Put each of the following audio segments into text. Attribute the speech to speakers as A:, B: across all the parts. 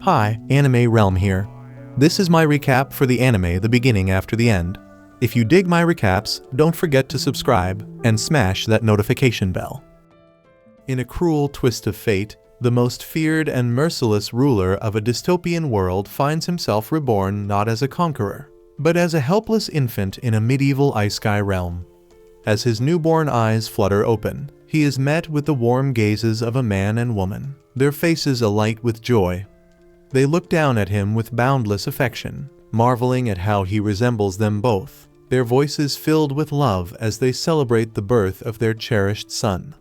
A: Hi, Anime Realm here. This is my recap for the anime The Beginning After the End. If you dig my recaps, don't forget to subscribe and smash that notification bell. In a cruel twist of fate, the most feared and merciless ruler of a dystopian world finds himself reborn not as a conqueror, but as a helpless infant in a medieval Isekai realm. As his newborn eyes flutter open, he is met with the warm gazes of a man and woman, their faces alight with joy. They look down at him with boundless affection, marveling at how he resembles them both, their voices filled with love as they celebrate the birth of their cherished son.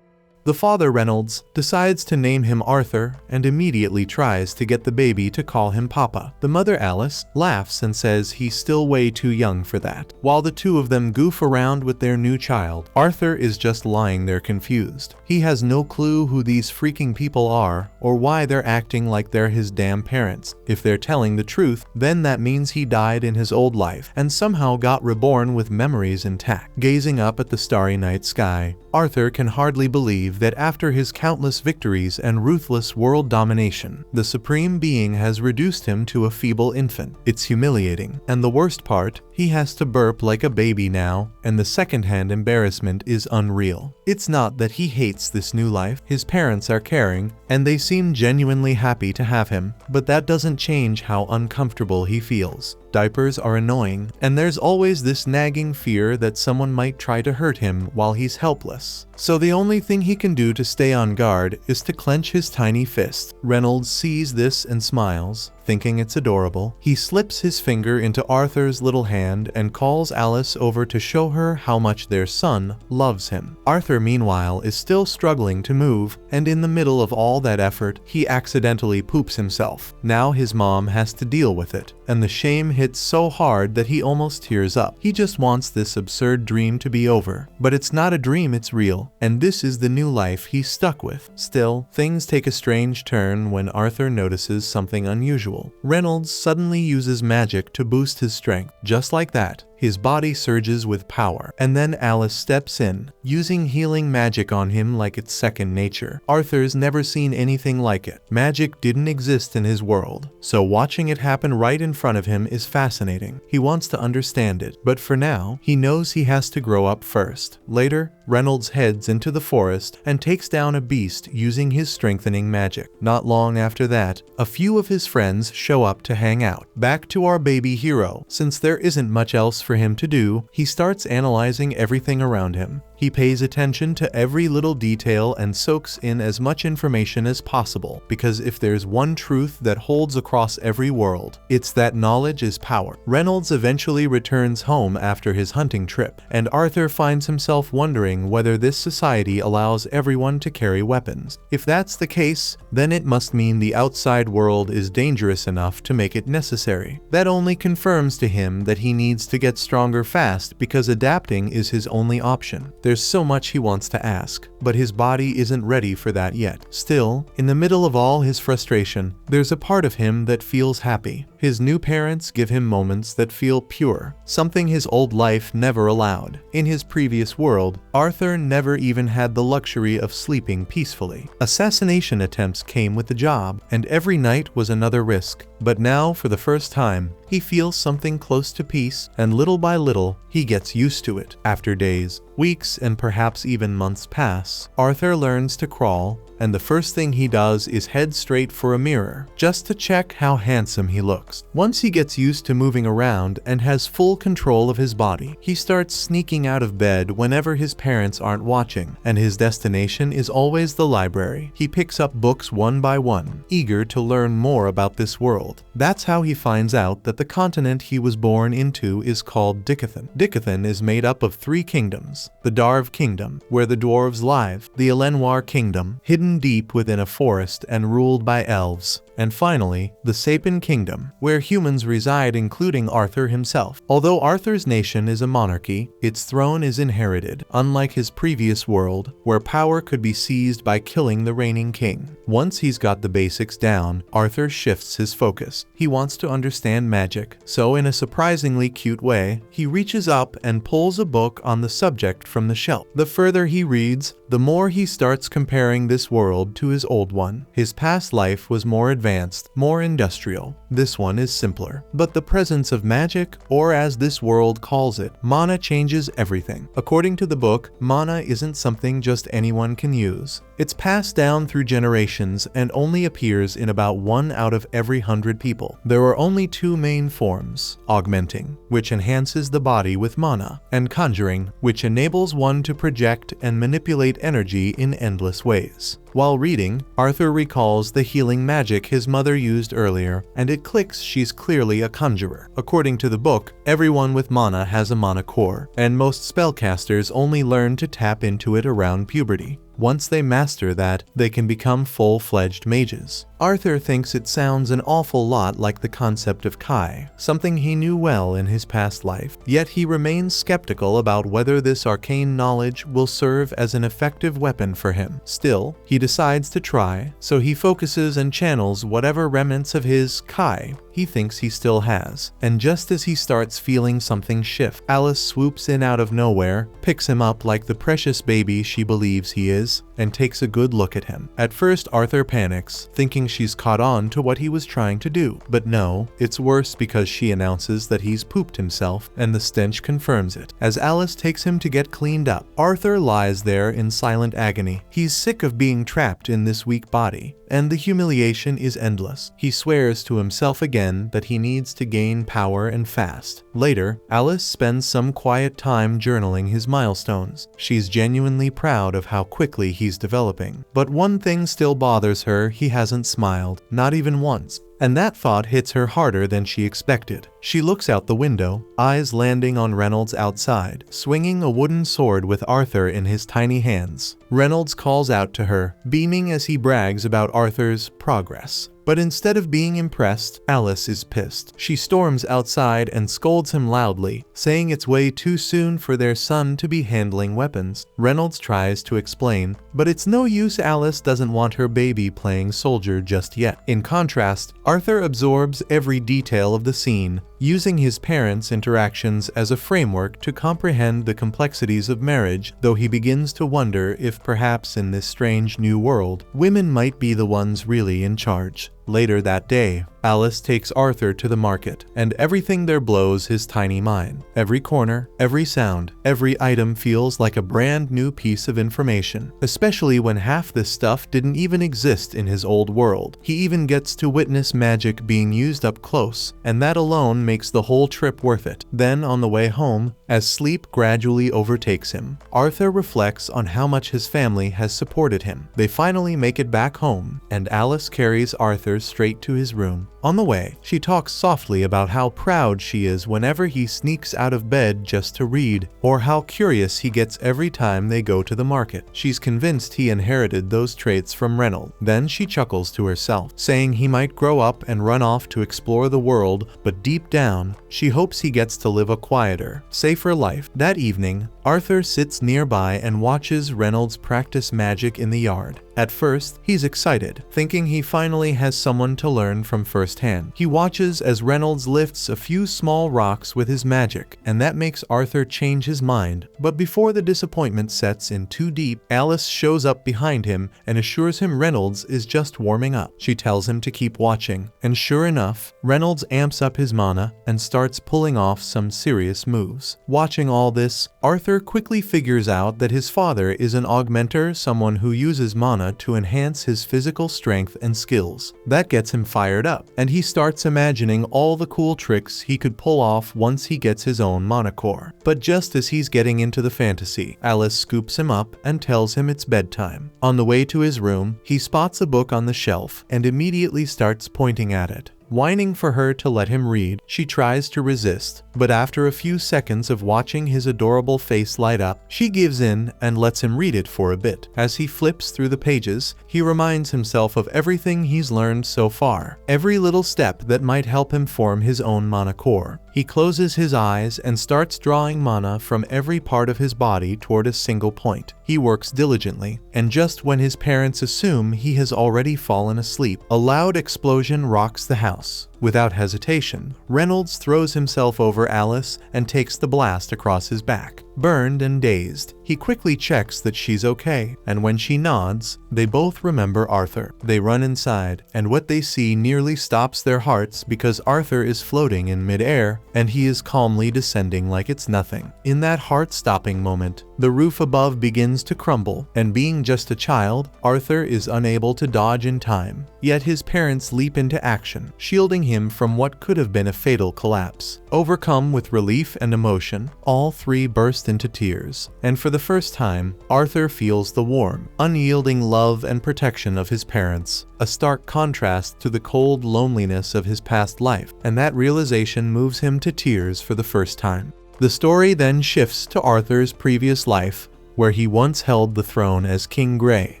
A: The father, Reynolds, decides to name him Arthur and immediately tries to get the baby to call him Papa. The mother, Alice, laughs and says he's still way too young for that. While the two of them goof around with their new child, Arthur is just lying there confused. He has no clue who these freaking people are or why they're acting like they're his damn parents. If they're telling the truth, then that means he died in his old life and somehow got reborn with memories intact. Gazing up at the starry night sky, Arthur can hardly believe that after his countless victories and ruthless world domination, the Supreme Being has reduced him to a feeble infant. It's humiliating, and the worst part, he has to burp like a baby now, and the secondhand embarrassment is unreal. It's not that he hates this new life, his parents are caring, and they seem genuinely happy to have him, but that doesn't change how uncomfortable he feels. Diapers are annoying, and there's always this nagging fear that someone might try to hurt him while he's helpless. So the only thing he can do to stay on guard is to clench his tiny fist. Reynolds sees this and smiles, thinking it's adorable. He slips his finger into Arthur's little hand and calls Alice over to show her how much their son loves him. Arthur, meanwhile, is still struggling to move, and in the middle of all that effort, he accidentally poops himself. Now his mom has to deal with it, and the shame hits so hard that he almost tears up. He just wants this absurd dream to be over. But it's not a dream, it's real, and this is the new life he's stuck with. Still, things take a strange turn when Arthur notices something unusual. Reynolds suddenly uses magic to boost his strength. Just like that, his body surges with power, and then Alice steps in, using healing magic on him like it's second nature. Arthur's never seen anything like it. Magic didn't exist in his world, so watching it happen right in front of him is fascinating. He wants to understand it, but for now, he knows he has to grow up first. Later, Reynolds heads into the forest and takes down a beast using his strengthening magic. Not long after that, a few of his friends show up to hang out. Back to our baby hero. Since there isn't much else for him to do, he starts analyzing everything around him. He pays attention to every little detail and soaks in as much information as possible, because if there's one truth that holds across every world, it's that knowledge is power. Reynolds eventually returns home after his hunting trip, and Arthur finds himself wondering whether this society allows everyone to carry weapons. If that's the case, then it must mean the outside world is dangerous enough to make it necessary. That only confirms to him that he needs to get stronger fast because adapting is his only option. There's so much he wants to ask, but his body isn't ready for that yet. Still, in the middle of all his frustration, there's a part of him that feels happy. His new parents give him moments that feel pure, something his old life never allowed. In his previous world, Arthur never even had the luxury of sleeping peacefully. Assassination attempts came with the job, and every night was another risk. But now, for the first time, he feels something close to peace, and little by little, he gets used to it. After days, weeks, and perhaps even months pass, Arthur learns to crawl, and the first thing he does is head straight for a mirror, just to check how handsome he looks. Once he gets used to moving around and has full control of his body, he starts sneaking out of bed whenever his parents aren't watching, and his destination is always the library. He picks up books one by one, eager to learn more about this world. That's how he finds out that the continent he was born into is called Dicathan. Dicathan is made up of 3 kingdoms: the Darv Kingdom, where the dwarves live; the Elenwar Kingdom, hidden deep within a forest and ruled by elves; and finally, the Sapin Kingdom, where humans reside, including Arthur himself. Although Arthur's nation is a monarchy, its throne is inherited, unlike his previous world, where power could be seized by killing the reigning king. Once he's got the basics down, Arthur shifts his focus. He wants to understand magic, so in a surprisingly cute way, he reaches up and pulls a book on the subject from the shelf. The further he reads, the more he starts comparing this world to his old one. His past life was more advanced advanced, more industrial. This one is simpler. But the presence of magic, or as this world calls it, mana, changes everything. According to the book, mana isn't something just anyone can use. It's passed down through generations and only appears in about 1 out of every 100 people. There are only 2 main forms: augmenting, which enhances the body with mana, and conjuring, which enables one to project and manipulate energy in endless ways. While reading, Arthur recalls the healing magic his mother used earlier, and it clicks she's clearly a conjurer. According to the book, everyone with mana has a mana core, and most spellcasters only learn to tap into it around puberty. Once they master that, they can become full-fledged mages. Arthur thinks it sounds an awful lot like the concept of Kai, something he knew well in his past life, yet he remains skeptical about whether this arcane knowledge will serve as an effective weapon for him. Still, he decides to try, so he focuses and channels whatever remnants of his Kai he thinks he still has. And just as he starts feeling something shift, Alice swoops in out of nowhere, picks him up like the precious baby she believes he is, and takes a good look at him. At first, Arthur panics, thinking she's caught on to what he was trying to do. But no, it's worse because she announces that he's pooped himself, and the stench confirms it. As Alice takes him to get cleaned up, Arthur lies there in silent agony. He's sick of being trapped in this weak body, and the humiliation is endless. He swears to himself again that he needs to gain power and fast. Later, Alice spends some quiet time journaling his milestones. She's genuinely proud of how quickly he's developing. But one thing still bothers her: he hasn't smiled, not even once. And that thought hits her harder than she expected. She looks out the window, eyes landing on Reynolds outside, swinging a wooden sword with Arthur in his tiny hands. Reynolds calls out to her, beaming as he brags about Arthur's progress. But instead of being impressed, Alice is pissed. She storms outside and scolds him loudly, saying it's way too soon for their son to be handling weapons. Reynolds tries to explain, but it's no use. Alice doesn't want her baby playing soldier just yet. In contrast, Arthur absorbs every detail of the scene, using his parents' interactions as a framework to comprehend the complexities of marriage, though he begins to wonder if perhaps in this strange new world, women might be the ones really in charge. Later that day, Alice takes Arthur to the market, and everything there blows his tiny mind. Every corner, every sound, every item feels like a brand new piece of information, especially when half this stuff didn't even exist in his old world. He even gets to witness magic being used up close, and that alone makes the whole trip worth it. Then on the way home, as sleep gradually overtakes him, Arthur reflects on how much his family has supported him. They finally make it back home, and Alice carries Arthur straight to his room. On the way, she talks softly about how proud she is whenever he sneaks out of bed just to read, or how curious he gets every time they go to the market. She's convinced he inherited those traits from Reynolds. Then she chuckles to herself, saying he might grow up and run off to explore the world, but deep down, she hopes he gets to live a quieter, safer life. That evening, Arthur sits nearby and watches Reynolds practice magic in the yard. At first, he's excited, thinking he finally has someone to learn from firsthand. He watches as Reynolds lifts a few small rocks with his magic, and that makes Arthur change his mind. But before the disappointment sets in too deep, Alice shows up behind him and assures him Reynolds is just warming up. She tells him to keep watching, and sure enough, Reynolds amps up his mana and starts pulling off some serious moves. Watching all this, Arthur quickly figures out that his father is an augmenter, someone who uses mana to enhance his physical strength and skills. That gets him fired up, and he starts imagining all the cool tricks he could pull off once he gets his own mana core. But just as he's getting into the fantasy, Alice scoops him up and tells him it's bedtime. On the way to his room, he spots a book on the shelf and immediately starts pointing at it. Whining for her to let him read, she tries to resist, but after a few seconds of watching his adorable face light up, she gives in and lets him read it for a bit. As he flips through the pages, he reminds himself of everything he's learned so far, every little step that might help him form his own mana core. He closes his eyes and starts drawing mana from every part of his body toward a single point. He works diligently, and just when his parents assume he has already fallen asleep, a loud explosion rocks the house. Without hesitation, Reynolds throws himself over Alice and takes the blast across his back. Burned and dazed, he quickly checks that she's okay, and when she nods, they both remember Arthur. They run inside, and what they see nearly stops their hearts because Arthur is floating in midair, and he is calmly descending like it's nothing. In that heart-stopping moment, the roof above begins to crumble, and being just a child, Arthur is unable to dodge in time. Yet his parents leap into action, shielding him from what could have been a fatal collapse. Overcome with relief and emotion, all three burst into tears, and for the first time, Arthur feels the warm, unyielding love and protection of his parents, a stark contrast to the cold loneliness of his past life, and that realization moves him to tears for the first time. The story then shifts to Arthur's previous life, where he once held the throne as King Grey.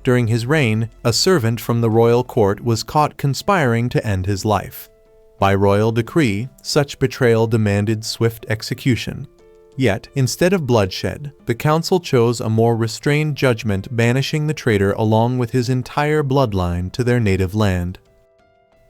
A: During his reign, a servant from the royal court was caught conspiring to end his life. By royal decree, such betrayal demanded swift execution. Yet, instead of bloodshed, the council chose a more restrained judgment, banishing the traitor along with his entire bloodline to their native land.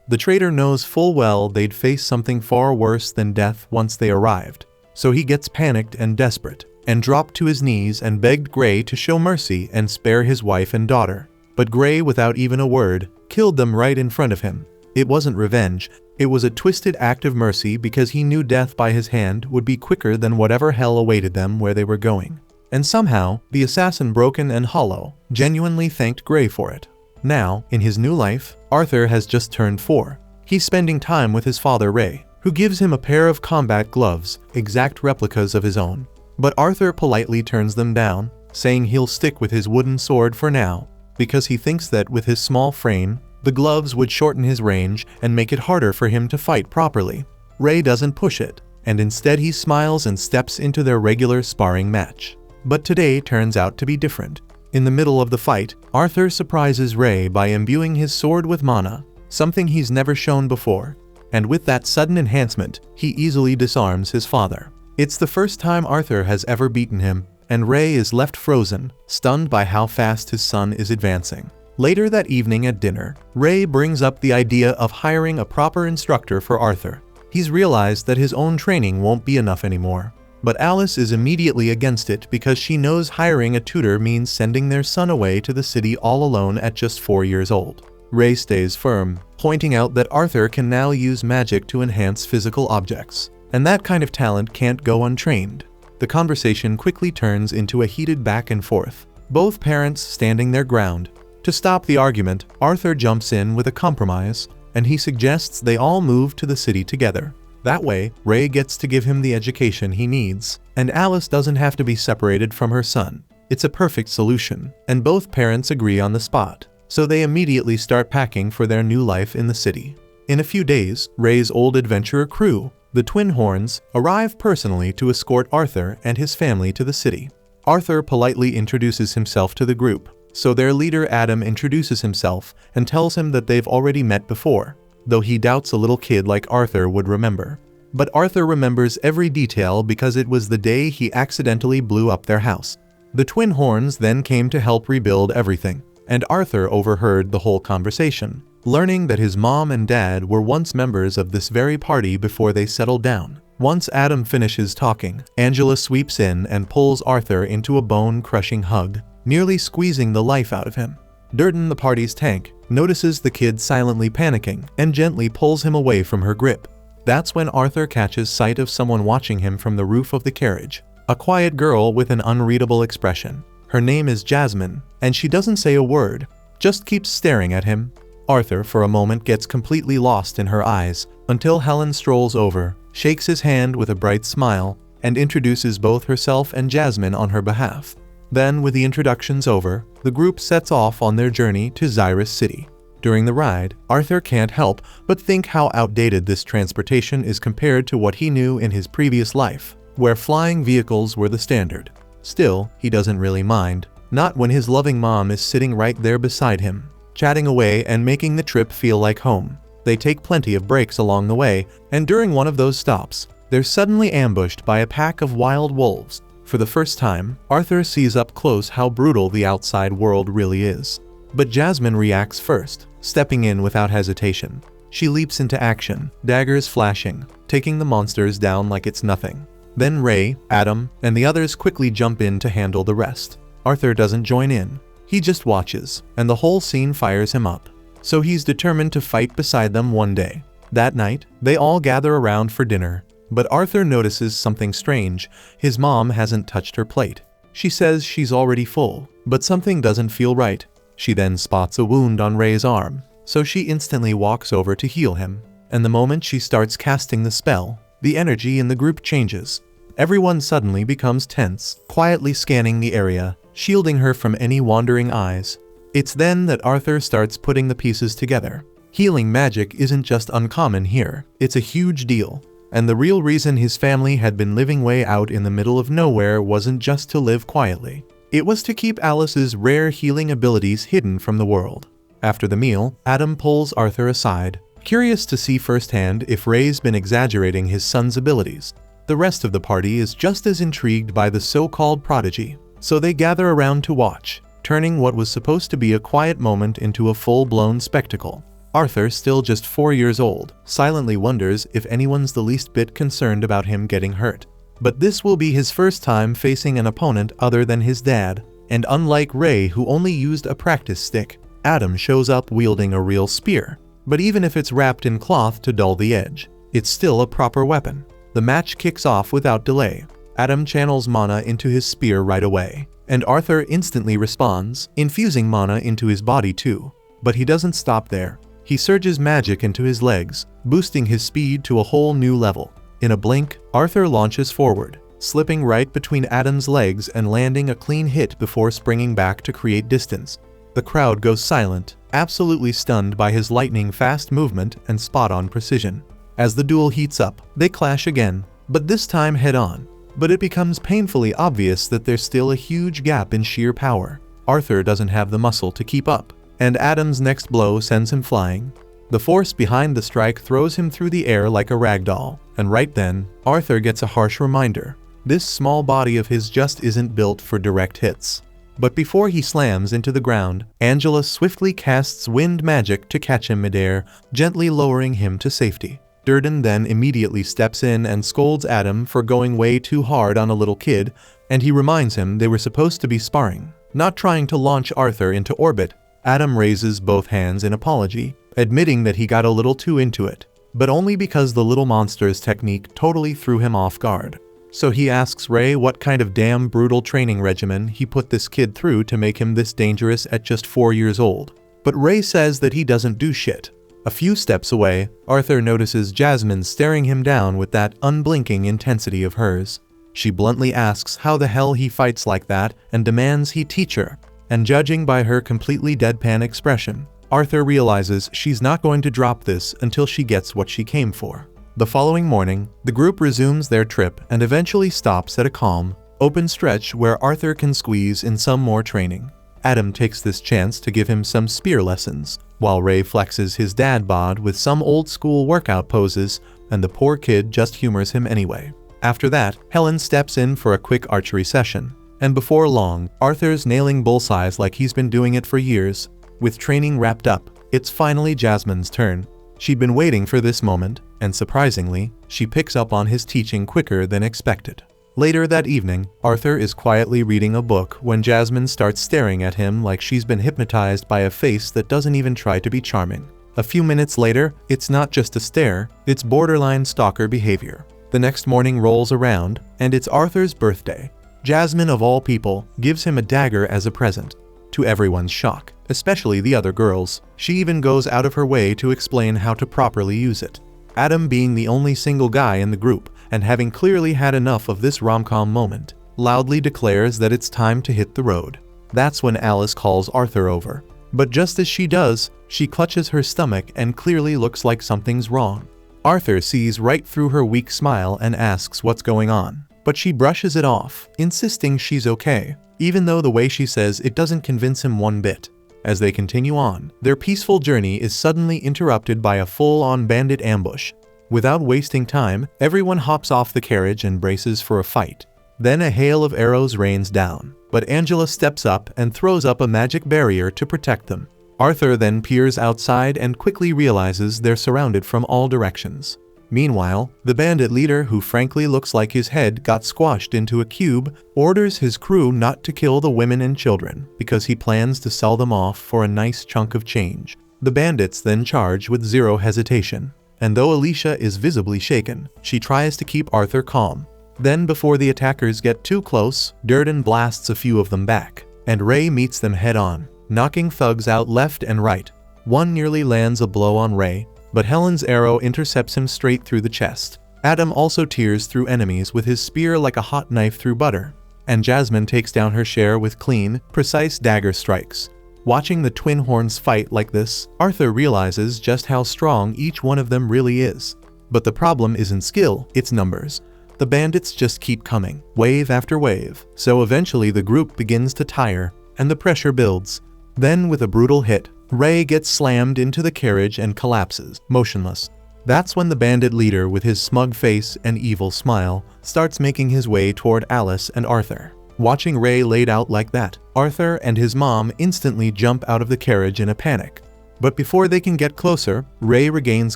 A: The traitor knows full well they'd face something far worse than death once they arrived, so he gets panicked and desperate, and dropped to his knees and begged Grey to show mercy and spare his wife and daughter. But Grey, without even a word, killed them right in front of him. It wasn't revenge, it was a twisted act of mercy because he knew death by his hand would be quicker than whatever hell awaited them where they were going. And somehow, the assassin, broken and hollow, genuinely thanked Grey for it. Now, in his new life, Arthur has just turned 4. He's spending time with his father Ray, who gives him a pair of combat gloves, exact replicas of his own. But Arthur politely turns them down, saying he'll stick with his wooden sword for now, because he thinks that with his small frame, the gloves would shorten his range and make it harder for him to fight properly. Ray doesn't push it, and instead he smiles and steps into their regular sparring match. But today turns out to be different. In the middle of the fight, Arthur surprises Ray by imbuing his sword with mana, something he's never shown before, and with that sudden enhancement, he easily disarms his father. It's the first time Arthur has ever beaten him, and Ray is left frozen, stunned by how fast his son is advancing. Later that evening at dinner, Ray brings up the idea of hiring a proper instructor for Arthur. He's realized that his own training won't be enough anymore. But Alice is immediately against it because she knows hiring a tutor means sending their son away to the city all alone at just 4 years old. Ray stays firm, pointing out that Arthur can now use magic to enhance physical objects, and that kind of talent can't go untrained. The conversation quickly turns into a heated back and forth, both parents standing their ground. To stop the argument, Arthur jumps in with a compromise, and he suggests they all move to the city together. That way, Ray gets to give him the education he needs, and Alice doesn't have to be separated from her son. It's a perfect solution, and both parents agree on the spot, so they immediately start packing for their new life in the city. In a few days, Ray's old adventurer crew, the Twin Horns, arrive personally to escort Arthur and his family to the city. Arthur politely introduces himself to the group, so their leader Adam introduces himself and tells him that they've already met before, though he doubts a little kid like Arthur would remember. But Arthur remembers every detail because it was the day he accidentally blew up their house. The Twin Horns then came to help rebuild everything, and Arthur overheard the whole conversation, learning that his mom and dad were once members of this very party before they settled down. Once Adam finishes talking, Angela sweeps in and pulls Arthur into a bone-crushing hug, nearly squeezing the life out of him. Durden, the party's tank, notices the kid silently panicking and gently pulls him away from her grip. That's when Arthur catches sight of someone watching him from the roof of the carriage. A quiet girl with an unreadable expression. Her name is Jasmine, and she doesn't say a word, just keeps staring at him. Arthur for a moment gets completely lost in her eyes, until Helen strolls over, shakes his hand with a bright smile, and introduces both herself and Jasmine on her behalf. Then, with the introductions over, the group sets off on their journey to Xyrus City. During the ride, Arthur can't help but think how outdated this transportation is compared to what he knew in his previous life, where flying vehicles were the standard. Still, he doesn't really mind, not when his loving mom is sitting right there beside him, chatting away and making the trip feel like home. They take plenty of breaks along the way, and during one of those stops, they're suddenly ambushed by a pack of wild wolves. For the first time, Arthur sees up close how brutal the outside world really is. But Jasmine reacts first, stepping in without hesitation. She leaps into action, daggers flashing, taking the monsters down like it's nothing. Then Ray, Adam, and the others quickly jump in to handle the rest. Arthur doesn't join in. He just watches, and the whole scene fires him up. So he's determined to fight beside them one day. That night, they all gather around for dinner. But Arthur notices something strange. His mom hasn't touched her plate. She says she's already full, but something doesn't feel right. She then spots a wound on Ray's arm, so she instantly walks over to heal him. And the moment she starts casting the spell, the energy in the group changes. Everyone suddenly becomes tense, quietly scanning the area, shielding her from any wandering eyes. It's then that Arthur starts putting the pieces together. Healing magic isn't just uncommon here, it's a huge deal. And the real reason his family had been living way out in the middle of nowhere wasn't just to live quietly. It was to keep Alice's rare healing abilities hidden from the world. After the meal, Adam pulls Arthur aside, curious to see firsthand if Ray's been exaggerating his son's abilities. The rest of the party is just as intrigued by the so-called Prodigy, so they gather around to watch, turning what was supposed to be a quiet moment into a full-blown spectacle. Arthur, still just 4 years old, silently wonders if anyone's the least bit concerned about him getting hurt. But this will be his first time facing an opponent other than his dad, and unlike Ray, who only used a practice stick, Adam shows up wielding a real spear. But even if it's wrapped in cloth to dull the edge, it's still a proper weapon. The match kicks off without delay. Adam channels mana into his spear right away, and Arthur instantly responds, infusing mana into his body too. But he doesn't stop there. He surges magic into his legs, boosting his speed to a whole new level. In a blink, Arthur launches forward, slipping right between Adam's legs and landing a clean hit before springing back to create distance. The crowd goes silent, absolutely stunned by his lightning-fast movement and spot-on precision. As the duel heats up, they clash again, but this time head-on. But it becomes painfully obvious that there's still a huge gap in sheer power. Arthur doesn't have the muscle to keep up, and Adam's next blow sends him flying. The force behind the strike throws him through the air like a ragdoll, and right then, Arthur gets a harsh reminder. This small body of his just isn't built for direct hits. But before he slams into the ground, Angela swiftly casts wind magic to catch him midair, gently lowering him to safety. Durden then immediately steps in and scolds Adam for going way too hard on a little kid, and he reminds him they were supposed to be sparring, not trying to launch Arthur into orbit. Adam raises both hands in apology, admitting that he got a little too into it, but only because the little monster's technique totally threw him off guard. So he asks Ray what kind of damn brutal training regimen he put this kid through to make him this dangerous at just 4 years old. But Ray says that he doesn't do shit. A few steps away, Arthur notices Jasmine staring him down with that unblinking intensity of hers. She bluntly asks how the hell he fights like that and demands he teach her. And judging by her completely deadpan expression, Arthur realizes she's not going to drop this until she gets what she came for. The following morning, the group resumes their trip and eventually stops at a calm, open stretch where Arthur can squeeze in some more training. Adam takes this chance to give him some spear lessons, while Ray flexes his dad bod with some old-school workout poses, and the poor kid just humors him anyway. After that, Helen steps in for a quick archery session. And before long, Arthur's nailing bullseyes like he's been doing it for years. With training wrapped up, it's finally Jasmine's turn. She'd been waiting for this moment, and surprisingly, she picks up on his teaching quicker than expected. Later that evening, Arthur is quietly reading a book when Jasmine starts staring at him like she's been hypnotized by a face that doesn't even try to be charming. A few minutes later, it's not just a stare, it's borderline stalker behavior. The next morning rolls around, and it's Arthur's birthday. Jasmine, of all people, gives him a dagger as a present. To everyone's shock, especially the other girls, she even goes out of her way to explain how to properly use it. Adam, being the only single guy in the group, and having clearly had enough of this rom-com moment, loudly declares that it's time to hit the road. That's when Alice calls Arthur over. But just as she does, she clutches her stomach and clearly looks like something's wrong. Arthur sees right through her weak smile and asks what's going on. But she brushes it off, insisting she's okay, even though the way she says it doesn't convince him one bit. As they continue on, their peaceful journey is suddenly interrupted by a full-on bandit ambush. Without wasting time, everyone hops off the carriage and braces for a fight. Then a hail of arrows rains down, but Angela steps up and throws up a magic barrier to protect them. Arthur then peers outside and quickly realizes they're surrounded from all directions. Meanwhile, the bandit leader, who frankly looks like his head got squashed into a cube, orders his crew not to kill the women and children because he plans to sell them off for a nice chunk of change. The bandits then charge with zero hesitation, and though Alicia is visibly shaken, she tries to keep Arthur calm. Then, before the attackers get too close, Durden blasts a few of them back, and Ray meets them head-on, knocking thugs out left and right. One nearly lands a blow on Ray, but Helen's arrow intercepts him straight through the chest. Adam also tears through enemies with his spear like a hot knife through butter, and Jasmine takes down her share with clean, precise dagger strikes. Watching the twin horns fight like this, Arthur realizes just how strong each one of them really is. But the problem isn't skill, it's numbers. The bandits just keep coming, wave after wave, so eventually the group begins to tire, and the pressure builds. Then, with a brutal hit, Ray gets slammed into the carriage and collapses, motionless. That's when the bandit leader, with his smug face and evil smile, starts making his way toward Alice and Arthur. Watching Ray laid out like that, Arthur and his mom instantly jump out of the carriage in a panic. But before they can get closer, Ray regains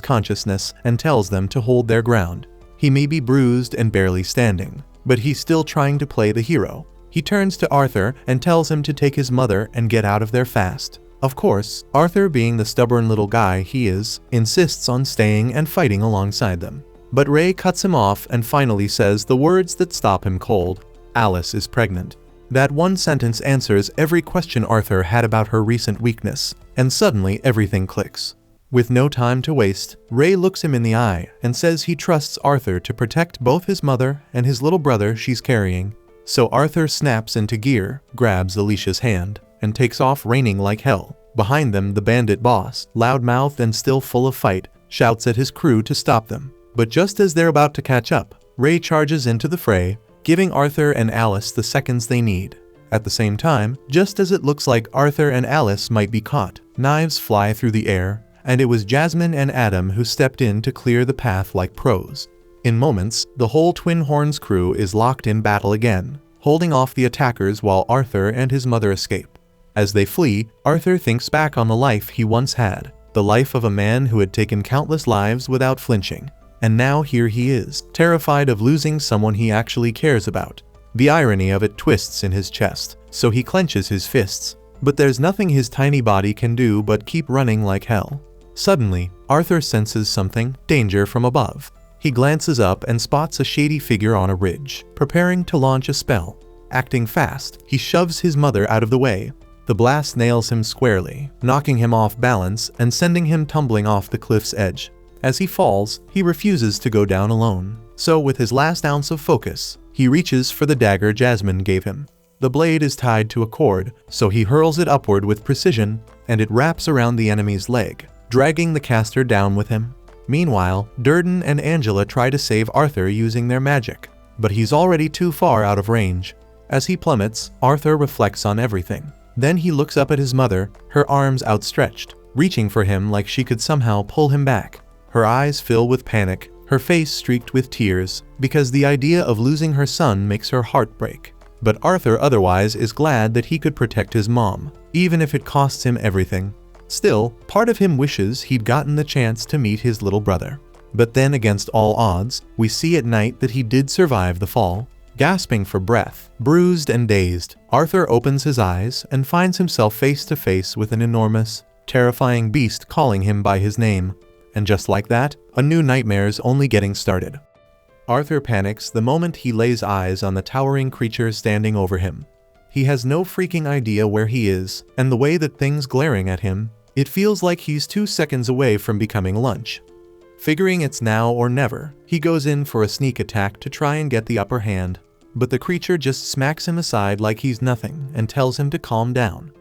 A: consciousness and tells them to hold their ground. He may be bruised and barely standing, but he's still trying to play the hero. He turns to Arthur and tells him to take his mother and get out of there fast. Of course, Arthur, being the stubborn little guy he is, insists on staying and fighting alongside them. But Ray cuts him off and finally says the words that stop him cold. Alice is pregnant. That one sentence answers every question Arthur had about her recent weakness, and suddenly everything clicks. With no time to waste, Ray looks him in the eye and says he trusts Arthur to protect both his mother and his little brother she's carrying. So Arthur snaps into gear, grabs Alicia's hand, and takes off raining like hell. Behind them, the bandit boss, loudmouthed and still full of fight, shouts at his crew to stop them. But just as they're about to catch up, Ray charges into the fray, giving Arthur and Alice the seconds they need. At the same time, just as it looks like Arthur and Alice might be caught, knives fly through the air, and it was Jasmine and Adam who stepped in to clear the path like pros. In moments, the whole Twin Horns crew is locked in battle again, holding off the attackers while Arthur and his mother escape. As they flee, Arthur thinks back on the life he once had, the life of a man who had taken countless lives without flinching. And now here he is, terrified of losing someone he actually cares about. The irony of it twists in his chest, so he clenches his fists. But there's nothing his tiny body can do but keep running like hell. Suddenly, Arthur senses something, danger from above. He glances up and spots a shady figure on a ridge, preparing to launch a spell. Acting fast, he shoves his mother out of the way. The blast nails him squarely, knocking him off balance and sending him tumbling off the cliff's edge. As he falls, he refuses to go down alone. So with his last ounce of focus, he reaches for the dagger Jasmine gave him. The blade is tied to a cord, so he hurls it upward with precision, and it wraps around the enemy's leg, dragging the caster down with him. Meanwhile, Durden and Angela try to save Arthur using their magic, but he's already too far out of range. As he plummets, Arthur reflects on everything. Then he looks up at his mother, her arms outstretched, reaching for him like she could somehow pull him back. Her eyes fill with panic, her face streaked with tears, because the idea of losing her son makes her heart break. But Arthur otherwise is glad that he could protect his mom, even if it costs him everything. Still, part of him wishes he'd gotten the chance to meet his little brother. But then, against all odds, we see at night that he did survive the fall. Gasping for breath, bruised and dazed, Arthur opens his eyes and finds himself face to face with an enormous, terrifying beast calling him by his name. And just like that, a new nightmare's only getting started. Arthur panics the moment he lays eyes on the towering creature standing over him. He has no freaking idea where he is, and the way that thing's glaring at him, it feels like he's 2 seconds away from becoming lunch. Figuring it's now or never, he goes in for a sneak attack to try and get the upper hand. But the creature just smacks him aside like he's nothing and tells him to calm down.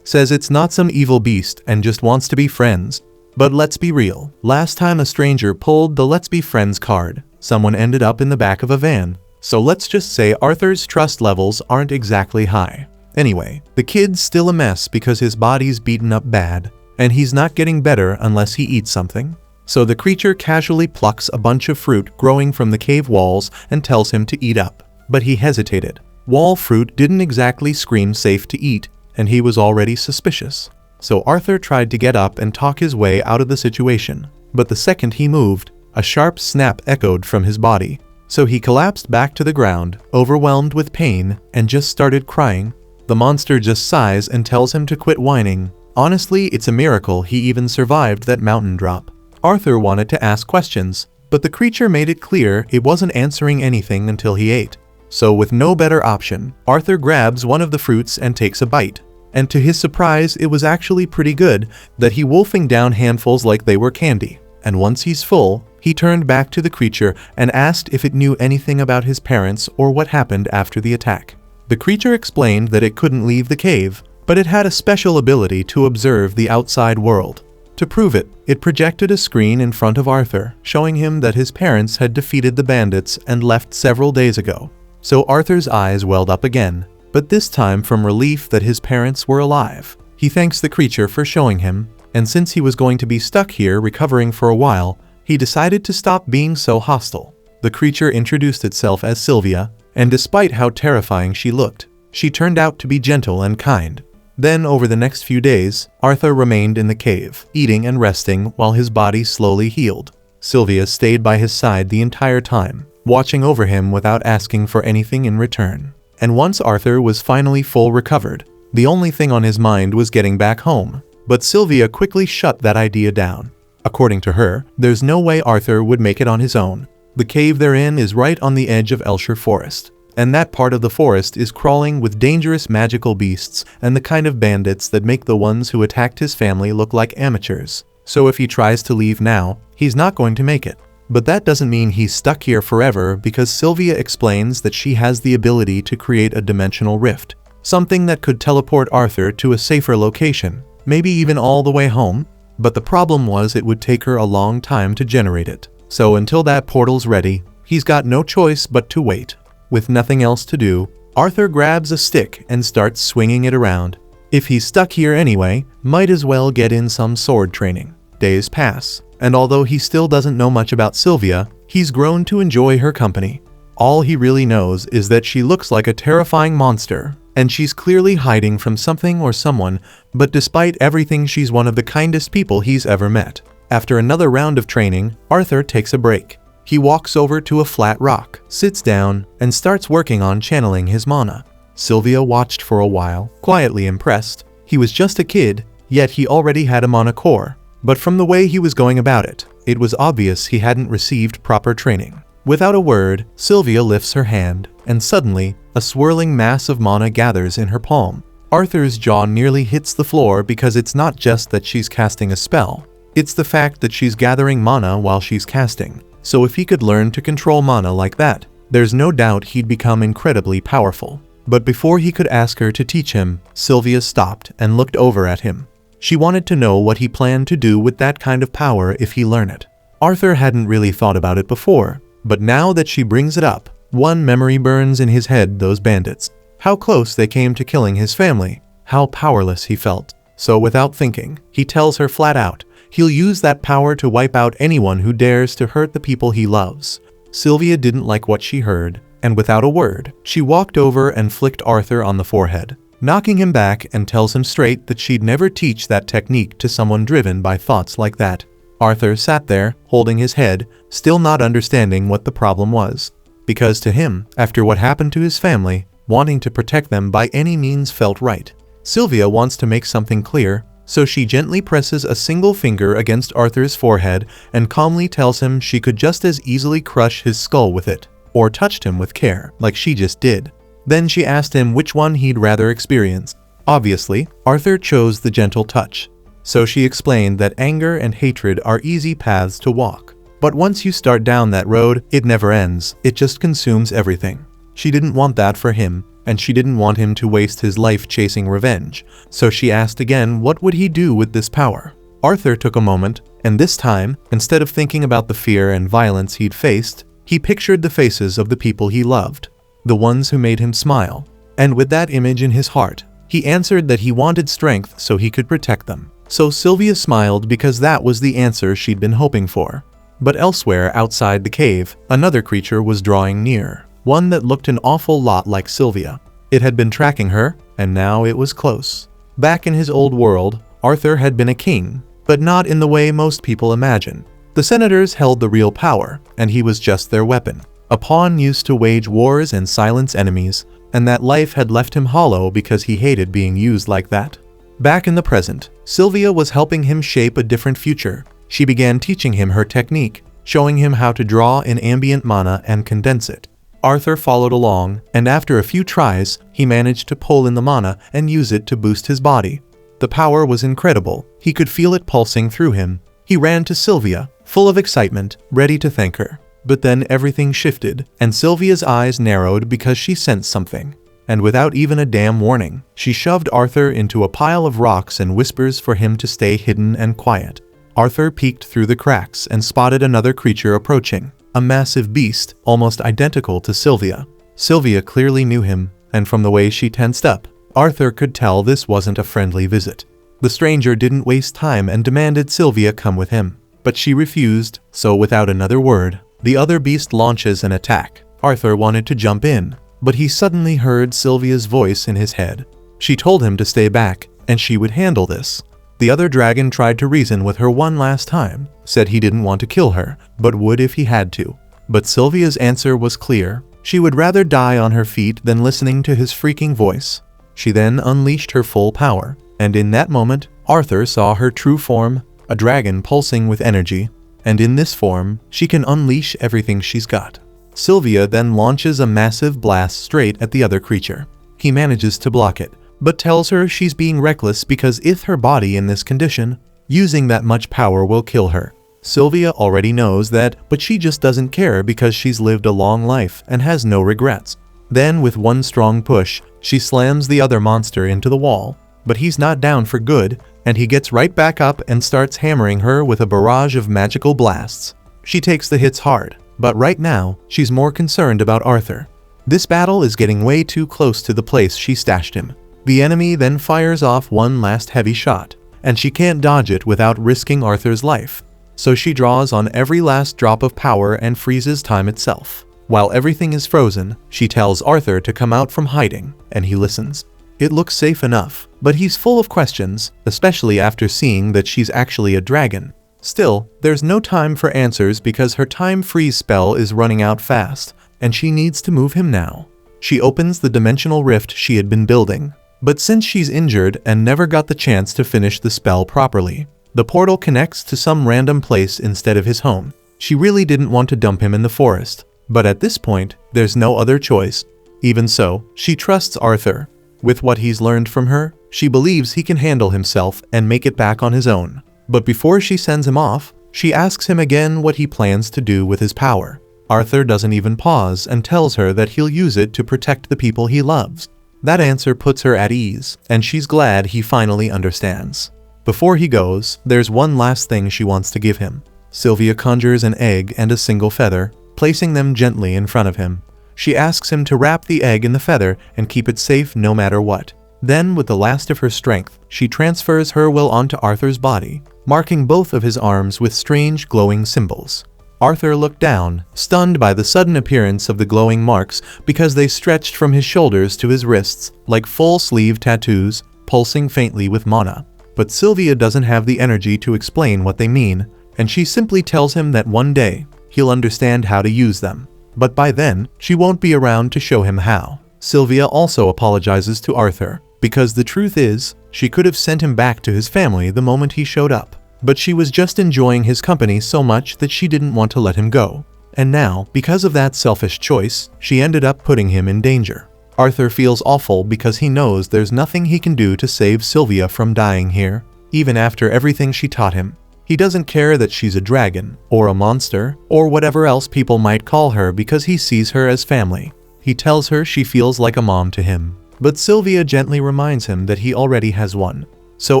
A: Says it's not some evil beast and just wants to be friends. But let's be real, last time a stranger pulled the let's be friends card, someone ended up in the back of a van. So let's just say Arthur's trust levels aren't exactly high. Anyway, the kid's still a mess because his body's beaten up bad, and he's not getting better unless he eats something. So the creature casually plucks a bunch of fruit growing from the cave walls and tells him to eat up. But he hesitated. Wall fruit didn't exactly scream safe to eat, and he was already suspicious. So Arthur tried to get up and talk his way out of the situation. But the second he moved, a sharp snap echoed from his body. So he collapsed back to the ground, overwhelmed with pain, and just started crying. The monster just sighs and tells him to quit whining. Honestly, it's a miracle he even survived that mountain drop. Arthur wanted to ask questions, but the creature made it clear it wasn't answering anything until he ate. So with no better option, Arthur grabs one of the fruits and takes a bite. And to his surprise, it was actually pretty good, that he wolfing down handfuls like they were candy. And once he's full, he turned back to the creature and asked if it knew anything about his parents or what happened after the attack. The creature explained that it couldn't leave the cave, but it had a special ability to observe the outside world. To prove it, it projected a screen in front of Arthur, showing him that his parents had defeated the bandits and left several days ago. So Arthur's eyes welled up again, but this time from relief that his parents were alive. He thanks the creature for showing him, and since he was going to be stuck here recovering for a while, he decided to stop being so hostile. The creature introduced itself as Sylvia, and despite how terrifying she looked, she turned out to be gentle and kind. Then over the next few days, Arthur remained in the cave, eating and resting while his body slowly healed. Sylvia stayed by his side the entire time, watching over him without asking for anything in return. And once Arthur was finally full recovered, the only thing on his mind was getting back home. But Sylvia quickly shut that idea down. According to her, there's no way Arthur would make it on his own. The cave they're in is right on the edge of Elshire Forest, and that part of the forest is crawling with dangerous magical beasts and the kind of bandits that make the ones who attacked his family look like amateurs. So if he tries to leave now, he's not going to make it. But that doesn't mean he's stuck here forever, because Sylvia explains that she has the ability to create a dimensional rift, something that could teleport Arthur to a safer location, maybe even all the way home. But the problem was it would take her a long time to generate it. So until that portal's ready, he's got no choice but to wait. With nothing else to do, Arthur grabs a stick and starts swinging it around. If he's stuck here anyway, might as well get in some sword training. Days pass, and although he still doesn't know much about Sylvia, he's grown to enjoy her company. All he really knows is that she looks like a terrifying monster, and she's clearly hiding from something or someone, but despite everything, she's one of the kindest people he's ever met. After another round of training, Arthur takes a break. He walks over to a flat rock, sits down, and starts working on channeling his mana. Sylvia watched for a while, quietly impressed. He was just a kid, yet he already had a mana core. But from the way he was going about it, it was obvious he hadn't received proper training. Without a word, Sylvia lifts her hand, and suddenly, a swirling mass of mana gathers in her palm. Arthur's jaw nearly hits the floor because it's not just that she's casting a spell. It's the fact that she's gathering mana while she's casting. So if he could learn to control mana like that, there's no doubt he'd become incredibly powerful. But before he could ask her to teach him, Sylvia stopped and looked over at him. She wanted to know what he planned to do with that kind of power if he learned it. Arthur hadn't really thought about it before, but now that she brings it up, one memory burns in his head: those bandits. How close they came to killing his family. How powerless he felt. So without thinking, he tells her flat out, he'll use that power to wipe out anyone who dares to hurt the people he loves. Sylvia didn't like what she heard, and without a word, she walked over and flicked Arthur on the forehead, knocking him back, and tells him straight that she'd never teach that technique to someone driven by thoughts like that. Arthur sat there, holding his head, still not understanding what the problem was. Because to him, after what happened to his family, wanting to protect them by any means felt right. Sylvia wants to make something clear, so she gently presses a single finger against Arthur's forehead and calmly tells him she could just as easily crush his skull with it, or touched him with care, like she just did. Then she asked him which one he'd rather experience. Obviously, Arthur chose the gentle touch. So she explained that anger and hatred are easy paths to walk. But once you start down that road, it never ends, it just consumes everything. She didn't want that for him, and she didn't want him to waste his life chasing revenge. So she asked again what would he do with this power. Arthur took a moment, and this time, instead of thinking about the fear and violence he'd faced, he pictured the faces of the people he loved, the ones who made him smile. And with that image in his heart, he answered that he wanted strength so he could protect them. So Sylvia smiled because that was the answer she'd been hoping for. But elsewhere outside the cave, another creature was drawing near, one that looked an awful lot like Sylvia. It had been tracking her, and now it was close. Back in his old world, Arthur had been a king, but not in the way most people imagine. The senators held the real power, and he was just their weapon. A pawn used to wage wars and silence enemies, and that life had left him hollow because he hated being used like that. Back in the present, Sylvia was helping him shape a different future. She began teaching him her technique, showing him how to draw in ambient mana and condense it. Arthur followed along, and after a few tries, he managed to pull in the mana and use it to boost his body. The power was incredible. He could feel it pulsing through him. He ran to Sylvia, full of excitement, ready to thank her. But then everything shifted, and Sylvia's eyes narrowed because she sensed something. And without even a damn warning, she shoved Arthur into a pile of rocks and whispers for him to stay hidden and quiet. Arthur peeked through the cracks and spotted another creature approaching, a massive beast, almost identical to Sylvia. Sylvia clearly knew him, and from the way she tensed up, Arthur could tell this wasn't a friendly visit. The stranger didn't waste time and demanded Sylvia come with him, but she refused, so without another word, the other beast launches an attack. Arthur wanted to jump in, but he suddenly heard Sylvia's voice in his head. She told him to stay back, and she would handle this. The other dragon tried to reason with her one last time, said he didn't want to kill her, but would if he had to. But Sylvia's answer was clear. She would rather die on her feet than listening to his freaking voice. She then unleashed her full power, and in that moment, Arthur saw her true form, a dragon pulsing with energy, and in this form, she can unleash everything she's got. Sylvia then launches a massive blast straight at the other creature. He manages to block it, but tells her she's being reckless because if her body in this condition, using that much power will kill her. Sylvia already knows that, but she just doesn't care because she's lived a long life and has no regrets. Then with one strong push, she slams the other monster into the wall, but he's not down for good, and he gets right back up and starts hammering her with a barrage of magical blasts. She takes the hits hard, but right now, she's more concerned about Arthur. This battle is getting way too close to the place she stashed him. The enemy then fires off one last heavy shot, and she can't dodge it without risking Arthur's life. So she draws on every last drop of power and freezes time itself. While everything is frozen, she tells Arthur to come out from hiding, and he listens. It looks safe enough, but he's full of questions, especially after seeing that she's actually a dragon. Still, there's no time for answers because her time freeze spell is running out fast, and she needs to move him now. She opens the dimensional rift she had been building, but since she's injured and never got the chance to finish the spell properly, the portal connects to some random place instead of his home. She really didn't want to dump him in the forest, but at this point, there's no other choice. Even so, she trusts Arthur. With what he's learned from her, she believes he can handle himself and make it back on his own. But before she sends him off, she asks him again what he plans to do with his power. Arthur doesn't even pause and tells her that he'll use it to protect the people he loves. That answer puts her at ease, and she's glad he finally understands. Before he goes, there's one last thing she wants to give him. Sylvia conjures an egg and a single feather, placing them gently in front of him. She asks him to wrap the egg in the feather and keep it safe no matter what. Then, with the last of her strength, she transfers her will onto Arthur's body, marking both of his arms with strange glowing symbols. Arthur looked down, stunned by the sudden appearance of the glowing marks because they stretched from his shoulders to his wrists like full-sleeve tattoos, pulsing faintly with mana. But Sylvia doesn't have the energy to explain what they mean, and she simply tells him that one day, he'll understand how to use them. But by then, she won't be around to show him how. Sylvia also apologizes to Arthur, because the truth is, she could have sent him back to his family the moment he showed up. But she was just enjoying his company so much that she didn't want to let him go. And now, because of that selfish choice, she ended up putting him in danger. Arthur feels awful because he knows there's nothing he can do to save Sylvia from dying here, even after everything she taught him. He doesn't care that she's a dragon, or a monster, or whatever else people might call her because he sees her as family. He tells her she feels like a mom to him, but Sylvia gently reminds him that he already has one. So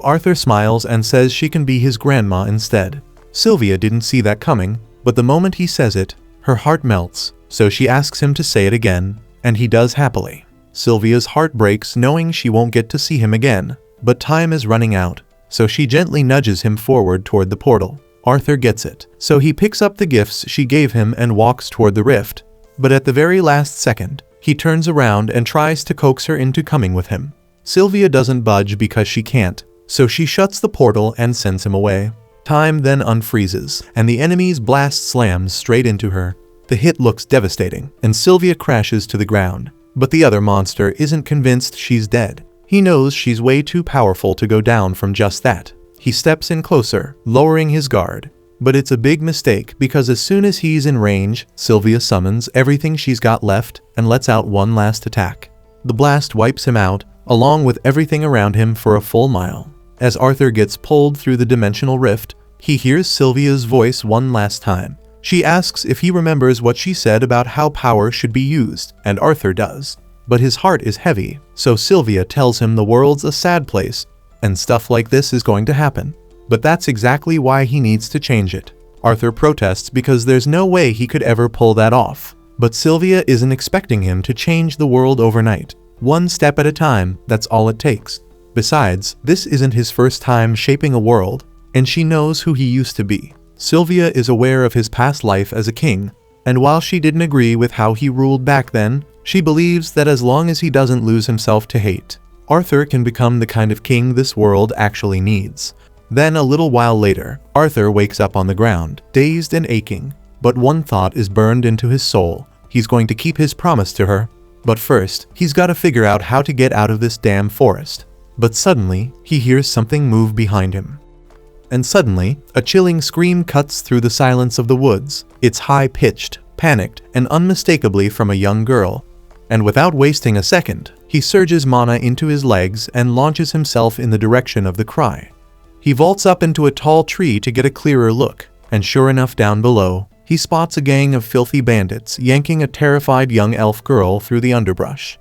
A: Arthur smiles and says she can be his grandma instead. Sylvia didn't see that coming, but the moment he says it, her heart melts, so she asks him to say it again, and he does happily. Sylvia's heart breaks knowing she won't get to see him again, but time is running out, so she gently nudges him forward toward the portal. Arthur gets it, so he picks up the gifts she gave him and walks toward the rift. But at the very last second, he turns around and tries to coax her into coming with him. Sylvia doesn't budge because she can't, So she shuts the portal and sends him away. Time then unfreezes, and the enemy's blast slams straight into her. The hit looks devastating, and Sylvia crashes to the ground. But the other monster isn't convinced she's dead. He knows she's way too powerful to go down from just that. He steps in closer, lowering his guard. But it's a big mistake because as soon as he's in range, Sylvia summons everything she's got left and lets out one last attack. The blast wipes him out, along with everything around him for a full mile. As Arthur gets pulled through the dimensional rift, he hears Sylvia's voice one last time. She asks if he remembers what she said about how power should be used, and Arthur does. But his heart is heavy, so Sylvia tells him the world's a sad place, and stuff like this is going to happen. But that's exactly why he needs to change it. Arthur protests because there's no way he could ever pull that off. But Sylvia isn't expecting him to change the world overnight. One step at a time, that's all it takes. Besides, this isn't his first time shaping a world, and she knows who he used to be. Sylvia is aware of his past life as a king, and while she didn't agree with how he ruled back then, she believes that as long as he doesn't lose himself to hate, Arthur can become the kind of king this world actually needs. Then a little while later, Arthur wakes up on the ground, dazed and aching. But one thought is burned into his soul. He's going to keep his promise to her. But first, he's got to figure out how to get out of this damn forest. But suddenly, he hears something move behind him. And suddenly, a chilling scream cuts through the silence of the woods. It's high-pitched, panicked, and unmistakably from a young girl. And without wasting a second, he surges mana into his legs and launches himself in the direction of the cry. He vaults up into a tall tree to get a clearer look, and sure enough down below, he spots a gang of filthy bandits yanking a terrified young elf girl through the underbrush.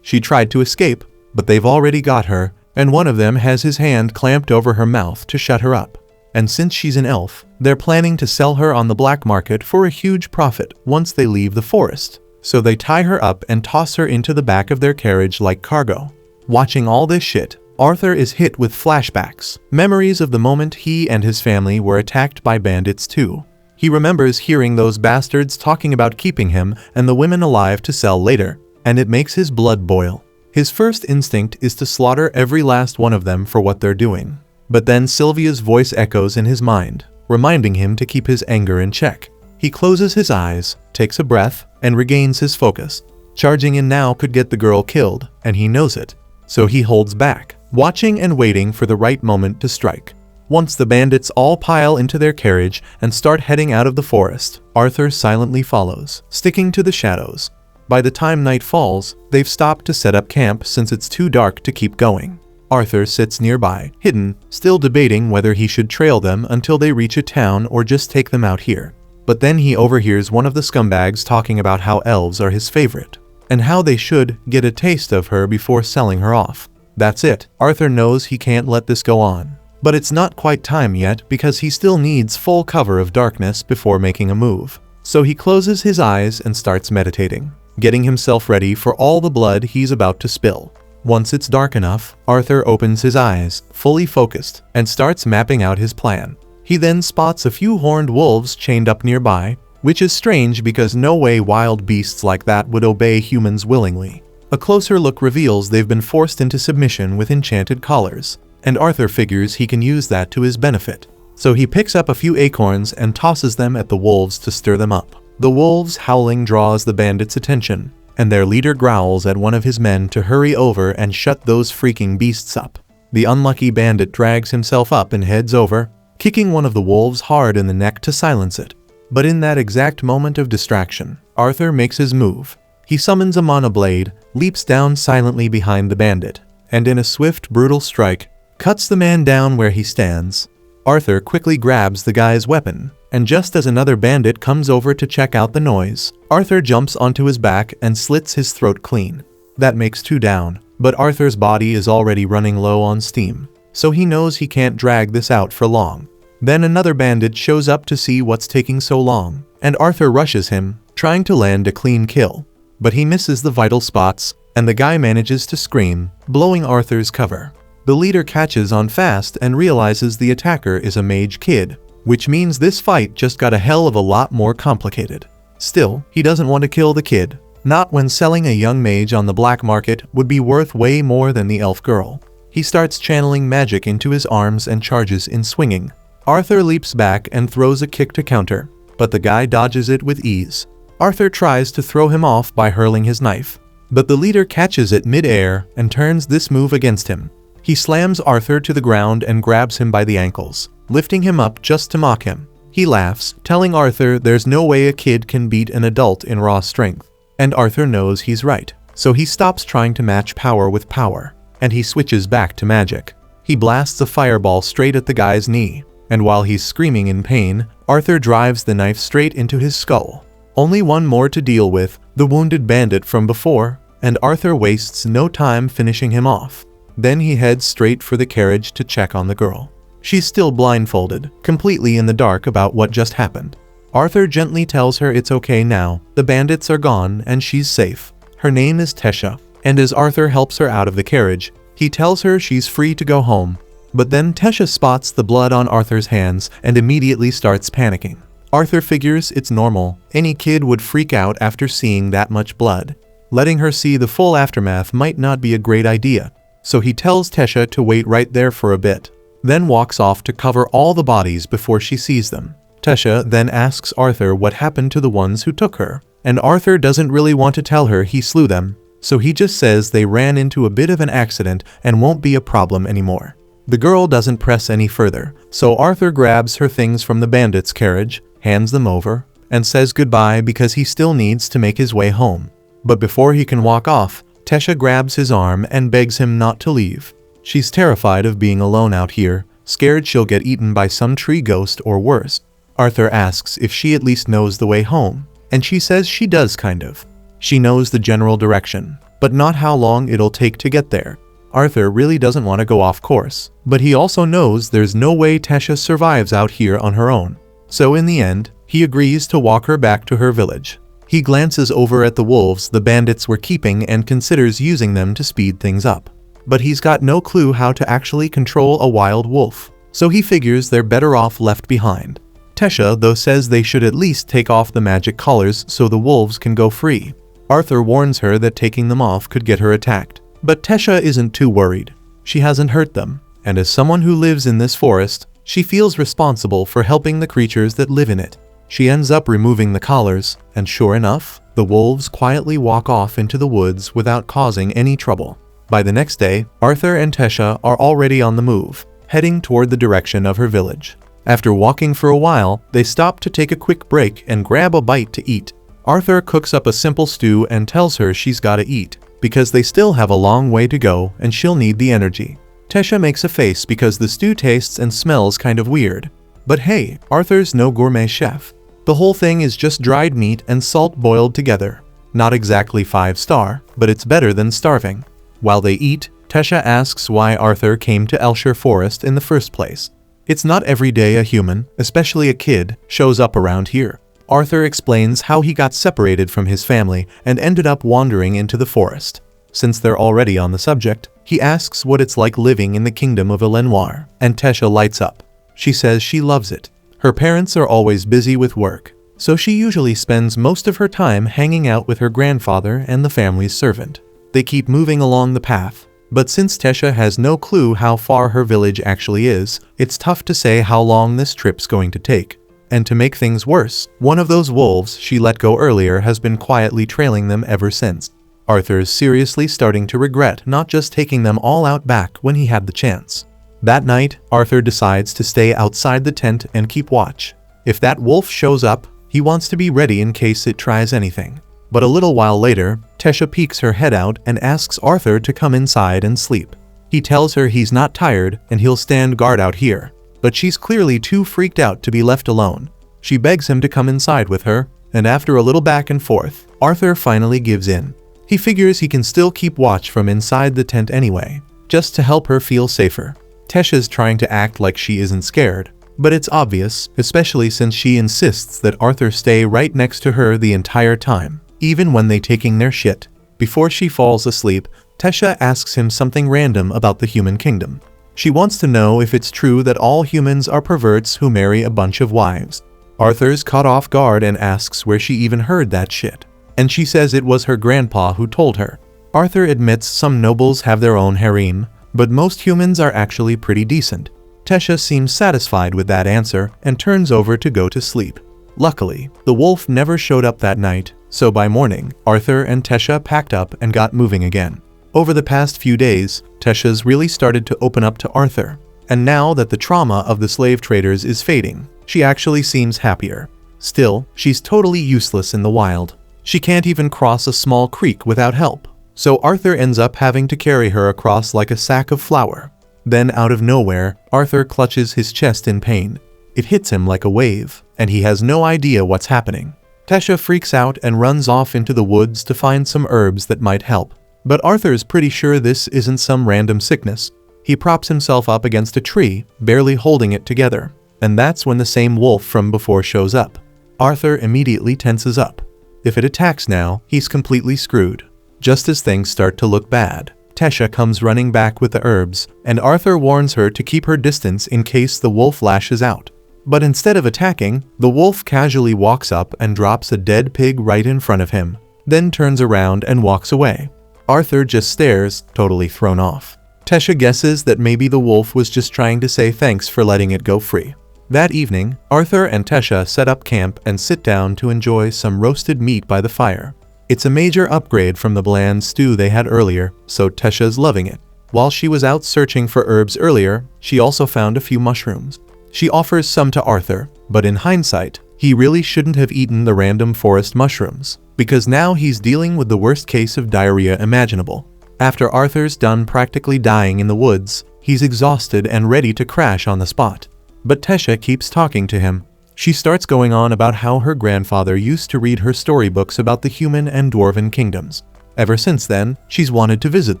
A: She tried to escape, but they've already got her, and one of them has his hand clamped over her mouth to shut her up. And since she's an elf, they're planning to sell her on the black market for a huge profit once they leave the forest. So they tie her up and toss her into the back of their carriage like cargo. Watching all this shit, Arthur is hit with flashbacks, memories of the moment he and his family were attacked by bandits too. He remembers hearing those bastards talking about keeping him and the women alive to sell later, and it makes his blood boil. His first instinct is to slaughter every last one of them for what they're doing. But then Sylvia's voice echoes in his mind, reminding him to keep his anger in check. He closes his eyes, takes a breath, and regains his focus. Charging in now could get the girl killed, and he knows it. So he holds back, watching and waiting for the right moment to strike. Once the bandits all pile into their carriage and start heading out of the forest, Arthur silently follows, sticking to the shadows. By the time night falls, they've stopped to set up camp since it's too dark to keep going. Arthur sits nearby, hidden, still debating whether he should trail them until they reach a town or just take them out here. But then he overhears one of the scumbags talking about how elves are his favorite, and how they should get a taste of her before selling her off. That's it. Arthur knows he can't let this go on. But it's not quite time yet because he still needs full cover of darkness before making a move. So he closes his eyes and starts meditating, getting himself ready for all the blood he's about to spill. Once it's dark enough, Arthur opens his eyes, fully focused, and starts mapping out his plan. He then spots a few horned wolves chained up nearby, which is strange because no way wild beasts like that would obey humans willingly. A closer look reveals they've been forced into submission with enchanted collars, and Arthur figures he can use that to his benefit. So he picks up a few acorns and tosses them at the wolves to stir them up. The wolves' howling draws the bandits' attention, and their leader growls at one of his men to hurry over and shut those freaking beasts up. The unlucky bandit drags himself up and heads over, kicking one of the wolves hard in the neck to silence it. But in that exact moment of distraction, Arthur makes his move. He summons a mana blade, leaps down silently behind the bandit, and in a swift, brutal strike, cuts the man down where he stands. Arthur quickly grabs the guy's weapon, and just as another bandit comes over to check out the noise, Arthur jumps onto his back and slits his throat clean. That makes 2 down, but Arthur's body is already running low on steam, so he knows he can't drag this out for long. Then another bandit shows up to see what's taking so long, and Arthur rushes him, trying to land a clean kill. But he misses the vital spots, and the guy manages to scream, blowing Arthur's cover. The leader catches on fast and realizes the attacker is a mage kid, which means this fight just got a hell of a lot more complicated. Still, he doesn't want to kill the kid, not when selling a young mage on the black market would be worth way more than the elf girl. He starts channeling magic into his arms and charges in swinging. Arthur leaps back and throws a kick to counter, but the guy dodges it with ease. Arthur tries to throw him off by hurling his knife, but the leader catches it mid-air and turns this move against him. He slams Arthur to the ground and grabs him by the ankles, lifting him up just to mock him. He laughs, telling Arthur there's no way a kid can beat an adult in raw strength. And Arthur knows he's right, so he stops trying to match power with power, and he switches back to magic. He blasts a fireball straight at the guy's knee, and while he's screaming in pain, Arthur drives the knife straight into his skull. Only one more to deal with, the wounded bandit from before, and Arthur wastes no time finishing him off. Then he heads straight for the carriage to check on the girl. She's still blindfolded, completely in the dark about what just happened. Arthur gently tells her it's okay now, the bandits are gone and she's safe. Her name is Tesha, and as Arthur helps her out of the carriage, he tells her she's free to go home. But then Tesha spots the blood on Arthur's hands and immediately starts panicking. Arthur figures it's normal, any kid would freak out after seeing that much blood. Letting her see the full aftermath might not be a great idea, so he tells Tesha to wait right there for a bit, then walks off to cover all the bodies before she sees them. Tesha then asks Arthur what happened to the ones who took her, and Arthur doesn't really want to tell her he slew them, so he just says they ran into a bit of an accident and won't be a problem anymore. The girl doesn't press any further, so Arthur grabs her things from the bandit's carriage, hands them over, and says goodbye because he still needs to make his way home. But before he can walk off, Tesha grabs his arm and begs him not to leave. She's terrified of being alone out here, scared she'll get eaten by some tree ghost or worse. Arthur asks if she at least knows the way home, and she says she does kind of. She knows the general direction, but not how long it'll take to get there. Arthur really doesn't want to go off course, but he also knows there's no way Tesha survives out here on her own. So in the end, he agrees to walk her back to her village. He glances over at the wolves the bandits were keeping and considers using them to speed things up. But he's got no clue how to actually control a wild wolf, so he figures they're better off left behind. Tesha, though, says they should at least take off the magic collars so the wolves can go free. Arthur warns her that taking them off could get her attacked, but Tesha isn't too worried. She hasn't hurt them, and as someone who lives in this forest, she feels responsible for helping the creatures that live in it. She ends up removing the collars, and sure enough, the wolves quietly walk off into the woods without causing any trouble. By the next day, Arthur and Tesha are already on the move, heading toward the direction of her village. After walking for a while, they stop to take a quick break and grab a bite to eat. Arthur cooks up a simple stew and tells her she's gotta eat, because they still have a long way to go and she'll need the energy. Tesha makes a face because the stew tastes and smells kind of weird. But hey, Arthur's no gourmet chef. The whole thing is just dried meat and salt boiled together. Not exactly 5-star, but it's better than starving. While they eat, Tesha asks why Arthur came to Elshire Forest in the first place. It's not every day a human, especially a kid, shows up around here. Arthur explains how he got separated from his family and ended up wandering into the forest. Since they're already on the subject, he asks what it's like living in the kingdom of Elenoir, and Tesha lights up. She says she loves it. Her parents are always busy with work, so she usually spends most of her time hanging out with her grandfather and the family's servant. They keep moving along the path, but since Tesha has no clue how far her village actually is, it's tough to say how long this trip's going to take. And to make things worse, one of those wolves she let go earlier has been quietly trailing them ever since. Arthur's seriously starting to regret not just taking them all out back when he had the chance. That night, Arthur decides to stay outside the tent and keep watch. If that wolf shows up, he wants to be ready in case it tries anything. But a little while later, Tesha peeks her head out and asks Arthur to come inside and sleep. He tells her he's not tired and he'll stand guard out here, but she's clearly too freaked out to be left alone. She begs him to come inside with her, and after a little back and forth, Arthur finally gives in. He figures he can still keep watch from inside the tent anyway, just to help her feel safer. Tesha's trying to act like she isn't scared, but it's obvious, especially since she insists that Arthur stay right next to her the entire time, even when they taking their shit. Before she falls asleep, Tesha asks him something random about the human kingdom. She wants to know if it's true that all humans are perverts who marry a bunch of wives. Arthur's caught off guard and asks where she even heard that shit, and she says it was her grandpa who told her. Arthur admits some nobles have their own harem, but most humans are actually pretty decent. Tesha seems satisfied with that answer and turns over to go to sleep. Luckily, the wolf never showed up that night, so by morning, Arthur and Tesha packed up and got moving again. Over the past few days, Tesha's really started to open up to Arthur, and now that the trauma of the slave traders is fading, she actually seems happier. Still, she's totally useless in the wild. She can't even cross a small creek without help, so Arthur ends up having to carry her across like a sack of flour. Then out of nowhere, Arthur clutches his chest in pain. It hits him like a wave, and he has no idea what's happening. Tesha freaks out and runs off into the woods to find some herbs that might help. But Arthur's pretty sure this isn't some random sickness. He props himself up against a tree, barely holding it together, and that's when the same wolf from before shows up. Arthur immediately tenses up. If it attacks now, he's completely screwed. Just as things start to look bad, Tesha comes running back with the herbs, and Arthur warns her to keep her distance in case the wolf lashes out. But instead of attacking, the wolf casually walks up and drops a dead pig right in front of him, then turns around and walks away. Arthur just stares, totally thrown off. Tesha guesses that maybe the wolf was just trying to say thanks for letting it go free. That evening, Arthur and Tesha set up camp and sit down to enjoy some roasted meat by the fire. It's a major upgrade from the bland stew they had earlier, so Tesha's loving it. While she was out searching for herbs earlier, she also found a few mushrooms. She offers some to Arthur, but in hindsight, he really shouldn't have eaten the random forest mushrooms, because now he's dealing with the worst case of diarrhea imaginable. After Arthur's done practically dying in the woods, he's exhausted and ready to crash on the spot. But Tesha keeps talking to him. She starts going on about how her grandfather used to read her storybooks about the human and dwarven kingdoms. Ever since then, she's wanted to visit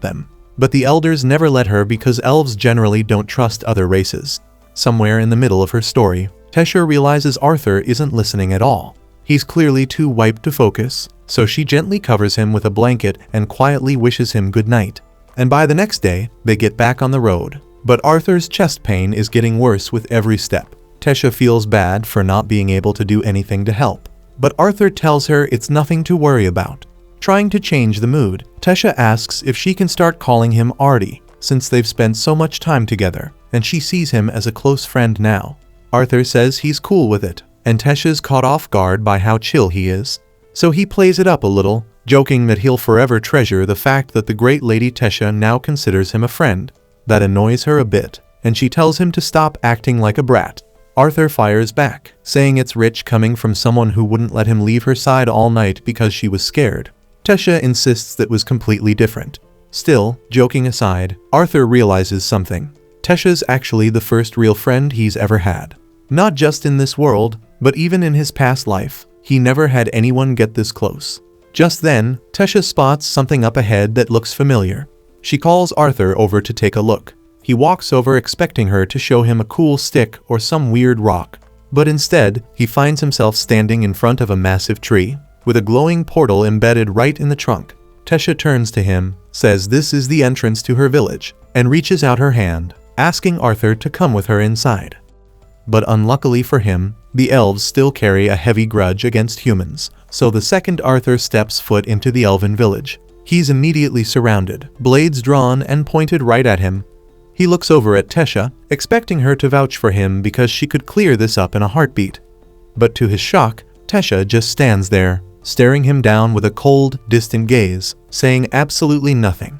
A: them. But the elders never let her because elves generally don't trust other races. Somewhere in the middle of her story, Tesha realizes Arthur isn't listening at all. He's clearly too wiped to focus, so she gently covers him with a blanket and quietly wishes him good night. And by the next day, they get back on the road. But Arthur's chest pain is getting worse with every step. Tesha feels bad for not being able to do anything to help, but Arthur tells her it's nothing to worry about. Trying to change the mood, Tesha asks if she can start calling him Artie, since they've spent so much time together, and she sees him as a close friend now. Arthur says he's cool with it, and Tesha's caught off guard by how chill he is. So he plays it up a little, joking that he'll forever treasure the fact that the great Lady Tesha now considers him a friend. That annoys her a bit, and she tells him to stop acting like a brat. Arthur fires back, saying it's rich coming from someone who wouldn't let him leave her side all night because she was scared. Tesha insists that was completely different. Still, joking aside, Arthur realizes something. Tesha's actually the first real friend he's ever had. Not just in this world, but even in his past life, he never had anyone get this close. Just then, Tesha spots something up ahead that looks familiar. She calls Arthur over to take a look. He walks over expecting her to show him a cool stick or some weird rock. But instead, he finds himself standing in front of a massive tree, with a glowing portal embedded right in the trunk. Tesha turns to him, says this is the entrance to her village, and reaches out her hand, asking Arthur to come with her inside. But unluckily for him, the elves still carry a heavy grudge against humans, so the second Arthur steps foot into the elven village, he's immediately surrounded, blades drawn and pointed right at him. He looks over at Tesha, expecting her to vouch for him because she could clear this up in a heartbeat. But to his shock, Tesha just stands there, staring him down with a cold, distant gaze, saying absolutely nothing.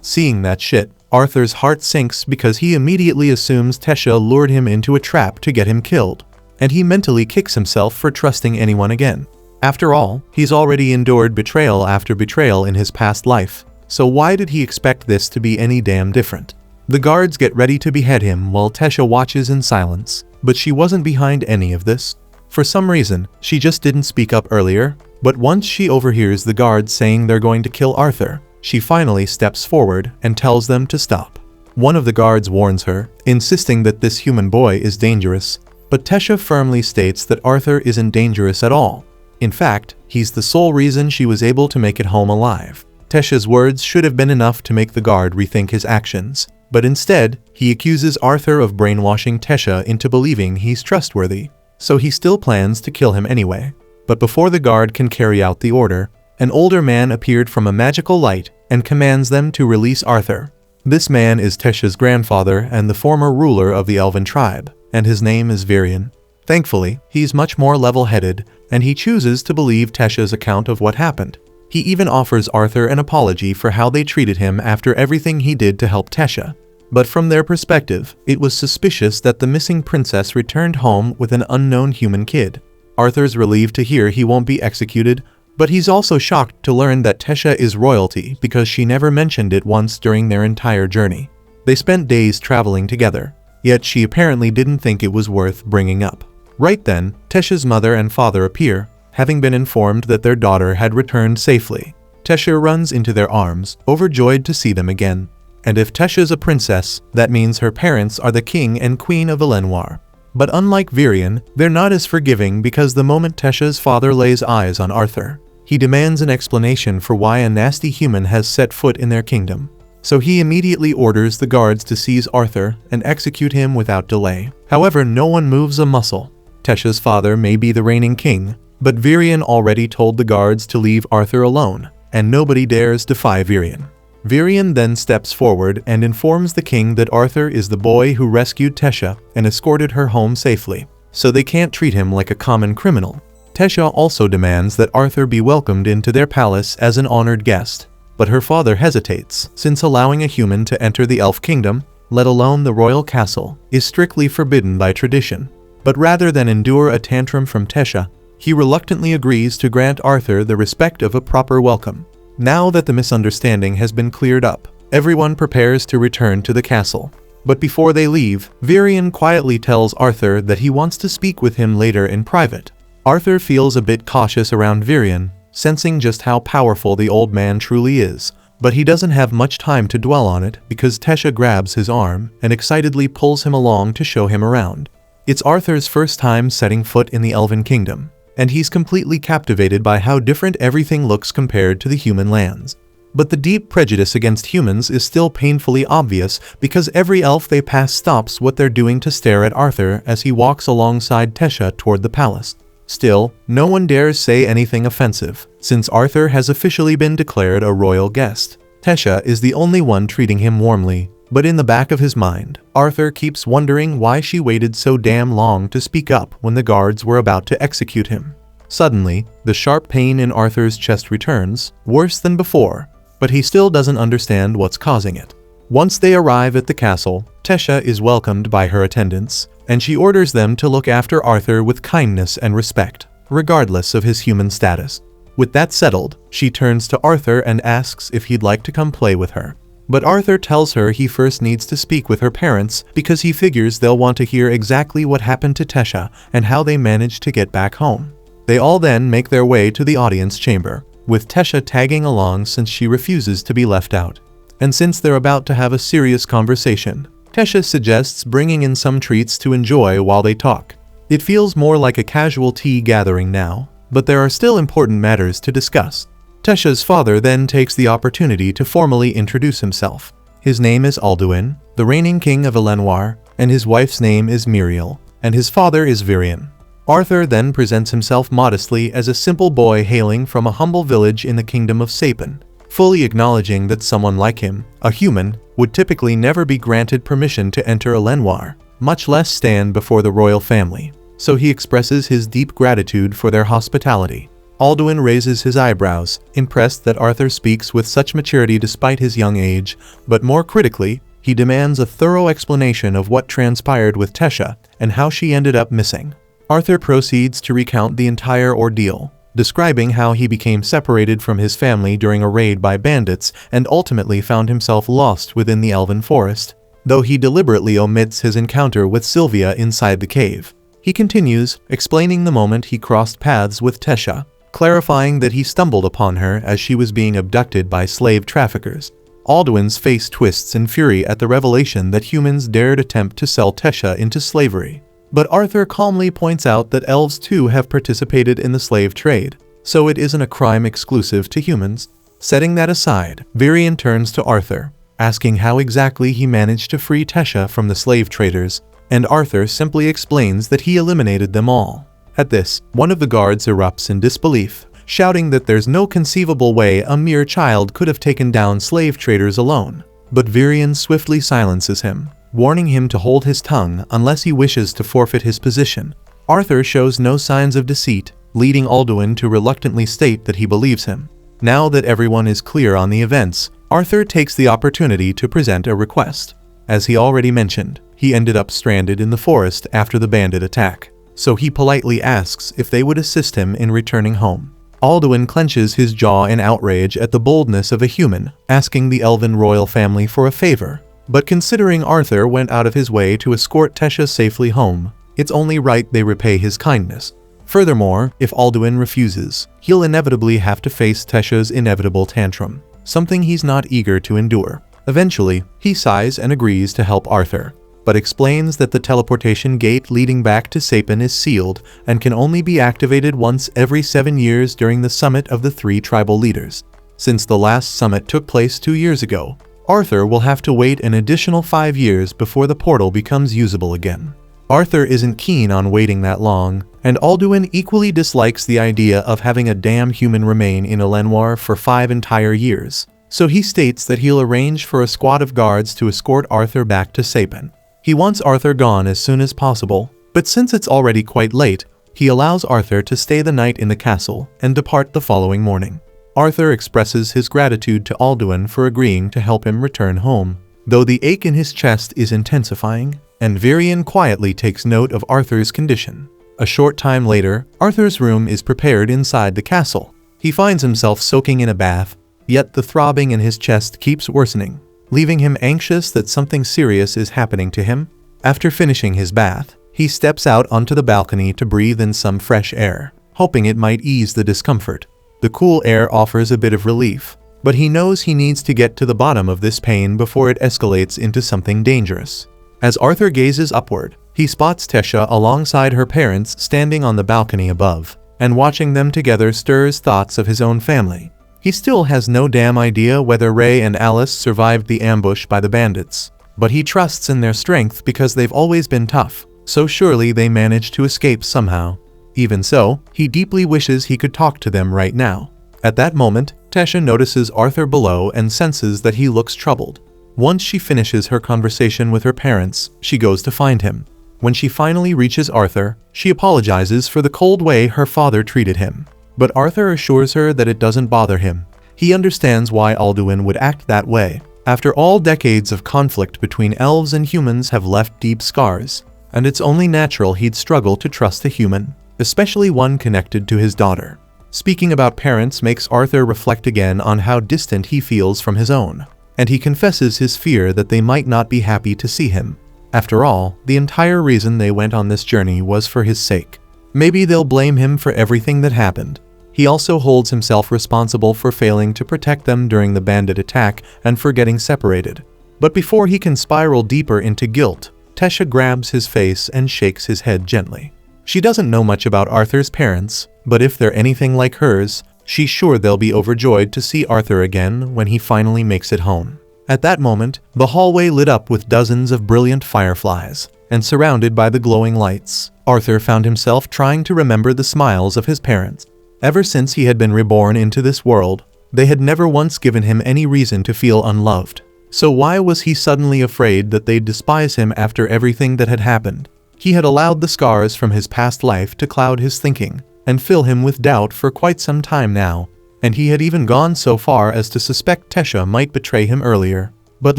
A: Seeing that shit, Arthur's heart sinks because he immediately assumes Tesha lured him into a trap to get him killed, and he mentally kicks himself for trusting anyone again. After all, he's already endured betrayal after betrayal in his past life, so why did he expect this to be any damn different? The guards get ready to behead him while Tesha watches in silence, but she wasn't behind any of this. For some reason, she just didn't speak up earlier, but once she overhears the guards saying they're going to kill Arthur, she finally steps forward and tells them to stop. One of the guards warns her, insisting that this human boy is dangerous, but Tesha firmly states that Arthur isn't dangerous at all. In fact, he's the sole reason she was able to make it home alive. Tesha's words should have been enough to make the guard rethink his actions, but instead, he accuses Arthur of brainwashing Tesha into believing he's trustworthy, so he still plans to kill him anyway. But before the guard can carry out the order, an older man appeared from a magical light and commands them to release Arthur. This man is Tesha's grandfather and the former ruler of the elven tribe, and his name is Virion. Thankfully, he's much more level-headed, and he chooses to believe Tesha's account of what happened. He even offers Arthur an apology for how they treated him after everything he did to help Tesha. But from their perspective, it was suspicious that the missing princess returned home with an unknown human kid. Arthur's relieved to hear he won't be executed, but he's also shocked to learn that Tesha is royalty because she never mentioned it once during their entire journey. They spent days traveling together, yet she apparently didn't think it was worth bringing up. Right then, Tesha's mother and father appear, having been informed that their daughter had returned safely. Tesha runs into their arms, overjoyed to see them again. And if Tesha's a princess, that means her parents are the king and queen of Elenoir. But unlike Virion, they're not as forgiving because the moment Tesha's father lays eyes on Arthur, he demands an explanation for why a nasty human has set foot in their kingdom. So he immediately orders the guards to seize Arthur and execute him without delay. However, no one moves a muscle. Tesha's father may be the reigning king, but Virion already told the guards to leave Arthur alone, and nobody dares defy Virion. Virion then steps forward and informs the king that Arthur is the boy who rescued Tesha and escorted her home safely, so they can't treat him like a common criminal. Tesha also demands that Arthur be welcomed into their palace as an honored guest, but her father hesitates, since allowing a human to enter the elf kingdom, let alone the royal castle, is strictly forbidden by tradition. But rather than endure a tantrum from Tesha, he reluctantly agrees to grant Arthur the respect of a proper welcome. Now that the misunderstanding has been cleared up, everyone prepares to return to the castle. But before they leave, Virion quietly tells Arthur that he wants to speak with him later in private. Arthur feels a bit cautious around Virion, sensing just how powerful the old man truly is, but he doesn't have much time to dwell on it because Tesha grabs his arm and excitedly pulls him along to show him around. It's Arthur's first time setting foot in the Elven Kingdom, and he's completely captivated by how different everything looks compared to the human lands. But the deep prejudice against humans is still painfully obvious because every elf they pass stops what they're doing to stare at Arthur as he walks alongside Tesha toward the palace. Still, no one dares say anything offensive, since Arthur has officially been declared a royal guest. Tesha is the only one treating him warmly, but in the back of his mind, Arthur keeps wondering why she waited so damn long to speak up when the guards were about to execute him. Suddenly, the sharp pain in Arthur's chest returns, worse than before, but he still doesn't understand what's causing it. Once they arrive at the castle, Tesha is welcomed by her attendants, and she orders them to look after Arthur with kindness and respect, regardless of his human status. With that settled, she turns to Arthur and asks if he'd like to come play with her. But Arthur tells her he first needs to speak with her parents because he figures they'll want to hear exactly what happened to Tesha and how they managed to get back home. They all then make their way to the audience chamber, with Tesha tagging along since she refuses to be left out. And since they're about to have a serious conversation, Tesha suggests bringing in some treats to enjoy while they talk. It feels more like a casual tea gathering now, but there are still important matters to discuss. Tesha's father then takes the opportunity to formally introduce himself. His name is Alduin, the reigning king of Elenoir, and his wife's name is Miriel, and his father is Virion. Arthur then presents himself modestly as a simple boy hailing from a humble village in the kingdom of Sapin, fully acknowledging that someone like him, a human, would typically never be granted permission to enter Elenoir, much less stand before the royal family, so he expresses his deep gratitude for their hospitality. Alduin raises his eyebrows, impressed that Arthur speaks with such maturity despite his young age, but more critically, he demands a thorough explanation of what transpired with Tesha and how she ended up missing. Arthur proceeds to recount the entire ordeal, describing how he became separated from his family during a raid by bandits and ultimately found himself lost within the elven forest, though he deliberately omits his encounter with Sylvia inside the cave. He continues, explaining the moment he crossed paths with Tesha, clarifying that he stumbled upon her as she was being abducted by slave traffickers. Alduin's face twists in fury at the revelation that humans dared attempt to sell Tesha into slavery. But Arthur calmly points out that elves too have participated in the slave trade, so it isn't a crime exclusive to humans. Setting that aside, Virion turns to Arthur, asking how exactly he managed to free Tesha from the slave traders, and Arthur simply explains that he eliminated them all. At this, one of the guards erupts in disbelief, shouting that there's no conceivable way a mere child could have taken down slave traders alone. but Virion swiftly silences him, warning him to hold his tongue unless he wishes to forfeit his position. Arthur shows no signs of deceit, leading Alduin to reluctantly state that he believes him. Now that everyone is clear on the events, Arthur takes the opportunity to present a request. As he already mentioned, he ended up stranded in the forest after the bandit attack, so he politely asks if they would assist him in returning home. Alduin clenches his jaw in outrage at the boldness of a human, asking the elven royal family for a favor. But considering Arthur went out of his way to escort Tesha safely home, it's only right they repay his kindness. Furthermore, if Alduin refuses, he'll inevitably have to face Tesha's inevitable tantrum, something he's not eager to endure. Eventually, he sighs and agrees to help Arthur, but explains that the teleportation gate leading back to Sapin is sealed and can only be activated once every 7 years during the summit of the 3 tribal leaders. Since the last summit took place 2 years ago, Arthur will have to wait an additional 5 years before the portal becomes usable again. Arthur isn't keen on waiting that long, and Alduin equally dislikes the idea of having a damn human remain in Elenoir for 5 entire years, so he states that he'll arrange for a squad of guards to escort Arthur back to Sapin. He wants Arthur gone as soon as possible, but since it's already quite late, he allows Arthur to stay the night in the castle and depart the following morning. Arthur expresses his gratitude to Alduin for agreeing to help him return home, though the ache in his chest is intensifying, and Virion quietly takes note of Arthur's condition. A short time later, Arthur's room is prepared inside the castle. He finds himself soaking in a bath, yet the throbbing in his chest keeps worsening, leaving him anxious that something serious is happening to him. After finishing his bath, he steps out onto the balcony to breathe in some fresh air, hoping it might ease the discomfort. The cool air offers a bit of relief, but he knows he needs to get to the bottom of this pain before it escalates into something dangerous. As Arthur gazes upward, he spots Tesha alongside her parents standing on the balcony above, and watching them together stirs thoughts of his own family. He still has no damn idea whether Ray and Alice survived the ambush by the bandits, but he trusts in their strength because they've always been tough, so surely they managed to escape somehow. Even so, he deeply wishes he could talk to them right now. At that moment, Tesha notices Arthur below and senses that he looks troubled. Once she finishes her conversation with her parents, she goes to find him. When she finally reaches Arthur, she apologizes for the cold way her father treated him. But Arthur assures her that it doesn't bother him. He understands why Alduin would act that way. After all, decades of conflict between elves and humans have left deep scars, and it's only natural he'd struggle to trust a human, especially one connected to his daughter. Speaking about parents makes Arthur reflect again on how distant he feels from his own, and he confesses his fear that they might not be happy to see him. After all, the entire reason they went on this journey was for his sake. Maybe they'll blame him for everything that happened. He also holds himself responsible for failing to protect them during the bandit attack and for getting separated. But before he can spiral deeper into guilt, Tesha grabs his face and shakes his head gently. She doesn't know much about Arthur's parents, but if they're anything like hers, she's sure they'll be overjoyed to see Arthur again when he finally makes it home. At that moment, the hallway lit up with dozens of brilliant fireflies, and surrounded by the glowing lights, Arthur found himself trying to remember the smiles of his parents. Ever since he had been reborn into this world, they had never once given him any reason to feel unloved. So why was he suddenly afraid that they'd despise him after everything that had happened? He had allowed the scars from his past life to cloud his thinking and fill him with doubt for quite some time now, and he had even gone so far as to suspect Tesha might betray him earlier. But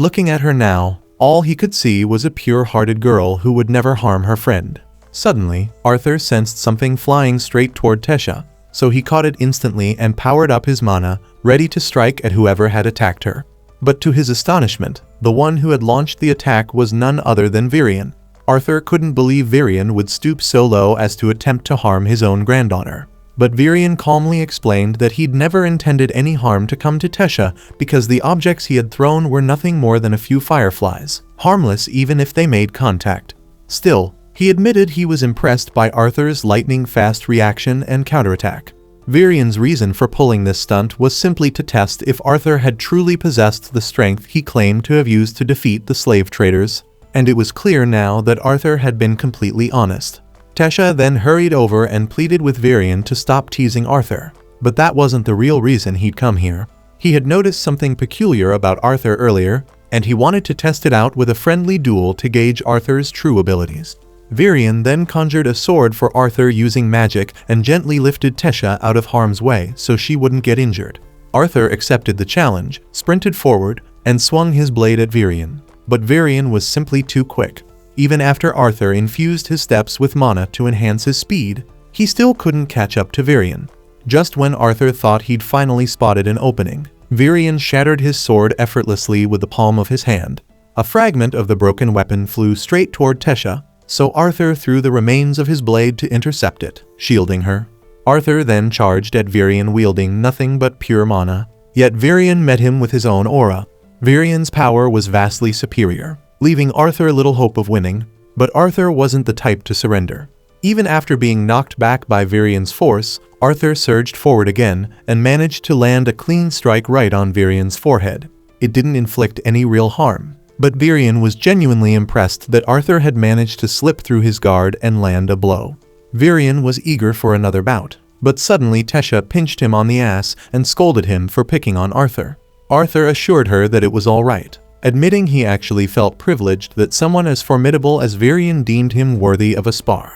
A: looking at her now, all he could see was a pure-hearted girl who would never harm her friend. Suddenly, Arthur sensed something flying straight toward Tesha, so he caught it instantly and powered up his mana, ready to strike at whoever had attacked her. But to his astonishment, the one who had launched the attack was none other than Virion. Arthur couldn't believe Virion would stoop so low as to attempt to harm his own granddaughter. But Virion calmly explained that he'd never intended any harm to come to Tesha because the objects he had thrown were nothing more than a few fireflies, harmless even if they made contact. Still, he admitted he was impressed by Arthur's lightning-fast reaction and counterattack. Virion's reason for pulling this stunt was simply to test if Arthur had truly possessed the strength he claimed to have used to defeat the slave traders, and it was clear now that Arthur had been completely honest. Tesha then hurried over and pleaded with Virion to stop teasing Arthur, but that wasn't the real reason he'd come here. He had noticed something peculiar about Arthur earlier, and he wanted to test it out with a friendly duel to gauge Arthur's true abilities. Virion then conjured a sword for Arthur using magic and gently lifted Tesha out of harm's way so she wouldn't get injured. Arthur accepted the challenge, sprinted forward, and swung his blade at Virion. But Virion was simply too quick. Even after Arthur infused his steps with mana to enhance his speed, he still couldn't catch up to Virion. Just when Arthur thought he'd finally spotted an opening, Virion shattered his sword effortlessly with the palm of his hand. A fragment of the broken weapon flew straight toward Tesha, so Arthur threw the remains of his blade to intercept it, shielding her. Arthur then charged at Virion wielding nothing but pure mana, yet Virion met him with his own aura. Virion's power was vastly superior, leaving Arthur little hope of winning, but Arthur wasn't the type to surrender. Even after being knocked back by Virion's force, Arthur surged forward again and managed to land a clean strike right on Virion's forehead. It didn't inflict any real harm, but Virion was genuinely impressed that Arthur had managed to slip through his guard and land a blow. Virion was eager for another bout, but suddenly Tesha pinched him on the ass and scolded him for picking on Arthur. Arthur assured her that it was all right, admitting he actually felt privileged that someone as formidable as Virion deemed him worthy of a spar.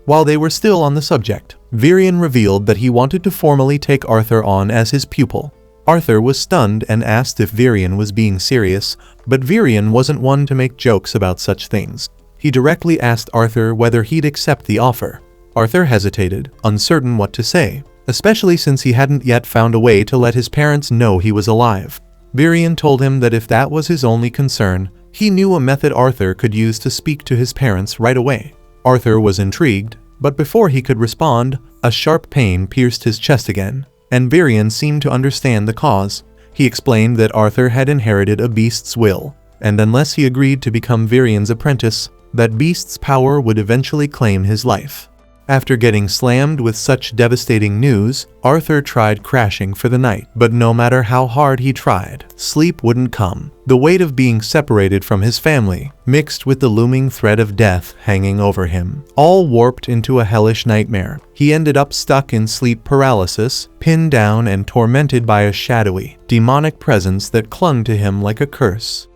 A: While they were still on the subject, Virion revealed that he wanted to formally take Arthur on as his pupil. Arthur was stunned and asked if Virion was being serious, but Virion wasn't one to make jokes about such things. He directly asked Arthur whether he'd accept the offer. Arthur hesitated, uncertain what to say, especially since he hadn't yet found a way to let his parents know he was alive. Virion told him that if that was his only concern, he knew a method Arthur could use to speak to his parents right away. Arthur was intrigued, but before he could respond, a sharp pain pierced his chest again, and Virion seemed to understand the cause. He explained that Arthur had inherited a beast's will, and unless he agreed to become Virion's apprentice, that beast's power would eventually claim his life. After getting slammed with such devastating news, Arthur tried crashing for the night, but no matter how hard he tried, sleep wouldn't come. The weight of being separated from his family, mixed with the looming threat of death hanging over him, all warped into a hellish nightmare. He ended up stuck in sleep paralysis, pinned down and tormented by a shadowy, demonic presence that clung to him like a curse.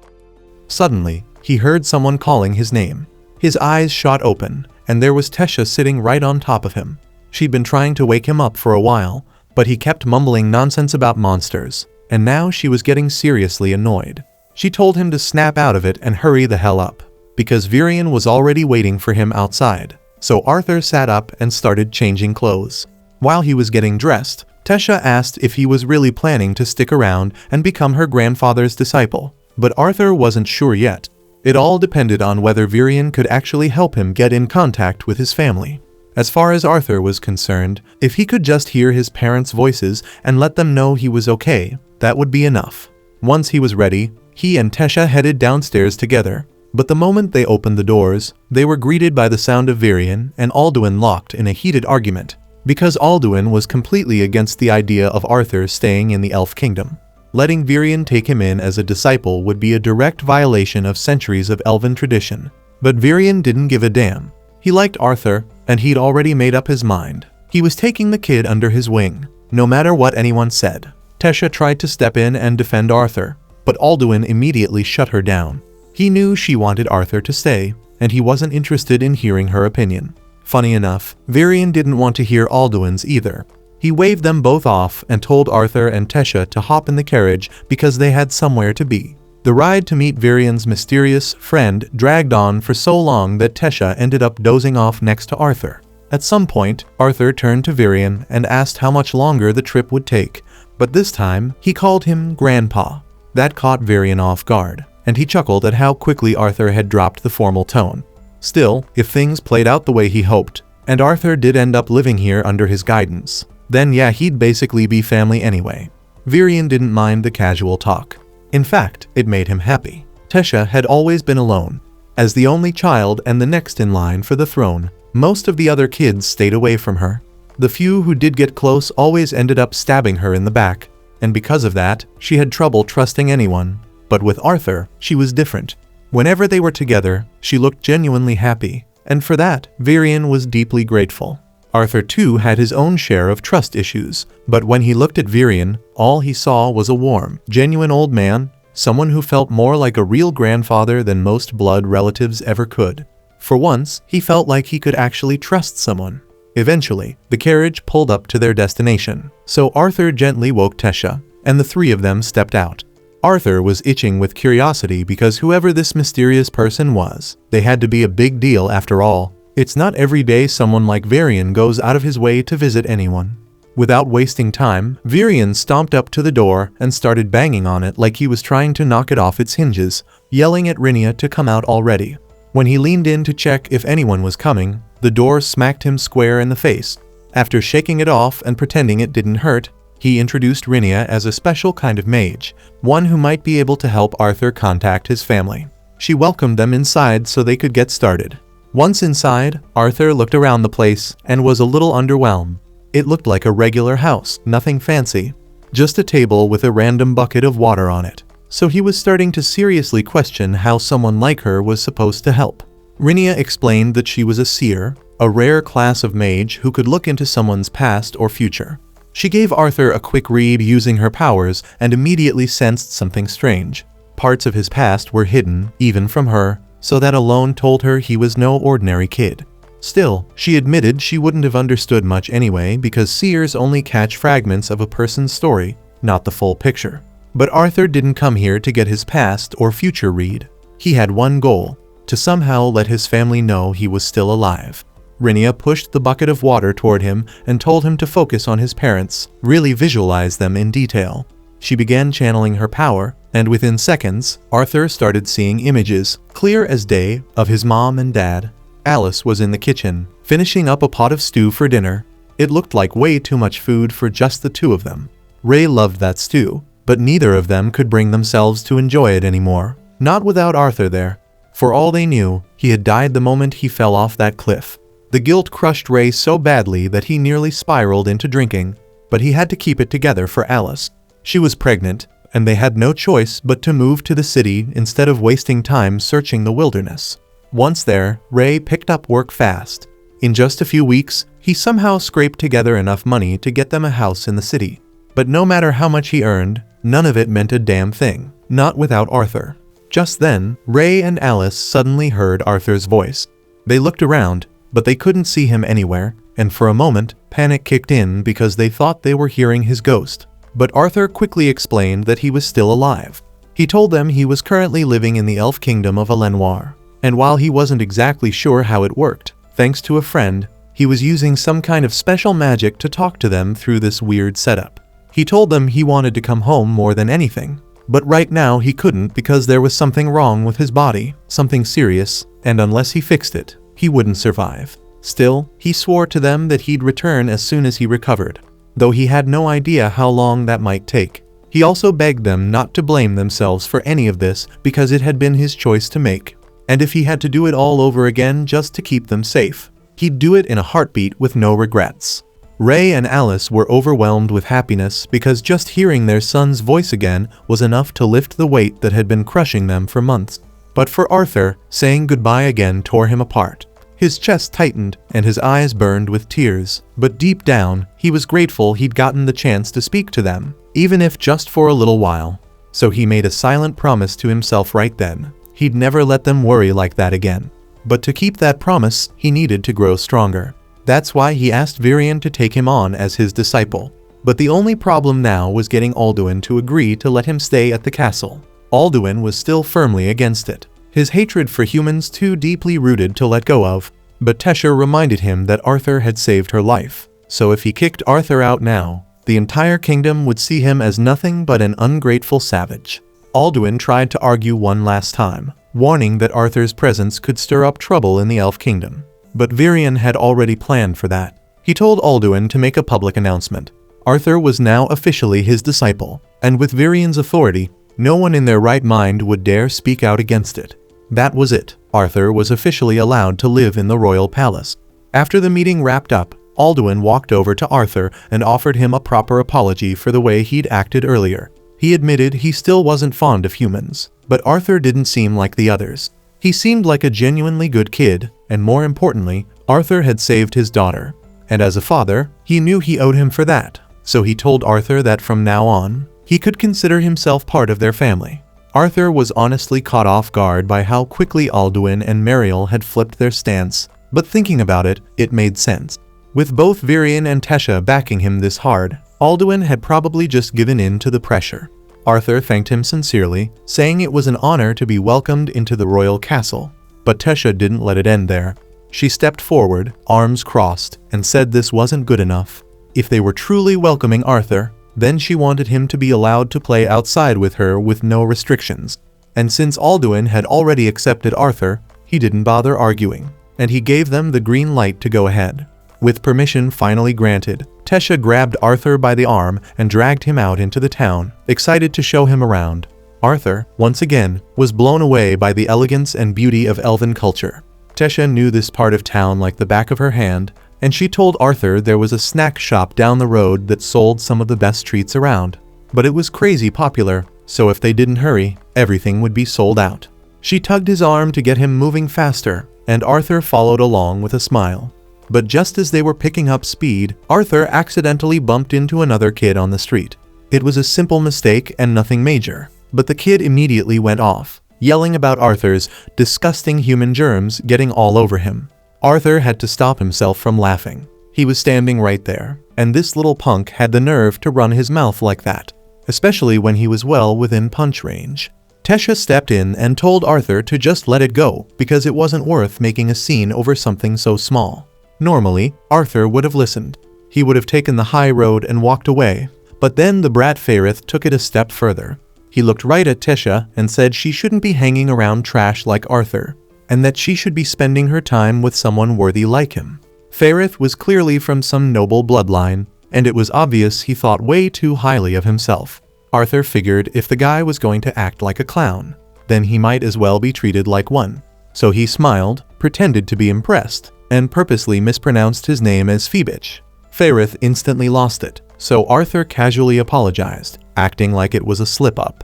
A: Suddenly, he heard someone calling his name. His eyes shot open, and there was Tesha sitting right on top of him. She'd been trying to wake him up for a while, but he kept mumbling nonsense about monsters, and now she was getting seriously annoyed. She told him to snap out of it and hurry the hell up, because Virion was already waiting for him outside. So Arthur sat up and started changing clothes. While he was getting dressed, Tesha asked if he was really planning to stick around and become her grandfather's disciple, but Arthur wasn't sure yet. It all depended on whether Virion could actually help him get in contact with his family. As far as Arthur was concerned, if he could just hear his parents' voices and let them know he was okay, that would be enough. Once he was ready, he and Tesha headed downstairs together. But the moment they opened the doors, they were greeted by the sound of Virion and Alduin locked in a heated argument, because Alduin was completely against the idea of Arthur staying in the Elf Kingdom. Letting Virion take him in as a disciple would be a direct violation of centuries of elven tradition. But Virion didn't give a damn. He liked Arthur, and he'd already made up his mind. He was taking the kid under his wing, no matter what anyone said. Tesha tried to step in and defend Arthur, but Alduin immediately shut her down. He knew she wanted Arthur to stay, and he wasn't interested in hearing her opinion. Funny enough, Virion didn't want to hear Alduin's either. He waved them both off and told Arthur and Tesha to hop in the carriage because they had somewhere to be. The ride to meet Virion's mysterious friend dragged on for so long that Tesha ended up dozing off next to Arthur. At some point, Arthur turned to Virion and asked how much longer the trip would take, but this time, he called him Grandpa. That caught Virion off guard, and he chuckled at how quickly Arthur had dropped the formal tone. Still, if things played out the way he hoped, and Arthur did end up living here under his guidance, then yeah, he'd basically be family anyway. Virion didn't mind the casual talk. In fact, it made him happy. Tesha had always been alone. As the only child and the next in line for the throne, most of the other kids stayed away from her. The few who did get close always ended up stabbing her in the back, and because of that, she had trouble trusting anyone. But with Arthur, she was different. Whenever they were together, she looked genuinely happy, and for that, Virion was deeply grateful. Arthur too had his own share of trust issues, but when he looked at Virion, all he saw was a warm, genuine old man someone who felt more like a real grandfather than most blood relatives ever could. For once, he felt like he could actually trust someone. Eventually, the carriage pulled up to their destination, so Arthur gently woke Tesha, and the three of them stepped out. Arthur was itching with curiosity because whoever this mysterious person was, they had to be a big deal after all. It's not every day someone like Varian goes out of his way to visit anyone. Without wasting time, Varian stomped up to the door and started banging on it like he was trying to knock it off its hinges, yelling at Rinia to come out already. When he leaned in to check if anyone was coming, the door smacked him square in the face. After shaking it off and pretending it didn't hurt, he introduced Rinia as a special kind of mage, one who might be able to help Arthur contact his family. She welcomed them inside so they could get started. Once inside, Arthur looked around the place and was a little underwhelmed. It looked like a regular house, nothing fancy. Just a table with a random bucket of water on it. So he was starting to seriously question how someone like her was supposed to help. Rinia explained that she was a seer, a rare class of mage who could look into someone's past or future. She gave Arthur a quick read using her powers and immediately sensed something strange. Parts of his past were hidden, even from her, so that alone told her he was no ordinary kid. Still, she admitted she wouldn't have understood much anyway because seers only catch fragments of a person's story, not the full picture. But Arthur didn't come here to get his past or future read. He had one goal, to somehow let his family know he was still alive. Rinia pushed the bucket of water toward him and told him to focus on his parents, really visualize them in detail. She began channeling her power, and within seconds, Arthur started seeing images, clear as day, of his mom and dad. Alice was in the kitchen, finishing up a pot of stew for dinner. It looked like way too much food for just the two of them. Ray loved that stew, but neither of them could bring themselves to enjoy it anymore, not without Arthur there. For all they knew, he had died the moment he fell off that cliff. The guilt crushed Ray so badly that he nearly spiraled into drinking, but he had to keep it together for Alice. She was pregnant, and they had no choice but to move to the city instead of wasting time searching the wilderness. Once there, Ray picked up work fast. In just a few weeks, he somehow scraped together enough money to get them a house in the city. But no matter how much he earned, none of it meant a damn thing, not without Arthur. Just then, Ray and Alice suddenly heard Arthur's voice. They looked around, but they couldn't see him anywhere, and for a moment, panic kicked in because they thought they were hearing his ghost. But Arthur quickly explained that he was still alive. He told them he was currently living in the elf kingdom of Alenoir, and while he wasn't exactly sure how it worked, thanks to a friend, he was using some kind of special magic to talk to them through this weird setup. He told them he wanted to come home more than anything, but right now he couldn't because there was something wrong with his body, something serious, and unless he fixed it, he wouldn't survive. Still, he swore to them that he'd return as soon as he recovered, though he had no idea how long that might take. He also begged them not to blame themselves for any of this because it had been his choice to make, and if he had to do it all over again just to keep them safe, he'd do it in a heartbeat with no regrets. Ray and Alice were overwhelmed with happiness because just hearing their son's voice again was enough to lift the weight that had been crushing them for months. But for Arthur, saying goodbye again tore him apart. His chest tightened and his eyes burned with tears, but deep down, he was grateful he'd gotten the chance to speak to them, even if just for a little while. So he made a silent promise to himself right then. He'd never let them worry like that again. But to keep that promise, he needed to grow stronger. That's why he asked Varian to take him on as his disciple. But the only problem now was getting Alduin to agree to let him stay at the castle. Alduin was still firmly against it, his hatred for humans too deeply rooted to let go of. But Tesha reminded him that Arthur had saved her life, so if he kicked Arthur out now, the entire kingdom would see him as nothing but an ungrateful savage. Alduin tried to argue one last time, warning that Arthur's presence could stir up trouble in the elf kingdom. But Varian had already planned for that. He told Alduin to make a public announcement. Arthur was now officially his disciple, and with Varian's authority, no one in their right mind would dare speak out against it. That was it. Arthur was officially allowed to live in the royal palace. After the meeting wrapped up, Alduin walked over to Arthur and offered him a proper apology for the way he'd acted earlier. He admitted he still wasn't fond of humans, but Arthur didn't seem like the others. He seemed like a genuinely good kid, and more importantly, Arthur had saved his daughter. And as a father, he knew he owed him for that, so he told Arthur that from now on, he could consider himself part of their family. Arthur was honestly caught off guard by how quickly Alduin and Mariel had flipped their stance, but thinking about it, it made sense. With both Virion and Tesha backing him this hard, Alduin had probably just given in to the pressure. Arthur thanked him sincerely, saying it was an honor to be welcomed into the royal castle. But Tesha didn't let it end there. She stepped forward, arms crossed, and said this wasn't good enough. If they were truly welcoming Arthur, then she wanted him to be allowed to play outside with her with no restrictions. And since Alduin had already accepted Arthur, he didn't bother arguing, and he gave them the green light to go ahead. With permission finally granted, Tesha grabbed Arthur by the arm and dragged him out into the town, excited to show him around. Arthur, once again, was blown away by the elegance and beauty of elven culture. Tesha knew this part of town like the back of her hand, and she told Arthur there was a snack shop down the road that sold some of the best treats around. But it was crazy popular, so if they didn't hurry, everything would be sold out. She tugged his arm to get him moving faster, and Arthur followed along with a smile. But just as they were picking up speed, Arthur accidentally bumped into another kid on the street. It was a simple mistake and nothing major, but the kid immediately went off, yelling about Arthur's disgusting human germs getting all over him. Arthur had to stop himself from laughing. He was standing right there, and this little punk had the nerve to run his mouth like that, especially when he was well within punch range. Tesha stepped in and told Arthur to just let it go because it wasn't worth making a scene over something so small. Normally, Arthur would have listened. He would have taken the high road and walked away, but then the brat Faerith took it a step further. He looked right at Tesha and said she shouldn't be hanging around trash like Arthur, and that she should be spending her time with someone worthy like him. Faerith was clearly from some noble bloodline, and it was obvious he thought way too highly of himself. Arthur figured if the guy was going to act like a clown, then he might as well be treated like one. So he smiled, pretended to be impressed, and purposely mispronounced his name as Phoebich. Faerith instantly lost it, so Arthur casually apologized, acting like it was a slip-up.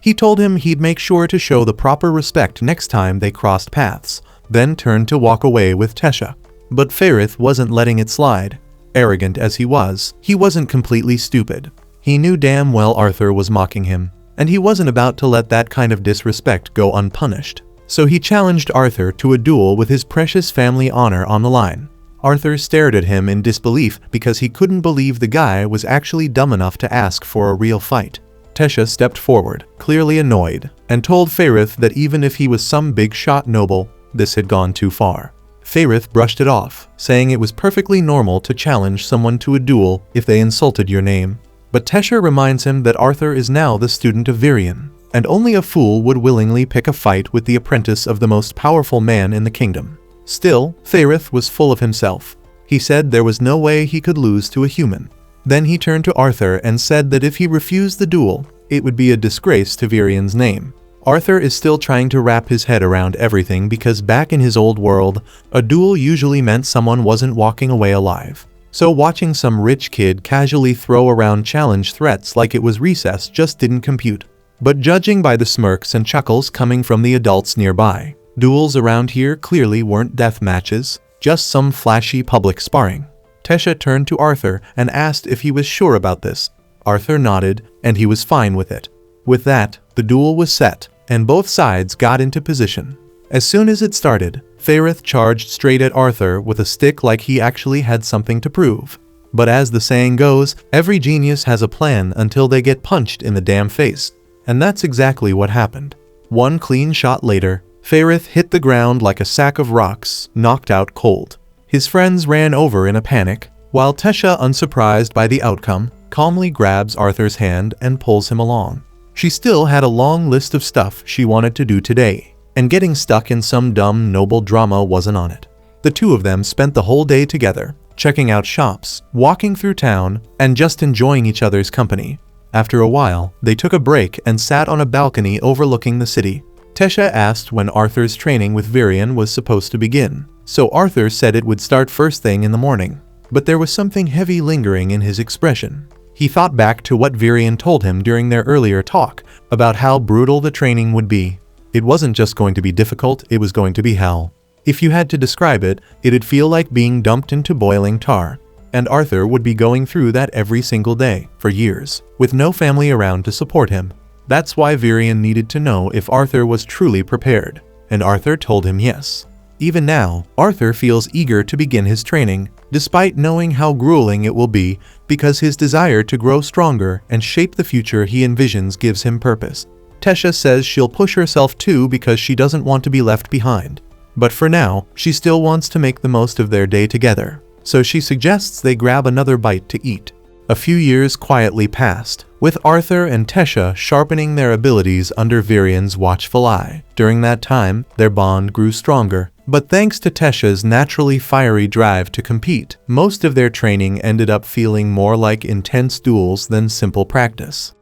A: He told him he'd make sure to show the proper respect next time they crossed paths, then turned to walk away with Tesha. But Faerith wasn't letting it slide. Arrogant as he wasn't completely stupid. He knew damn well Arthur was mocking him, and he wasn't about to let that kind of disrespect go unpunished. So he challenged Arthur to a duel with his precious family honor on the line. Arthur stared at him in disbelief because he couldn't believe the guy was actually dumb enough to ask for a real fight. Tesha stepped forward, clearly annoyed, and told Faerith that even if he was some big shot noble, this had gone too far. Faerith brushed it off, saying it was perfectly normal to challenge someone to a duel if they insulted your name. But Tesha reminds him that Arthur is now the student of Virion, and only a fool would willingly pick a fight with the apprentice of the most powerful man in the kingdom. Still, Faerith was full of himself. He said there was no way he could lose to a human. Then he turned to Arthur and said that if he refused the duel, it would be a disgrace to Virion's name. Arthur is still trying to wrap his head around everything because back in his old world, a duel usually meant someone wasn't walking away alive. So watching some rich kid casually throw around challenge threats like it was recess just didn't compute. But judging by the smirks and chuckles coming from the adults nearby, duels around here clearly weren't death matches, just some flashy public sparring. Tesha turned to Arthur and asked if he was sure about this. Arthur nodded, and he was fine with it. With that, the duel was set, and both sides got into position. As soon as it started, Faerith charged straight at Arthur with a stick like he actually had something to prove. But as the saying goes, every genius has a plan until they get punched in the damn face. And that's exactly what happened. One clean shot later, Faerith hit the ground like a sack of rocks, knocked out cold. His friends ran over in a panic, while Tesha, unsurprised by the outcome, calmly grabs Arthur's hand and pulls him along. She still had a long list of stuff she wanted to do today, and getting stuck in some dumb noble drama wasn't on it. The two of them spent the whole day together, checking out shops, walking through town, and just enjoying each other's company. After a while, they took a break and sat on a balcony overlooking the city. Tesha asked when Arthur's training with Virion was supposed to begin, so Arthur said it would start first thing in the morning. But there was something heavy lingering in his expression. He thought back to what Virion told him during their earlier talk about how brutal the training would be. It wasn't just going to be difficult, it was going to be hell. If you had to describe it, it'd feel like being dumped into boiling tar. And Arthur would be going through that every single day, for years, with no family around to support him. That's why Virion needed to know if Arthur was truly prepared, and Arthur told him yes. Even now, Arthur feels eager to begin his training, despite knowing how grueling it will be, because his desire to grow stronger and shape the future he envisions gives him purpose. Tesha says she'll push herself too because she doesn't want to be left behind. But for now, she still wants to make the most of their day together, so she suggests they grab another bite to eat. A few years quietly passed, with Arthur and Tesha sharpening their abilities under Virion's watchful eye. During that time, their bond grew stronger, but thanks to Tesha's naturally fiery drive to compete, most of their training ended up feeling more like intense duels than simple practice.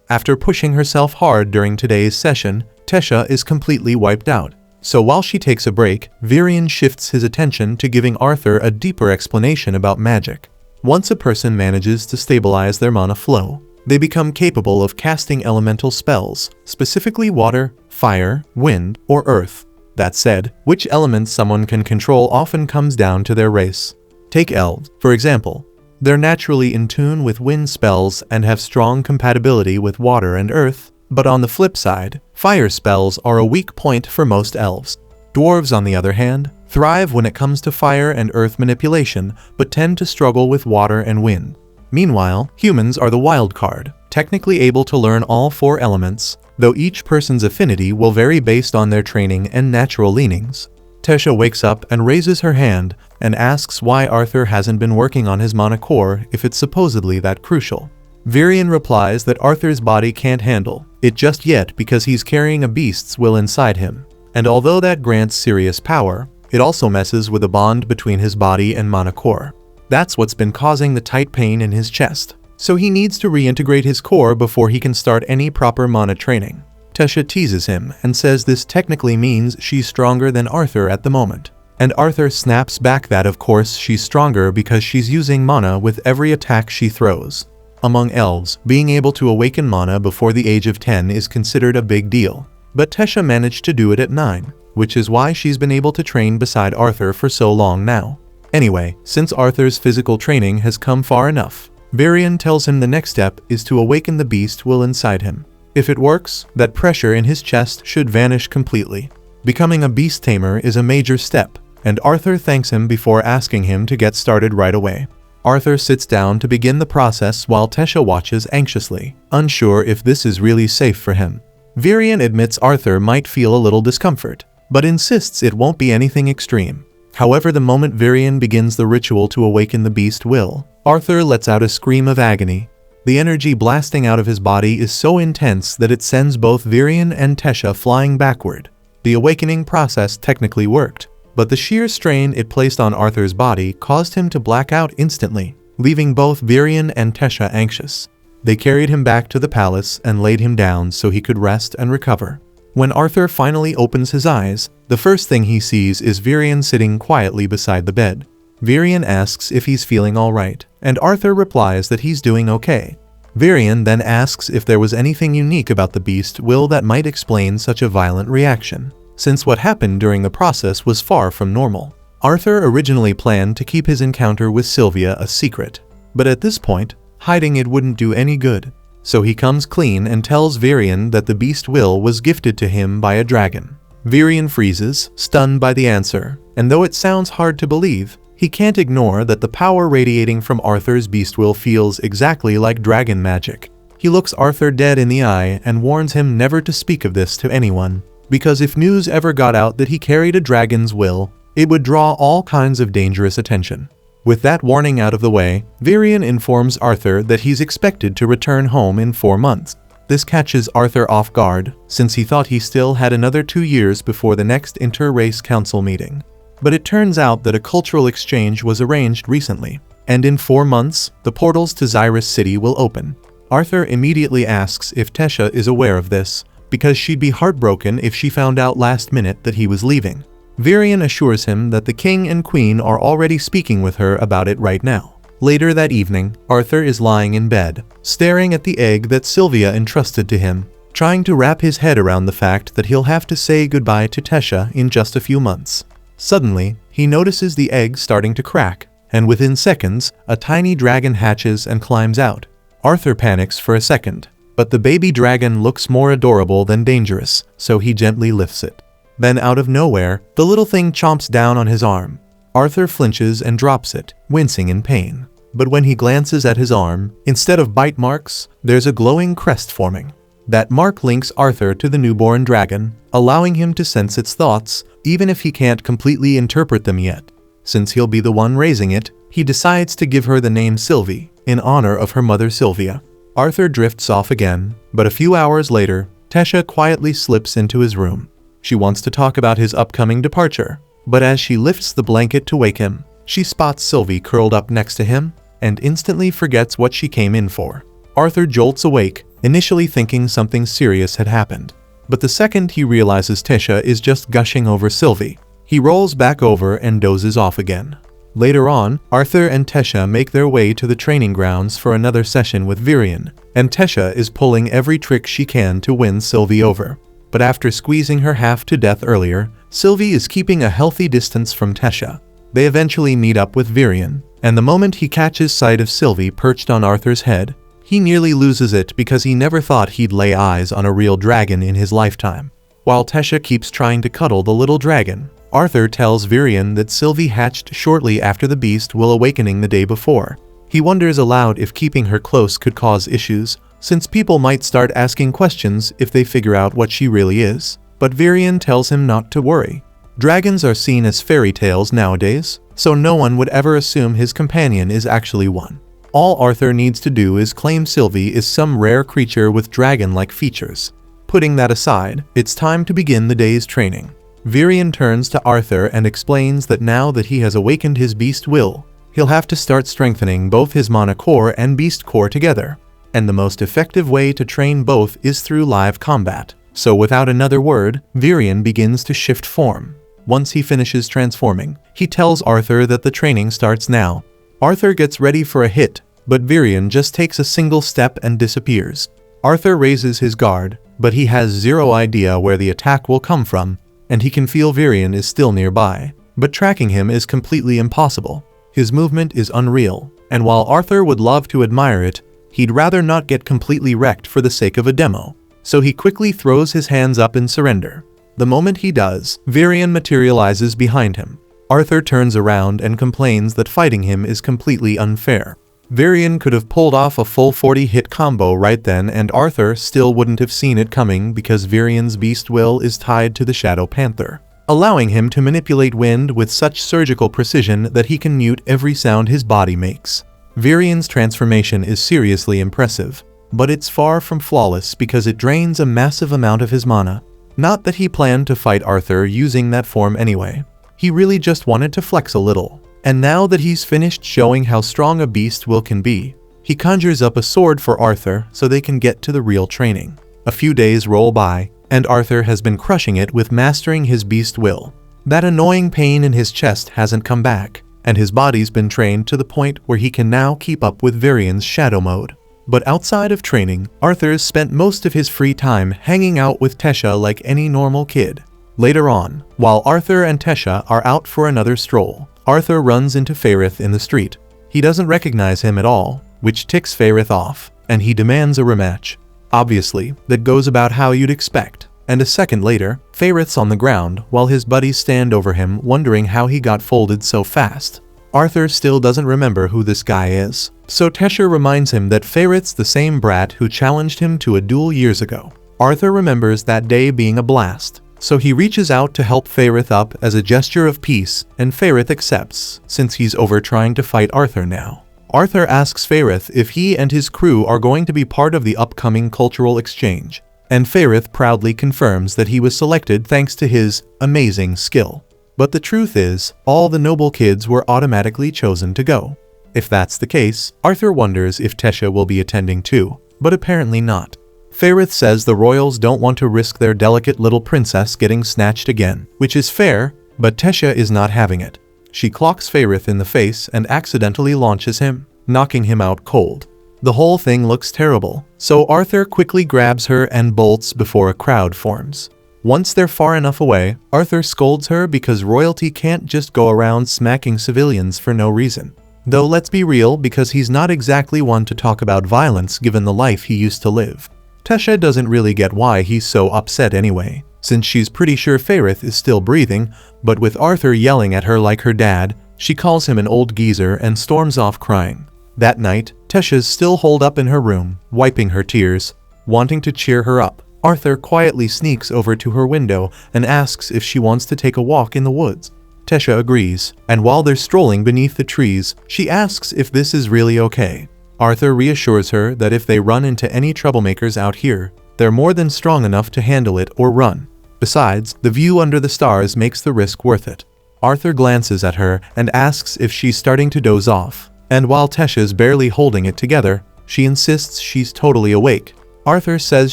A: After pushing herself hard during today's session, Tesha is completely wiped out. So while she takes a break, Virion shifts his attention to giving Arthur a deeper explanation about magic. Once a person manages to stabilize their mana flow, they become capable of casting elemental spells, specifically water, fire, wind, or earth. That said, which elements someone can control often comes down to their race. Take elves, for example. They're naturally in tune with wind spells and have strong compatibility with water and earth, but on the flip side, fire spells are a weak point for most elves. Dwarves, on the other hand, thrive when it comes to fire and earth manipulation, but tend to struggle with water and wind. Meanwhile, humans are the wild card, technically able to learn all four elements, though each person's affinity will vary based on their training and natural leanings. Tesha wakes up and raises her hand and asks why Arthur hasn't been working on his mana core if it's supposedly that crucial. Virion replies that Arthur's body can't handle it just yet because he's carrying a beast's will inside him, and although that grants serious power, it also messes with the bond between his body and mana core. That's what's been causing the tight pain in his chest, so he needs to reintegrate his core before he can start any proper mana training. Tesha teases him and says this technically means she's stronger than Arthur at the moment, and Arthur snaps back that of course she's stronger because she's using mana with every attack she throws. Among elves, being able to awaken mana before the age of 10 is considered a big deal, but Tesha managed to do it at 9, which is why she's been able to train beside Arthur for so long now. Anyway, since Arthur's physical training has come far enough, Virion tells him the next step is to awaken the beast will inside him. If it works, that pressure in his chest should vanish completely. Becoming a beast tamer is a major step, and Arthur thanks him before asking him to get started right away. Arthur sits down to begin the process while Tesha watches anxiously, unsure if this is really safe for him. Virion admits Arthur might feel a little discomfort, but insists it won't be anything extreme. However, the moment Virion begins the ritual to awaken the beast will, Arthur lets out a scream of agony. The energy blasting out of his body is so intense that it sends both Virion and Tesha flying backward. The awakening process technically worked, but the sheer strain it placed on Arthur's body caused him to black out instantly, leaving both Virion and Tesha anxious. They carried him back to the palace and laid him down so he could rest and recover. When Arthur finally opens his eyes, the first thing he sees is Virion sitting quietly beside the bed. Virion asks if he's feeling alright, and Arthur replies that he's doing okay. Virion then asks if there was anything unique about the beast will that might explain such a violent reaction, since what happened during the process was far from normal. Arthur originally planned to keep his encounter with Sylvia a secret, but at this point, hiding it wouldn't do any good. So he comes clean and tells Virion that the beast will was gifted to him by a dragon. Virion freezes, stunned by the answer, and though it sounds hard to believe, he can't ignore that the power radiating from Arthur's beast will feels exactly like dragon magic. He looks Arthur dead in the eye and warns him never to speak of this to anyone, because if news ever got out that he carried a dragon's will, it would draw all kinds of dangerous attention. With that warning out of the way, Virion informs Arthur that he's expected to return home in 4 months. This catches Arthur off guard, since he thought he still had another 2 years before the next inter-race council meeting. But it turns out that a cultural exchange was arranged recently, and in 4 months, the portals to Xyrus City will open. Arthur immediately asks if Tesha is aware of this, because she'd be heartbroken if she found out last minute that he was leaving. Virion assures him that the king and queen are already speaking with her about it right now. Later that evening, Arthur is lying in bed, staring at the egg that Sylvia entrusted to him, trying to wrap his head around the fact that he'll have to say goodbye to Tesha in just a few months. Suddenly, he notices the egg starting to crack, and within seconds, a tiny dragon hatches and climbs out. Arthur panics for a second, But the baby dragon looks more adorable than dangerous, so he gently lifts it. Then out of nowhere, the little thing chomps down on his arm. Arthur flinches and drops it, wincing in pain. But when he glances at his arm, instead of bite marks, there's a glowing crest forming. That mark links Arthur to the newborn dragon, allowing him to sense its thoughts, even if he can't completely interpret them yet. Since he'll be the one raising it, he decides to give her the name Sylvie, in honor of her mother Sylvia. Arthur drifts off again, but a few hours later, Tesha quietly slips into his room. She wants to talk about his upcoming departure, but as she lifts the blanket to wake him, she spots Sylvie curled up next to him, and instantly forgets what she came in for. Arthur jolts awake, initially thinking something serious had happened. But the second he realizes Tesha is just gushing over Sylvie, he rolls back over and dozes off again. Later on, Arthur and Tesha make their way to the training grounds for another session with Virion, and Tesha is pulling every trick she can to win Sylvie over. But after squeezing her half to death earlier, Sylvie is keeping a healthy distance from Tesha. They eventually meet up with Virion, and the moment he catches sight of Sylvie perched on Arthur's head, he nearly loses it because he never thought he'd lay eyes on a real dragon in his lifetime. While Tesha keeps trying to cuddle the little dragon, Arthur tells Virion that Sylvie hatched shortly after the beast while awakening the day before. He wonders aloud if keeping her close could cause issues, since people might start asking questions if they figure out what she really is. But Virion tells him not to worry. Dragons are seen as fairy tales nowadays, so no one would ever assume his companion is actually one. All Arthur needs to do is claim Sylvie is some rare creature with dragon-like features. Putting that aside, it's time to begin the day's training. Virion turns to Arthur and explains that now that he has awakened his beast will, he'll have to start strengthening both his mana core and beast core together. And the most effective way to train both is through live combat. So without another word, Virion begins to shift form. Once he finishes transforming, he tells Arthur that the training starts now. Arthur gets ready for a hit, but Virion just takes a single step and disappears. Arthur raises his guard, but he has zero idea where the attack will come from, and he can feel Virion is still nearby. But tracking him is completely impossible. His movement is unreal, and while Arthur would love to admire it, he'd rather not get completely wrecked for the sake of a demo. So he quickly throws his hands up in surrender. The moment he does, Virion materializes behind him. Arthur turns around and complains that fighting him is completely unfair. Virion could have pulled off a full 40-hit combo right then, and Arthur still wouldn't have seen it coming because Virion's beast will is tied to the Shadow Panther, allowing him to manipulate wind with such surgical precision that he can mute every sound his body makes. Virion's transformation is seriously impressive, but it's far from flawless because it drains a massive amount of his mana. Not that he planned to fight Arthur using that form anyway. He really just wanted to flex a little. And now that he's finished showing how strong a beast will can be, he conjures up a sword for Arthur so they can get to the real training. A few days roll by, and Arthur has been crushing it with mastering his beast will. That annoying pain in his chest hasn't come back, and his body's been trained to the point where he can now keep up with Virion's shadow mode. But outside of training, Arthur's spent most of his free time hanging out with Tesha like any normal kid. Later on, while Arthur and Tesha are out for another stroll, Arthur runs into Faerith in the street. He doesn't recognize him at all, which ticks Faerith off, and he demands a rematch. Obviously, that goes about how you'd expect. And a second later, Faerith's on the ground while his buddies stand over him wondering how he got folded so fast. Arthur still doesn't remember who this guy is, so Tesha reminds him that Faerith's the same brat who challenged him to a duel years ago. Arthur remembers that day being a blast, so he reaches out to help Faerith up as a gesture of peace, and Faerith accepts, since he's over trying to fight Arthur now. Arthur asks Faerith if he and his crew are going to be part of the upcoming cultural exchange, and Faerith proudly confirms that he was selected thanks to his amazing skill. But the truth is, all the noble kids were automatically chosen to go. If that's the case, Arthur wonders if Tesha will be attending too, but apparently not. Faerith says the royals don't want to risk their delicate little princess getting snatched again, which is fair, but Tesha is not having it. She clocks Faerith in the face and accidentally launches him, knocking him out cold. The whole thing looks terrible, so Arthur quickly grabs her and bolts before a crowd forms. Once they're far enough away, Arthur scolds her because royalty can't just go around smacking civilians for no reason. Though let's be real, because he's not exactly one to talk about violence given the life he used to live. Tesha doesn't really get why he's so upset anyway, since she's pretty sure Fairith is still breathing, but with Arthur yelling at her like her dad, she calls him an old geezer and storms off crying. That night, Tesha's still holed up in her room, wiping her tears. Wanting to cheer her up, Arthur quietly sneaks over to her window and asks if she wants to take a walk in the woods. Tesha agrees, and while they're strolling beneath the trees, she asks if this is really okay. Arthur reassures her that if they run into any troublemakers out here, they're more than strong enough to handle it or run. Besides, the view under the stars makes the risk worth it. Arthur glances at her and asks if she's starting to doze off, and while Tesha's barely holding it together, she insists she's totally awake. Arthur says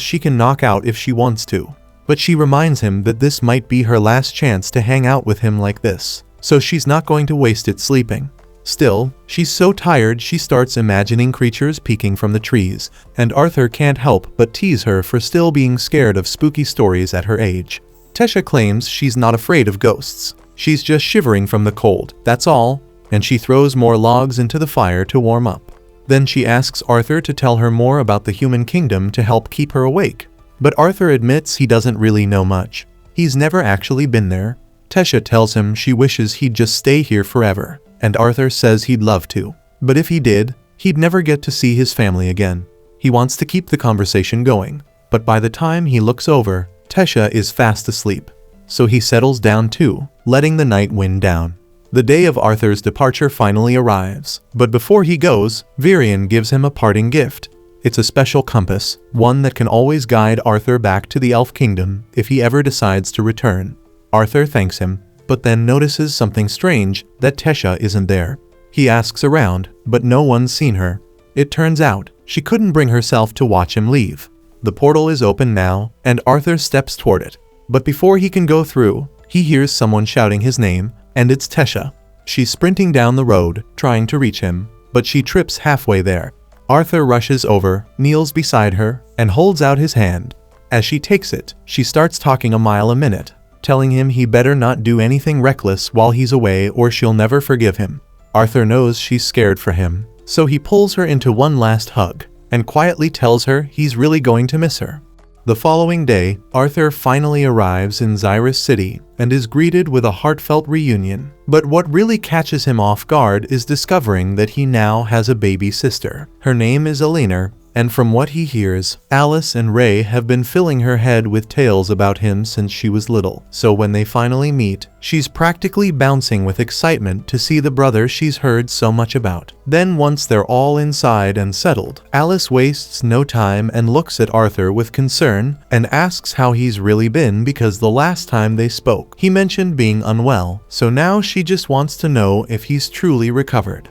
A: she can knock out if she wants to, but she reminds him that this might be her last chance to hang out with him like this, so she's not going to waste it sleeping. Still, she's so tired she starts imagining creatures peeking from the trees, and Arthur can't help but tease her for still being scared of spooky stories at her age. Tesha claims she's not afraid of ghosts. She's just shivering from the cold, that's all, and she throws more logs into the fire to warm up. Then she asks Arthur to tell her more about the human kingdom to help keep her awake. But Arthur admits he doesn't really know much. He's never actually been there. Tesha tells him she wishes he'd just stay here forever, and Arthur says he'd love to. But if he did, he'd never get to see his family again. He wants to keep the conversation going, but by the time he looks over, Tesha is fast asleep. So he settles down too, letting the night wind down. The day of Arthur's departure finally arrives, but before he goes, Virion gives him a parting gift. It's a special compass, one that can always guide Arthur back to the Elf Kingdom if he ever decides to return. Arthur thanks him, but then notices something strange, that Tesha isn't there. He asks around, but no one's seen her. It turns out, she couldn't bring herself to watch him leave. The portal is open now, and Arthur steps toward it. But before he can go through, he hears someone shouting his name, and it's Tesha. She's sprinting down the road, trying to reach him, but she trips halfway there. Arthur rushes over, kneels beside her, and holds out his hand. As she takes it, she starts talking a mile a minute, telling him he better not do anything reckless while he's away or she'll never forgive him. Arthur knows she's scared for him, so he pulls her into one last hug, and quietly tells her he's really going to miss her. The following day, Arthur finally arrives in Xyrus City and is greeted with a heartfelt reunion. But what really catches him off guard is discovering that he now has a baby sister. Her name is Eleanor, and from what he hears, Alice and Ray have been filling her head with tales about him since she was little. So when they finally meet, she's practically bouncing with excitement to see the brother she's heard so much about. Then once they're all inside and settled, Alice wastes no time and looks at Arthur with concern and asks how he's really been because the last time they spoke, he mentioned being unwell, so now she just wants to know if he's truly recovered.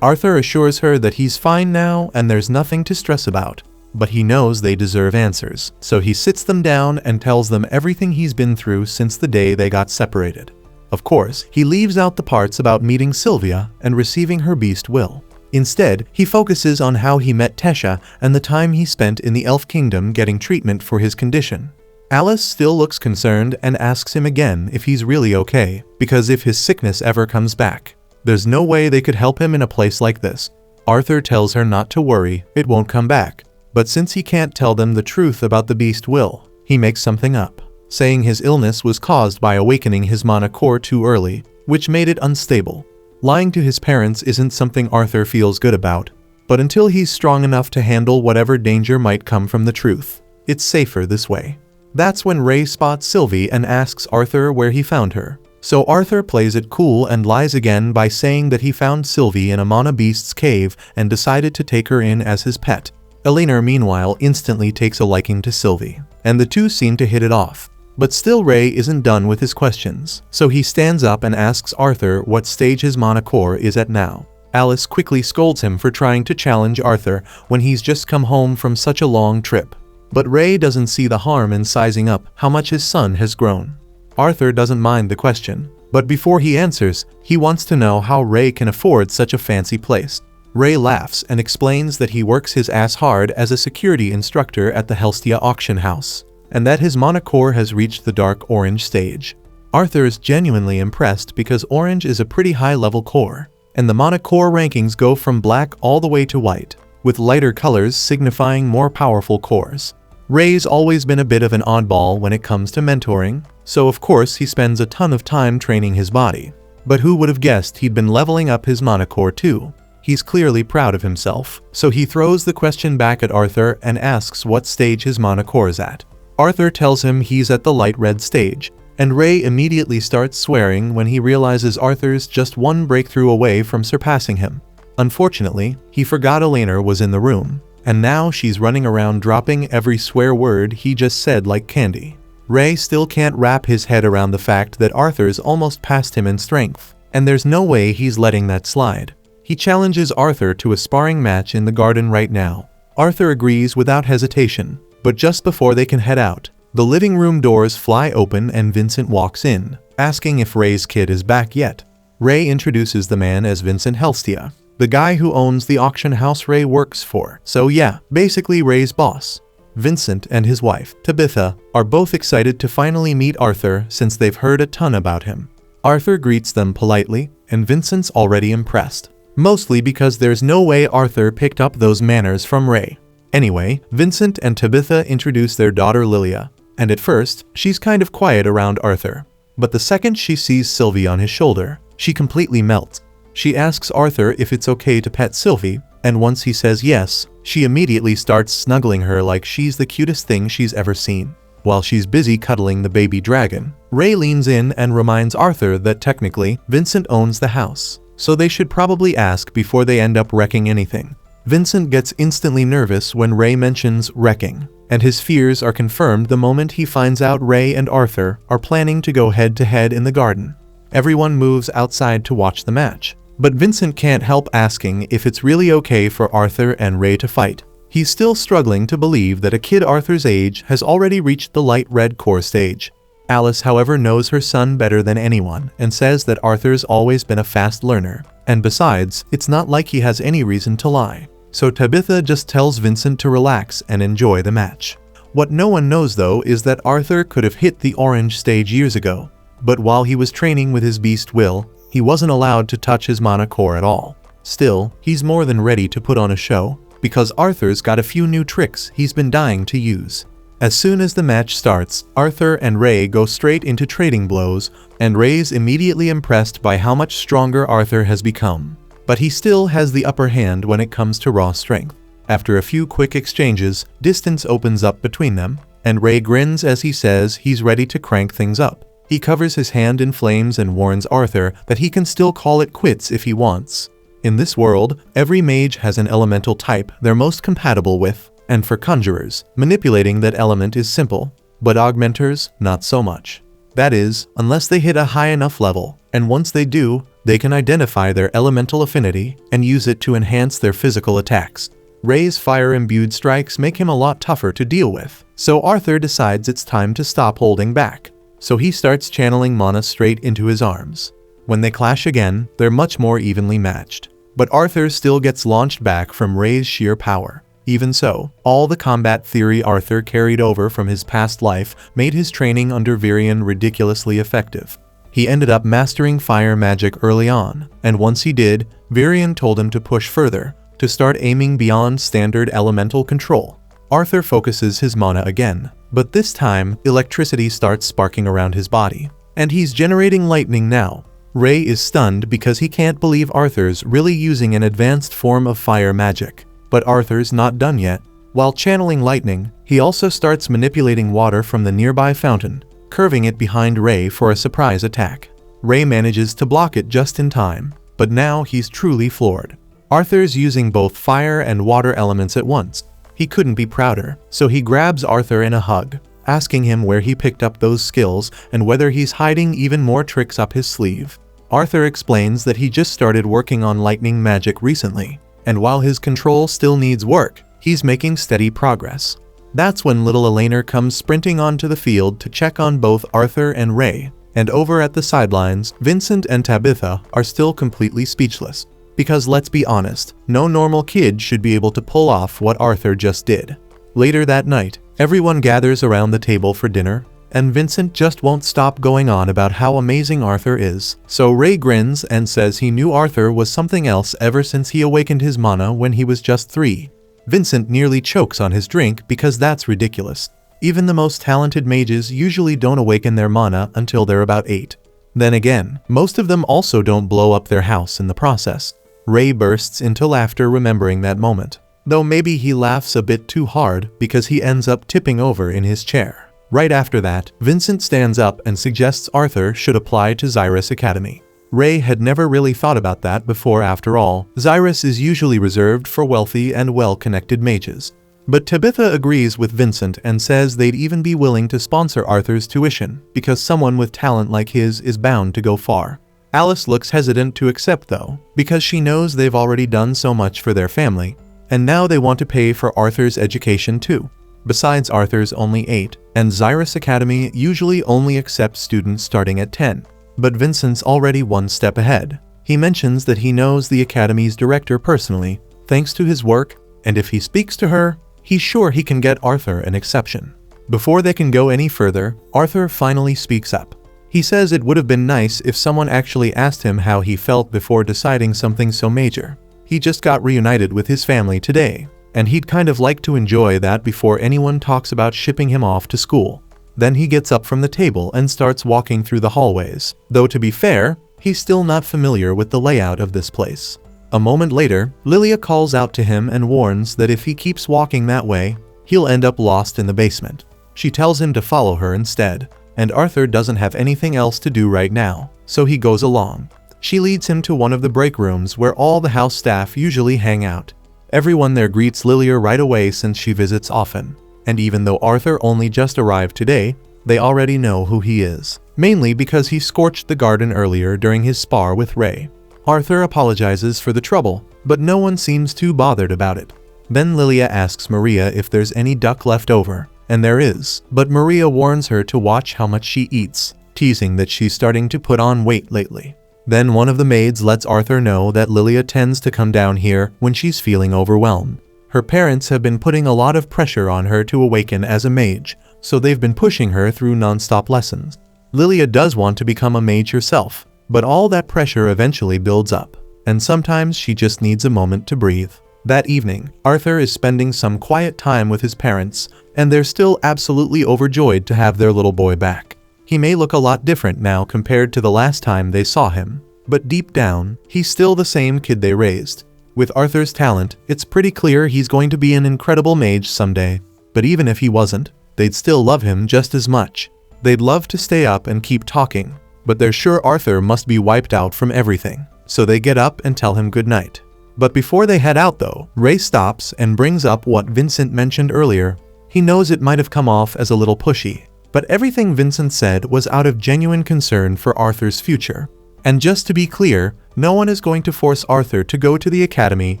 A: Arthur assures her that he's fine now and there's nothing to stress about, but he knows they deserve answers, so he sits them down and tells them everything he's been through since the day they got separated. Of course, he leaves out the parts about meeting Sylvia and receiving her beast will. Instead, he focuses on how he met Tesha and the time he spent in the Elf Kingdom getting treatment for his condition. Alice still looks concerned and asks him again if he's really okay, because if his sickness ever comes back, there's no way they could help him in a place like this. Arthur tells her not to worry, it won't come back. But since he can't tell them the truth about the beast will, he makes something up, saying his illness was caused by awakening his mana core too early, which made it unstable. Lying to his parents isn't something Arthur feels good about, but until he's strong enough to handle whatever danger might come from the truth, it's safer this way. That's when Ray spots Sylvie and asks Arthur where he found her. So Arthur plays it cool and lies again by saying that he found Sylvie in a mana beast's cave and decided to take her in as his pet. Eleanor meanwhile instantly takes a liking to Sylvie, and the two seem to hit it off. But still Ray isn't done with his questions, so he stands up and asks Arthur what stage his mana core is at now. Alice quickly scolds him for trying to challenge Arthur when he's just come home from such a long trip. But Ray doesn't see the harm in sizing up how much his son has grown. Arthur doesn't mind the question, but before he answers, he wants to know how Ray can afford such a fancy place. Ray laughs and explains that he works his ass hard as a security instructor at the Helstia auction house, and that his mana core has reached the dark orange stage. Arthur is genuinely impressed because orange is a pretty high-level core, and the mana core rankings go from black all the way to white, with lighter colors signifying more powerful cores. Ray's always been a bit of an oddball when it comes to mentoring, so of course he spends a ton of time training his body. But who would have guessed he'd been leveling up his mana core too? He's clearly proud of himself, so he throws the question back at Arthur and asks what stage his mana core is at. Arthur tells him he's at the light red stage, and Ray immediately starts swearing when he realizes Arthur's just one breakthrough away from surpassing him. Unfortunately, he forgot Elena was in the room, and now she's running around dropping every swear word he just said like candy. Ray still can't wrap his head around the fact that Arthur's almost past him in strength, and there's no way he's letting that slide. He challenges Arthur to a sparring match in the garden right now. Arthur agrees without hesitation, but just before they can head out, the living room doors fly open and Vincent walks in, asking if Ray's kid is back yet. Ray introduces the man as Vincent Helstia, the guy who owns the auction house Ray works for, so yeah, basically Ray's boss. Vincent and his wife, Tabitha, are both excited to finally meet Arthur since they've heard a ton about him. Arthur greets them politely, and Vincent's already impressed. Mostly because there's no way Arthur picked up those manners from Ray. Anyway, Vincent and Tabitha introduce their daughter Lilia, and at first, she's kind of quiet around Arthur. But the second she sees Sylvie on his shoulder, she completely melts. She asks Arthur if it's okay to pet Sylvie, and once he says yes, she immediately starts snuggling her like she's the cutest thing she's ever seen. While she's busy cuddling the baby dragon, Ray leans in and reminds Arthur that technically, Vincent owns the house, so they should probably ask before they end up wrecking anything. Vincent gets instantly nervous when Ray mentions wrecking, and his fears are confirmed the moment he finds out Ray and Arthur are planning to go head-to-head in the garden. Everyone moves outside to watch the match, but Vincent can't help asking if it's really okay for Arthur and Ray to fight. He's still struggling to believe that a kid Arthur's age has already reached the light red core stage. Alice, however, knows her son better than anyone and says that Arthur's always been a fast learner, and besides, it's not like he has any reason to lie. So Tabitha just tells Vincent to relax and enjoy the match. What no one knows though is that Arthur could have hit the orange stage years ago, but while he was training with his beast will, he wasn't allowed to touch his mana core at all. Still, he's more than ready to put on a show, because Arthur's got a few new tricks he's been dying to use. As soon as the match starts, Arthur and Ray go straight into trading blows, and Ray's immediately impressed by how much stronger Arthur has become. But he still has the upper hand when it comes to raw strength. After a few quick exchanges, distance opens up between them, and Ray grins as he says he's ready to crank things up. He covers his hand in flames and warns Arthur that he can still call it quits if he wants. In this world, every mage has an elemental type they're most compatible with, and for conjurers, manipulating that element is simple, but augmenters, not so much. That is, unless they hit a high enough level, and once they do, they can identify their elemental affinity and use it to enhance their physical attacks. Ray's fire-imbued strikes make him a lot tougher to deal with, so Arthur decides it's time to stop holding back. So he starts channeling mana straight into his arms. When they clash again, they're much more evenly matched. But Arthur still gets launched back from Ray's sheer power. Even so, all the combat theory Arthur carried over from his past life made his training under Virion ridiculously effective. He ended up mastering fire magic early on, and once he did, Virion told him to push further, to start aiming beyond standard elemental control. Arthur focuses his mana again, but this time, electricity starts sparking around his body, and he's generating lightning now. Ray is stunned because he can't believe Arthur's really using an advanced form of fire magic. But Arthur's not done yet. While channeling lightning, he also starts manipulating water from the nearby fountain, curving it behind Ray for a surprise attack. Ray manages to block it just in time, but now he's truly floored. Arthur's using both fire and water elements at once. He couldn't be prouder, so he grabs Arthur in a hug, asking him where he picked up those skills and whether he's hiding even more tricks up his sleeve. Arthur explains that he just started working on lightning magic recently, and while his control still needs work, he's making steady progress. That's when little Elena comes sprinting onto the field to check on both Arthur and Ray, and over at the sidelines, Vincent and Tabitha are still completely speechless. Because let's be honest, no normal kid should be able to pull off what Arthur just did. Later that night, everyone gathers around the table for dinner, and Vincent just won't stop going on about how amazing Arthur is. So Ray grins and says he knew Arthur was something else ever since he awakened his mana when he was just 3. Vincent nearly chokes on his drink because that's ridiculous. Even the most talented mages usually don't awaken their mana until they're about 8. Then again, most of them also don't blow up their house in the process. Ray bursts into laughter remembering that moment. Though maybe he laughs a bit too hard because he ends up tipping over in his chair. Right after that, Vincent stands up and suggests Arthur should apply to Xyrus Academy. Ray had never really thought about that before. After all, Xyrus is usually reserved for wealthy and well-connected mages. But Tabitha agrees with Vincent and says they'd even be willing to sponsor Arthur's tuition, because someone with talent like his is bound to go far. Alice looks hesitant to accept though, because she knows they've already done so much for their family, and now they want to pay for Arthur's education too. Besides, Arthur's only 8, and Xyrus Academy usually only accepts students starting at 10. But Vincent's already one step ahead. He mentions that he knows the Academy's director personally, thanks to his work, and if he speaks to her, he's sure he can get Arthur an exception. Before they can go any further, Arthur finally speaks up. He says it would have been nice if someone actually asked him how he felt before deciding something so major. He just got reunited with his family today, and he'd kind of like to enjoy that before anyone talks about shipping him off to school. Then he gets up from the table and starts walking through the hallways, though to be fair, he's still not familiar with the layout of this place. A moment later, Lilia calls out to him and warns that if he keeps walking that way, he'll end up lost in the basement. She tells him to follow her instead, and Arthur doesn't have anything else to do right now, so he goes along. She leads him to one of the break rooms where all the house staff usually hang out. Everyone there greets Lilia right away since she visits often. And even though Arthur only just arrived today, they already know who he is, mainly because he scorched the garden earlier during his spar with Ray. Arthur apologizes for the trouble, but no one seems too bothered about it. Then Lilia asks Maria if there's any duck left over, and there is, but Maria warns her to watch how much she eats, teasing that she's starting to put on weight lately. Then one of the maids lets Arthur know that Lilia tends to come down here when she's feeling overwhelmed. Her parents have been putting a lot of pressure on her to awaken as a mage, so they've been pushing her through non-stop lessons. Lilia does want to become a mage herself, but all that pressure eventually builds up, and sometimes she just needs a moment to breathe. That evening, Arthur is spending some quiet time with his parents, and they're still absolutely overjoyed to have their little boy back. He may look a lot different now compared to the last time they saw him, but deep down, he's still the same kid they raised. With Arthur's talent, it's pretty clear he's going to be an incredible mage someday. But even if he wasn't, they'd still love him just as much. They'd love to stay up and keep talking, but they're sure Arthur must be wiped out from everything. So they get up and tell him goodnight. But before they head out though, Ray stops and brings up what Vincent mentioned earlier. He knows it might have come off as a little pushy, but everything Vincent said was out of genuine concern for Arthur's future. And just to be clear, no one is going to force Arthur to go to the academy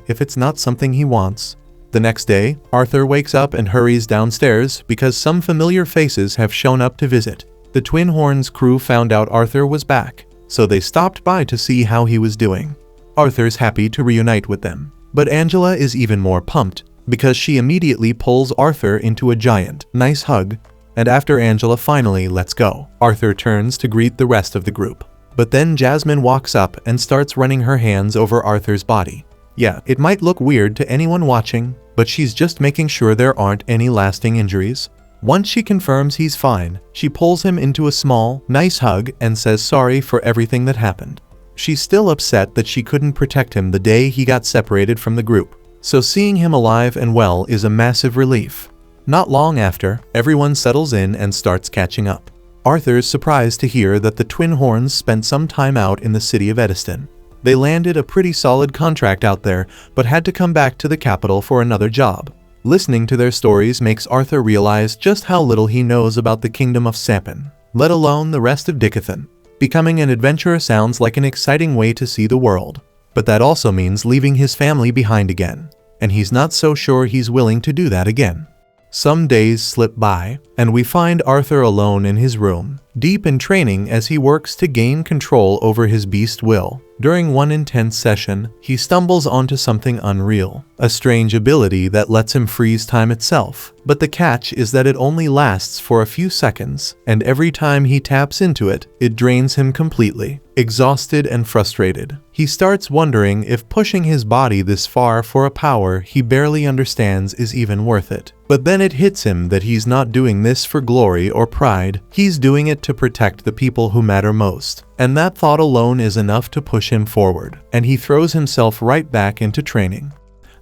A: if it's not something he wants. The next day, Arthur wakes up and hurries downstairs because some familiar faces have shown up to visit. The Twin Horns crew found out Arthur was back, so they stopped by to see how he was doing. Arthur's happy to reunite with them, but Angela is even more pumped because she immediately pulls Arthur into a giant, nice hug, and after Angela finally lets go, Arthur turns to greet the rest of the group. But then Jasmine walks up and starts running her hands over Arthur's body. Yeah, it might look weird to anyone watching, but she's just making sure there aren't any lasting injuries. Once she confirms he's fine, she pulls him into a small, nice hug and says sorry for everything that happened. She's still upset that she couldn't protect him the day he got separated from the group, so seeing him alive and well is a massive relief. Not long after, everyone settles in and starts catching up. Arthur's surprised to hear that the Twin Horns spent some time out in the city of Ediston. They landed a pretty solid contract out there, but had to come back to the capital for another job. Listening to their stories makes Arthur realize just how little he knows about the kingdom of Sapin, let alone the rest of Dicathan. Becoming an adventurer sounds like an exciting way to see the world, but that also means leaving his family behind again, and he's not so sure he's willing to do that again. Some days slip by, and we find Arthur alone in his room. deep in training as he works to gain control over his beast will. During one intense session, he stumbles onto something unreal, a strange ability that lets him freeze time itself. But the catch is that it only lasts for a few seconds, and every time he taps into it, it drains him completely. Exhausted and frustrated, he starts wondering if pushing his body this far for a power he barely understands is even worth it. But then it hits him that he's not doing this for glory or pride, he's doing it to protect the people who matter most. And that thought alone is enough to push him forward, and he throws himself right back into training.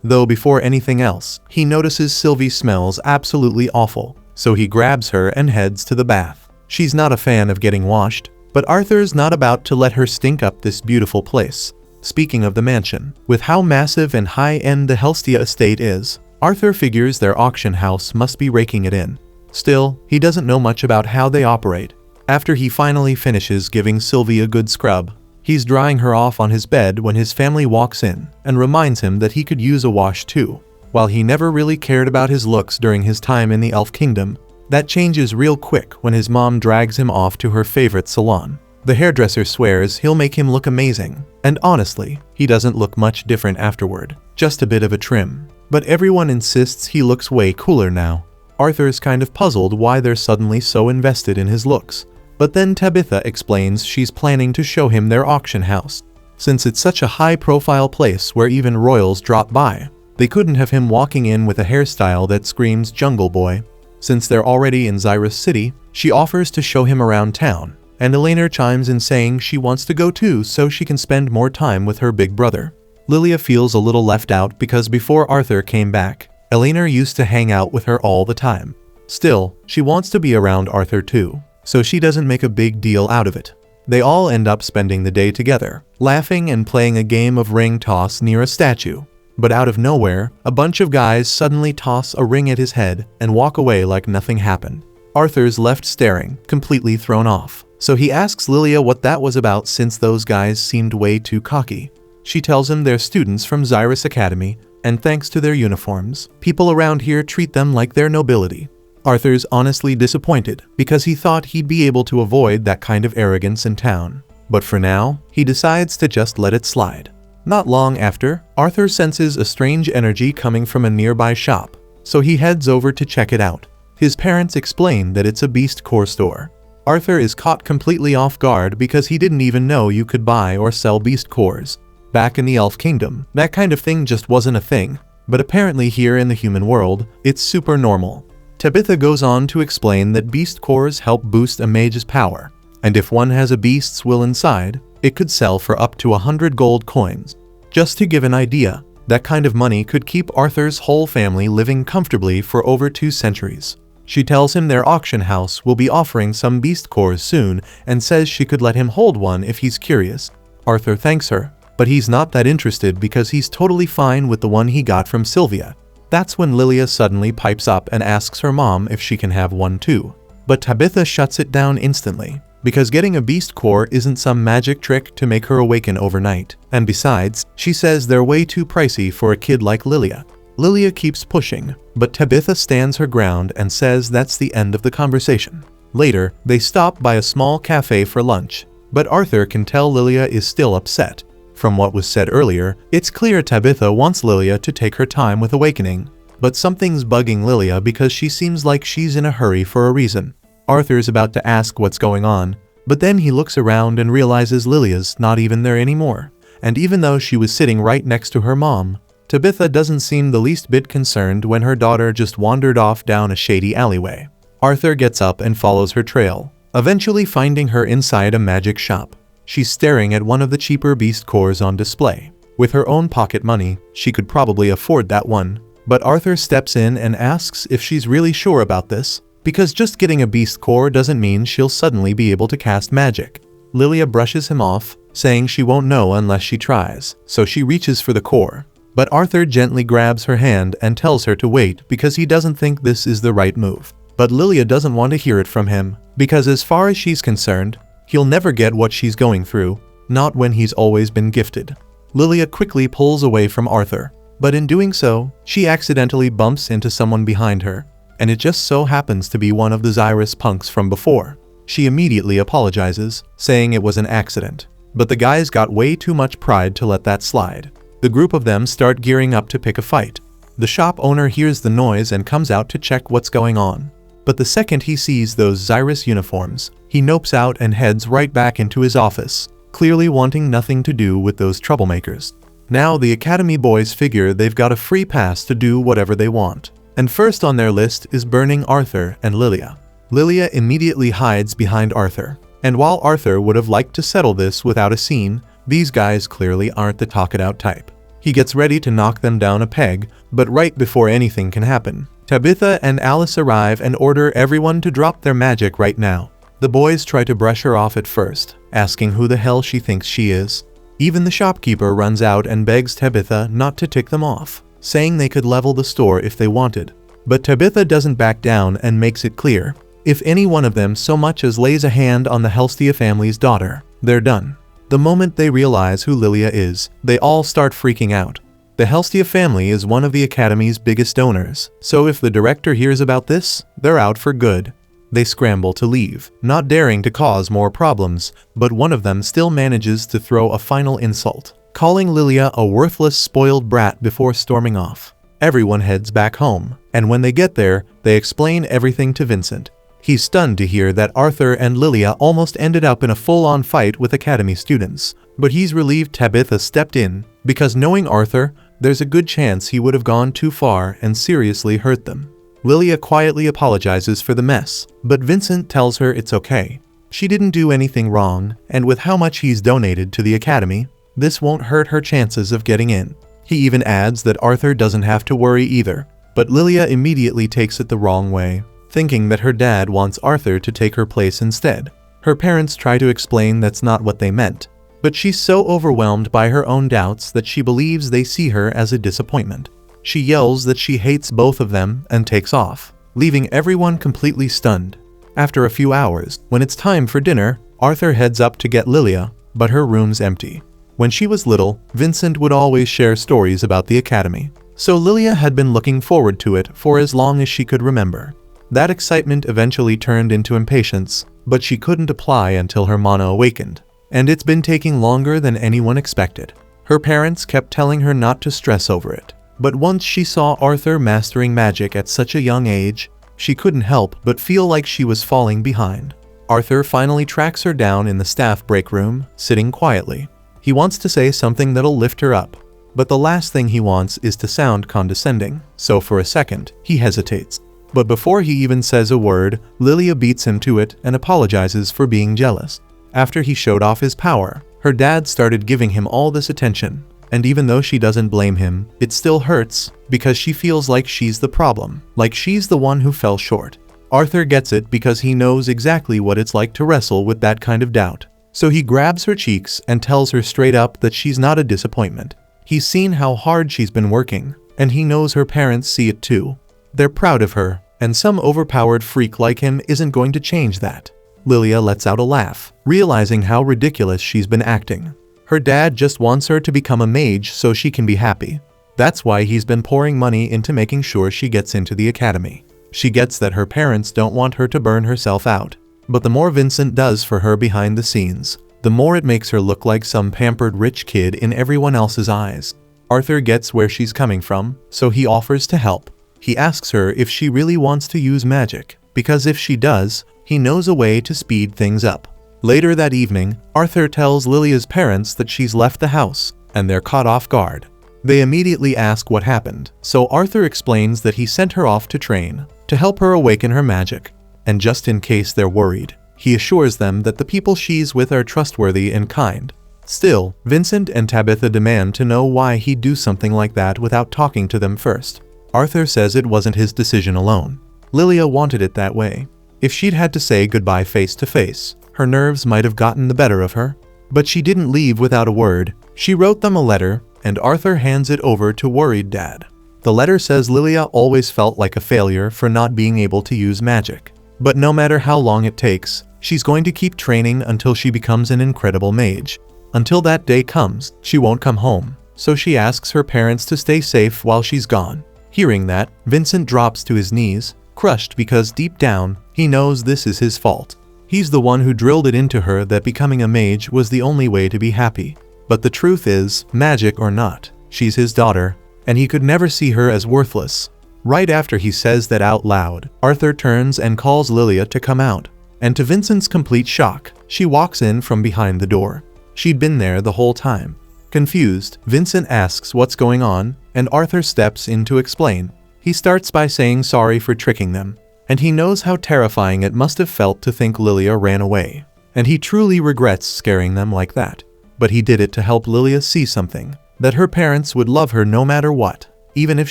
A: Though before anything else, he notices Sylvie smells absolutely awful, so he grabs her and heads to the bath. She's not a fan of getting washed, but Arthur's not about to let her stink up this beautiful place. Speaking of the mansion, with how massive and high-end the Helstia estate is, Arthur figures their auction house must be raking it in. Still, he doesn't know much about how they operate. After he finally finishes giving Sylvie a good scrub, he's drying her off on his bed when his family walks in and reminds him that he could use a wash too. While he never really cared about his looks during his time in the Elf Kingdom, that changes real quick when his mom drags him off to her favorite salon. The hairdresser swears he'll make him look amazing, and honestly, he doesn't look much different afterward, just a bit of a trim. But everyone insists he looks way cooler now. Arthur's kind of puzzled why they're suddenly so invested in his looks. But then Tabitha explains she's planning to show him their auction house. Since it's such a high-profile place where even royals drop by, they couldn't have him walking in with a hairstyle that screams Jungle Boy. Since they're already in Xyrus City, she offers to show him around town, and Elena chimes in saying she wants to go too so she can spend more time with her big brother. Lilia feels a little left out because before Arthur came back, Elena used to hang out with her all the time. Still, she wants to be around Arthur too, so she doesn't make a big deal out of it. They all end up spending the day together, laughing and playing a game of ring toss near a statue. But out of nowhere, a bunch of guys suddenly toss a ring at his head and walk away like nothing happened. Arthur's left staring, completely thrown off. So he asks Lilia what that was about since those guys seemed way too cocky. She tells him they're students from Xyrus Academy, and thanks to their uniforms, people around here treat them like they're nobility. Arthur's honestly disappointed because he thought he'd be able to avoid that kind of arrogance in town. But for now, he decides to just let it slide. Not long after, Arthur senses a strange energy coming from a nearby shop, so he heads over to check it out. His parents explain that it's a beast core store. Arthur is caught completely off guard because he didn't even know you could buy or sell beast cores. Back in the Elf Kingdom, that kind of thing just wasn't a thing, but apparently here in the human world, it's super normal. Tabitha goes on to explain that beast cores help boost a mage's power, and if one has a beast's will inside, it could sell for up to 100 gold coins. Just to give an idea, that kind of money could keep Arthur's whole family living comfortably for over 2 centuries. She tells him their auction house will be offering some beast cores soon and says she could let him hold one if he's curious. Arthur thanks her, but he's not that interested because he's totally fine with the one he got from Sylvia. That's when Lilia suddenly pipes up and asks her mom if she can have one too. But Tabitha shuts it down instantly, because getting a beast core isn't some magic trick to make her awaken overnight. And besides, she says they're way too pricey for a kid like Lilia. Lilia keeps pushing, but Tabitha stands her ground and says that's the end of the conversation. Later, they stop by a small cafe for lunch, but Arthur can tell Lilia is still upset. From what was said earlier, it's clear Tabitha wants Lilia to take her time with awakening, but something's bugging Lilia because she seems like she's in a hurry for a reason. Arthur's about to ask what's going on, but then he looks around and realizes Lilia's not even there anymore. And even though she was sitting right next to her mom, Tabitha doesn't seem the least bit concerned when her daughter just wandered off down a shady alleyway. Arthur gets up and follows her trail, eventually finding her inside a magic shop. She's staring at one of the cheaper beast cores on display. With her own pocket money, she could probably afford that one. But Arthur steps in and asks if she's really sure about this, because just getting a beast core doesn't mean she'll suddenly be able to cast magic. Lilia brushes him off, saying she won't know unless she tries, so she reaches for the core. But Arthur gently grabs her hand and tells her to wait because he doesn't think this is the right move. But Lilia doesn't want to hear it from him, because as far as she's concerned, he'll never get what she's going through, not when he's always been gifted. Lilia quickly pulls away from Arthur, but in doing so, she accidentally bumps into someone behind her, and it just so happens to be one of the Xyrus punks from before. She immediately apologizes, saying it was an accident. But the guys got way too much pride to let that slide. The group of them start gearing up to pick a fight. The shop owner hears the noise and comes out to check what's going on. But the second he sees those Xyrus uniforms, he nopes out and heads right back into his office, clearly wanting nothing to do with those troublemakers. Now the Academy boys figure they've got a free pass to do whatever they want. And first on their list is burning Arthur and Lilia. Lilia immediately hides behind Arthur. And while Arthur would have liked to settle this without a scene, these guys clearly aren't the talk-it-out type. He gets ready to knock them down a peg, but right before anything can happen, Tabitha and Alice arrive and order everyone to drop their magic right now. The boys try to brush her off at first, asking who the hell she thinks she is. Even the shopkeeper runs out and begs Tabitha not to tick them off, saying they could level the store if they wanted. But Tabitha doesn't back down and makes it clear, if any one of them so much as lays a hand on the Helstia family's daughter, they're done. The moment they realize who Lilia is, they all start freaking out. The Helstia family is one of the Academy's biggest donors, so if the director hears about this, they're out for good. They scramble to leave, not daring to cause more problems, but one of them still manages to throw a final insult, calling Lilia a worthless spoiled brat before storming off. Everyone heads back home, and when they get there, they explain everything to Vincent. He's stunned to hear that Arthur and Lilia almost ended up in a full-on fight with Academy students, but he's relieved Tabitha stepped in, because knowing Arthur, there's a good chance he would have gone too far and seriously hurt them. Lilia quietly apologizes for the mess, but Vincent tells her it's okay. She didn't do anything wrong, and with how much he's donated to the Academy, this won't hurt her chances of getting in. He even adds that Arthur doesn't have to worry either, but Lilia immediately takes it the wrong way, thinking that her dad wants Arthur to take her place instead. Her parents try to explain that's not what they meant, but she's so overwhelmed by her own doubts that she believes they see her as a disappointment. She yells that she hates both of them and takes off, leaving everyone completely stunned. After a few hours, when it's time for dinner, Arthur heads up to get Lilia, but her room's empty. When she was little, Vincent would always share stories about the Academy, so Lilia had been looking forward to it for as long as she could remember. That excitement eventually turned into impatience, but she couldn't apply until her mana awakened, and it's been taking longer than anyone expected. Her parents kept telling her not to stress over it, but once she saw Arthur mastering magic at such a young age, she couldn't help but feel like she was falling behind. Arthur finally tracks her down in the staff break room, sitting quietly. He wants to say something that'll lift her up, but the last thing he wants is to sound condescending, so for a second, he hesitates. But before he even says a word, Lilia beats him to it and apologizes for being jealous. After he showed off his power, her dad started giving him all this attention, and even though she doesn't blame him, it still hurts because she feels like she's the problem, like she's the one who fell short. Arthur gets it because he knows exactly what it's like to wrestle with that kind of doubt. So he grabs her cheeks and tells her straight up that she's not a disappointment. He's seen how hard she's been working, and he knows her parents see it too. They're proud of her, and some overpowered freak like him isn't going to change that. Lilia lets out a laugh, realizing how ridiculous she's been acting. Her dad just wants her to become a mage so she can be happy. That's why he's been pouring money into making sure she gets into the Academy. She gets that her parents don't want her to burn herself out. But the more Vincent does for her behind the scenes, the more it makes her look like some pampered rich kid in everyone else's eyes. Arthur gets where she's coming from, so he offers to help. He asks her if she really wants to use magic, because if she does, he knows a way to speed things up. Later that evening, Arthur tells Lilia's parents that she's left the house, and they're caught off guard. They immediately ask what happened, so Arthur explains that he sent her off to train, to help her awaken her magic. And just in case they're worried, he assures them that the people she's with are trustworthy and kind. Still, Vincent and Tabitha demand to know why he'd do something like that without talking to them first. Arthur says it wasn't his decision alone. Lilia wanted it that way. If she'd had to say goodbye face to face, her nerves might have gotten the better of her. But she didn't leave without a word. She wrote them a letter, and Arthur hands it over to worried Dad. The letter says Lilia always felt like a failure for not being able to use magic. But no matter how long it takes, she's going to keep training until she becomes an incredible mage. Until that day comes, she won't come home, so she asks her parents to stay safe while she's gone. Hearing that, Vincent drops to his knees, crushed because deep down, he knows this is his fault. He's the one who drilled it into her that becoming a mage was the only way to be happy. But the truth is, magic or not, she's his daughter, and he could never see her as worthless. Right after he says that out loud, Arthur turns and calls Lilia to come out. And to Vincent's complete shock, she walks in from behind the door. She'd been there the whole time. Confused, Vincent asks what's going on, and Arthur steps in to explain. He starts by saying sorry for tricking them, and he knows how terrifying it must have felt to think Lilia ran away. And he truly regrets scaring them like that. But he did it to help Lilia see something, that her parents would love her no matter what, even if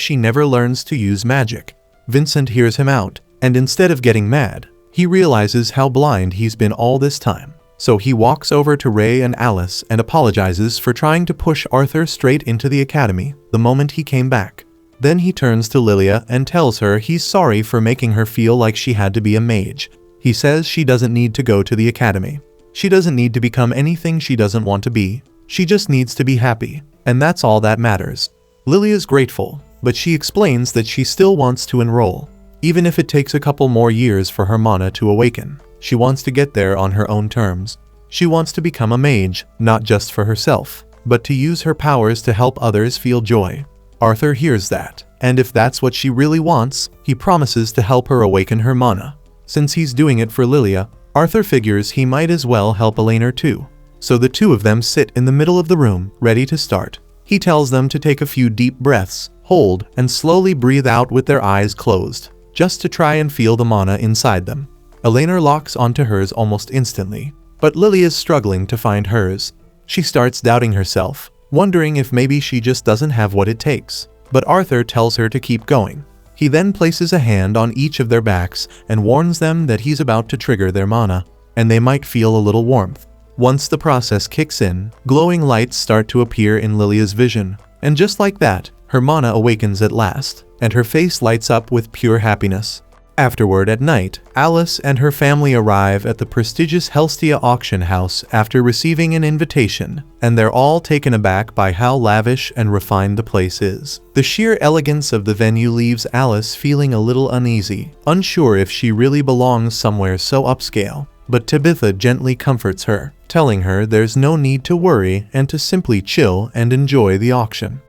A: she never learns to use magic. Vincent hears him out, and instead of getting mad, he realizes how blind he's been all this time. So he walks over to Ray and Alice and apologizes for trying to push Arthur straight into the academy the moment he came back. Then he turns to Lilia and tells her he's sorry for making her feel like she had to be a mage. He says she doesn't need to go to the academy. She doesn't need to become anything she doesn't want to be. She just needs to be happy, and that's all that matters. Lilia's grateful, but she explains that she still wants to enroll. Even if it takes a couple more years for her mana to awaken, she wants to get there on her own terms. She wants to become a mage, not just for herself, but to use her powers to help others feel joy. Arthur hears that, and if that's what she really wants, he promises to help her awaken her mana. Since he's doing it for Lilia, Arthur figures he might as well help Elena too. So the two of them sit in the middle of the room, ready to start. He tells them to take a few deep breaths, hold, and slowly breathe out with their eyes closed, just to try and feel the mana inside them. Elena locks onto hers almost instantly, but Lily is struggling to find hers. She starts doubting herself, wondering if maybe she just doesn't have what it takes. But Arthur tells her to keep going. He then places a hand on each of their backs and warns them that he's about to trigger their mana, and they might feel a little warmth. Once the process kicks in, glowing lights start to appear in Lilia's vision, and just like that, her mana awakens at last, and her face lights up with pure happiness. Afterward at night, Alice and her family arrive at the prestigious Helstia auction house after receiving an invitation, and they're all taken aback by how lavish and refined the place is. The sheer elegance of the venue leaves Alice feeling a little uneasy, unsure if she really belongs somewhere so upscale. But Tabitha gently comforts her, telling her there's no need to worry and to simply chill and enjoy the auction.